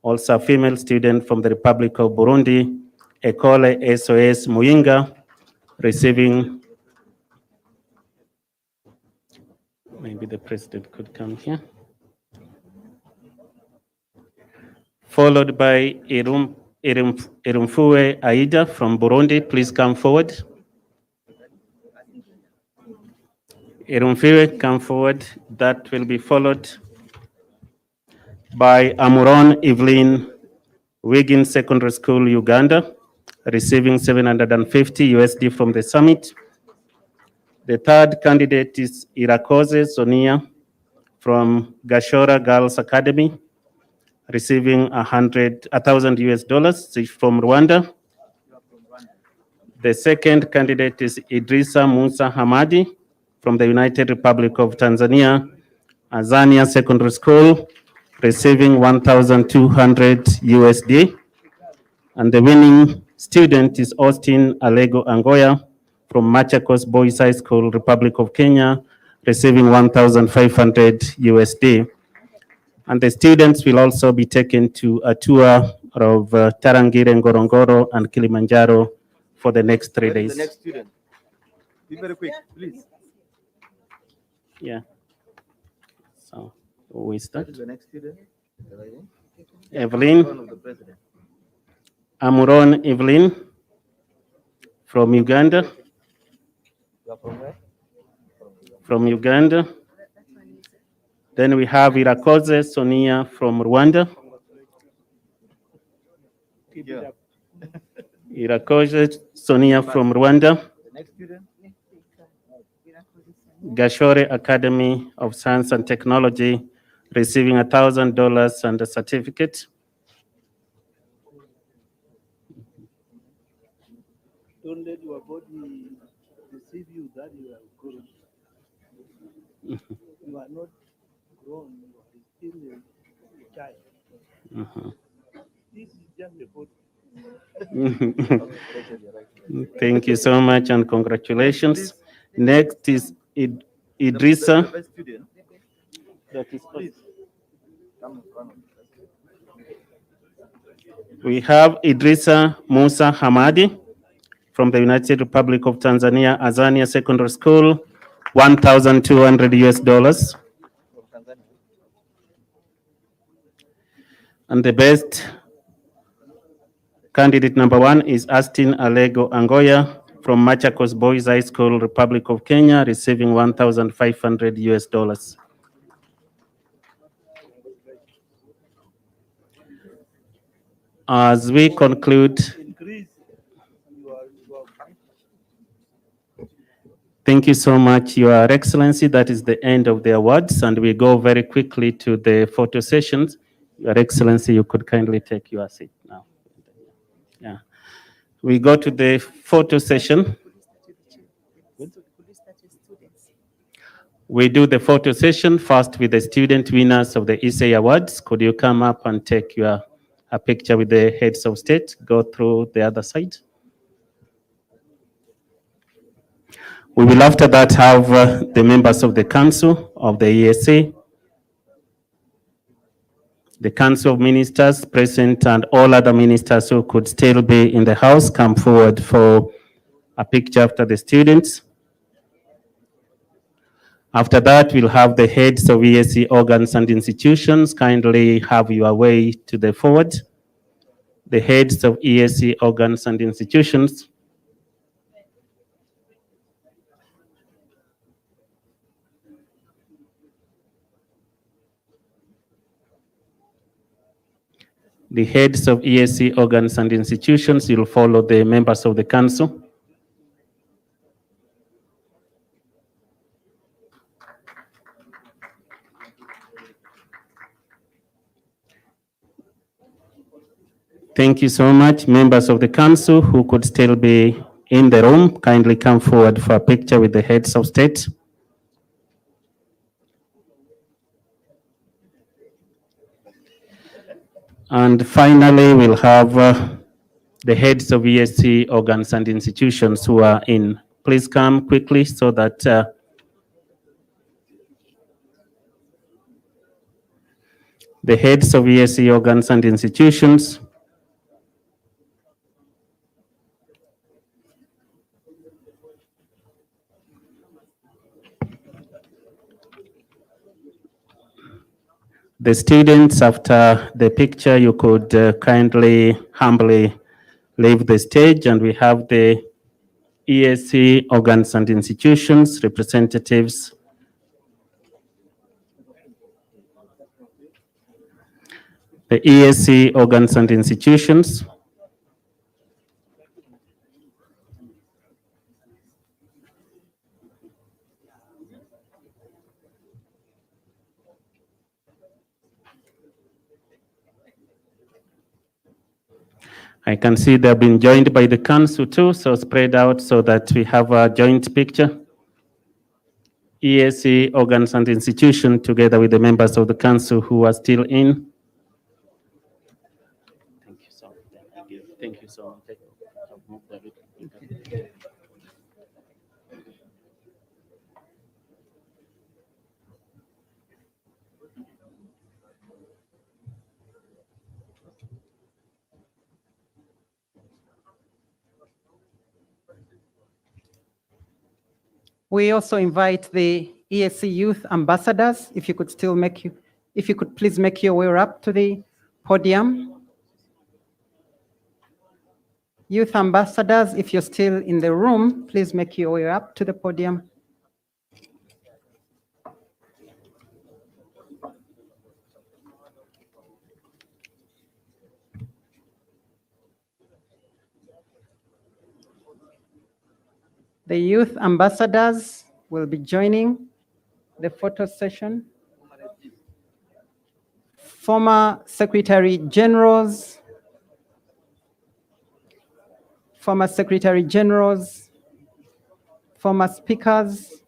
also a female student from the Republic of Burundi, Ecole SOS Muyinga, receiving, maybe the president could come here, followed by Erimfue Aida from Burundi. Please come forward. Erimfue, come forward. That will be followed by Amuron Evelyn, Wiggins Secondary School, Uganda, receiving 750 USD from the summit. The third candidate is Irakoze Sonia from Gashora Girls Academy, receiving 1,000 US dollars from Rwanda. The second candidate is Idrisa Musa Hamadi from the United Republic of Tanzania, Azania Secondary School, receiving 1,200 USD. And the winning student is Austin Alego Angoya from Machakos Boys High School, Republic of Kenya, receiving 1,500 USD. And the students will also be taken to a tour of Tarangire, Ngorongoro, and Kilimanjaro for the next 3 days. The next student. Be very quick, please. Yeah. So we start. The next student. Evelyn. Amuron Evelyn from Uganda. You are from where? From Uganda. Then we have Irakoze Sonia from Rwanda. Yeah. Irakoze Sonia from Rwanda. The next student. Gashore Academy of Science and Technology, receiving $1,000 and a certificate. Don't let your body deceive you that you are grown. You are not grown, you are still a child. Mhm. This is just a body. Thank you so much and congratulations. Next is Idrissa. The best student. Please. Come in front of me. We have Idrissa Musa Hamadi from the United Republic of Tanzania, Azania Secondary School, 1,200 US dollars. From Tanzania. And the best candidate number 1 is Astin Alego Angoya from Machakos Boys High School, Republic of Kenya, receiving 1,500 US dollars. As we conclude, thank you so much, Your Excellency. That is the end of the awards, and we go very quickly to the photo sessions. Your Excellency, you could kindly take your seat now. Yeah. We go to the photo session. We do the photo session first with the student winners of the ESA Awards. Could you come up and take a picture with the heads of state? Go through the other side. We will after that have the members of the Council of the ESA, the Council of Ministers present, and all other ministers who could still be in the house come forward for a picture after the students. After that, we'll have the heads of ESA organs and institutions kindly have your way to the forward. The heads of ESA organs and institutions. The heads of ESA organs and institutions, you'll follow the members of the council. Thank you so much. Members of the council who could still be in the room, kindly come forward for a picture with the heads of state. And finally, we'll have the heads of ESC organs and institutions who are in. Please come quickly so that the heads of ESC organs and institutions. The students, after the picture, you could kindly, humbly leave the stage, and we have the ESC organs and institutions representatives. The ESC organs and institutions. I can see they've been joined by the council too, so spread out so that we have a joint picture. ESC organs and institution together with the members of the council who are still in. Thank you so much. Thank you so much. We also invite the ESC youth ambassadors, if you could please make your way up to the podium. Youth ambassadors, if you're still in the room, please make your way up to the podium. The youth ambassadors will be joining the photo session. Former Secretary Generals, former Secretary Generals, former speakers,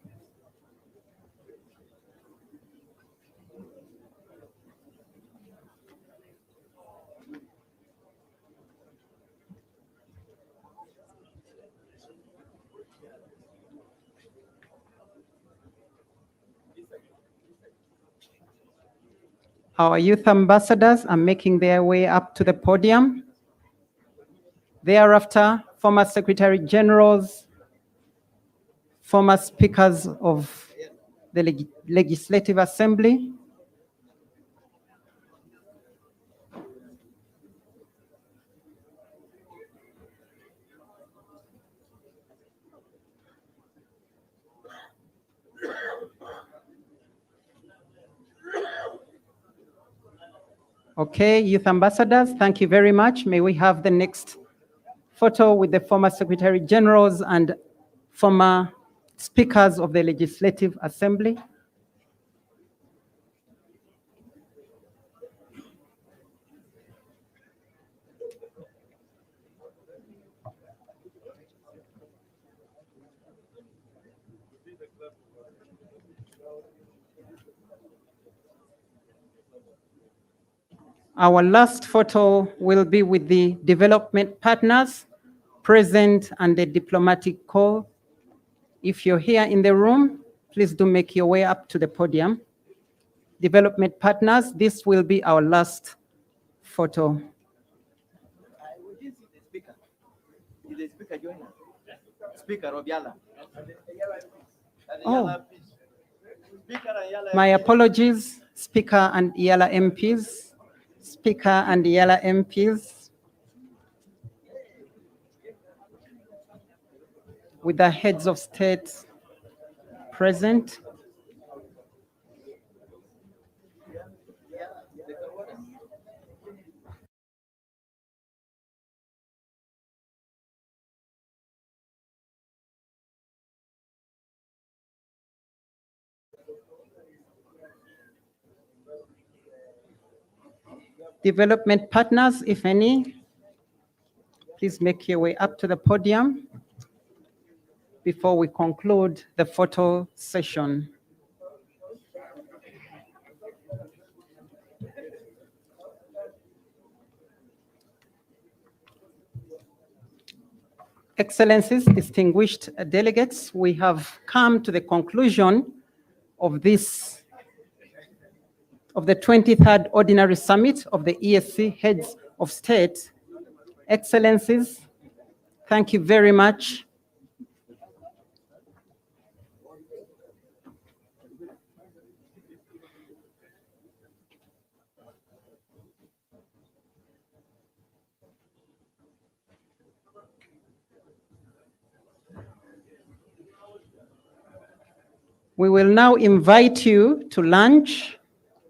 Our youth ambassadors are making their way up to the podium. Thereafter, former Secretary Generals, former speakers of the Legislative Assembly, okay, youth ambassadors, thank you very much. May we have the next photo with the former Secretary Generals and former speakers of the Legislative Assembly. Our last photo will be with the development partners present and the diplomatic corps. If you're here in the room, please do make your way up to the podium. Development partners, this will be our last photo. The speaker join us. Speaker Obiala. Oh, my apologies, Speaker and Yala MPs. Speaker and Yala MPs. With the heads of state present. Development partners, if any, please make your way up to the podium before we conclude the photo session. Excellencies, distinguished delegates, we have come to the conclusion of the 23rd Ordinary Summit of the ESC Heads of State. Excellencies, thank you very much. We will now invite you to lunch.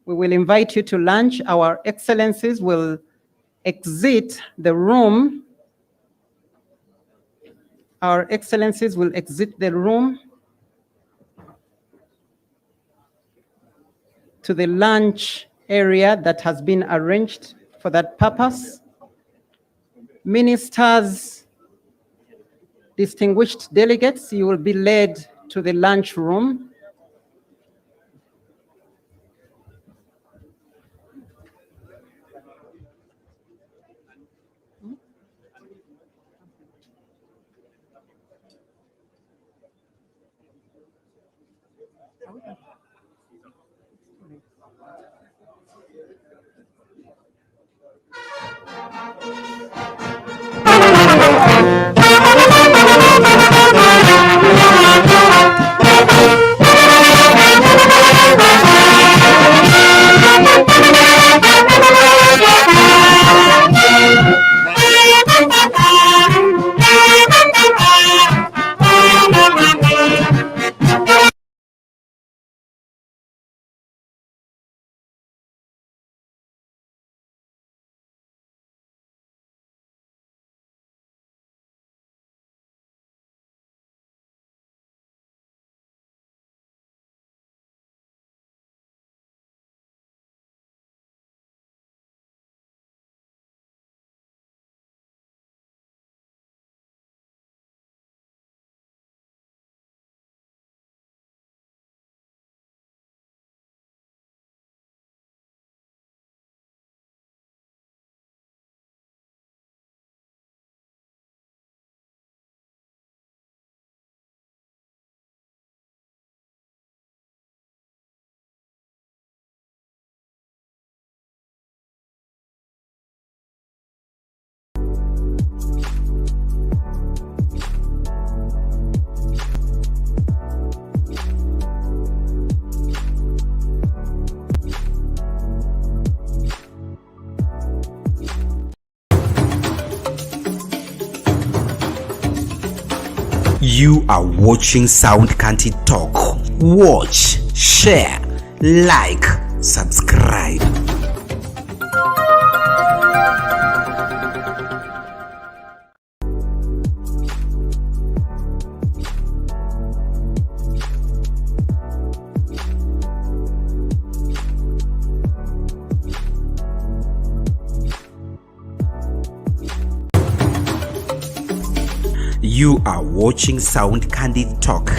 We will invite you to lunch. Our excellencies will exit the room. Our excellencies will exit the room to the lunch area that has been arranged for that purpose. Ministers, distinguished delegates, you will be led to the lunch room. You are watching Sound County Talk. Watch, share, like, subscribe. You are watching Sound Candid Talk.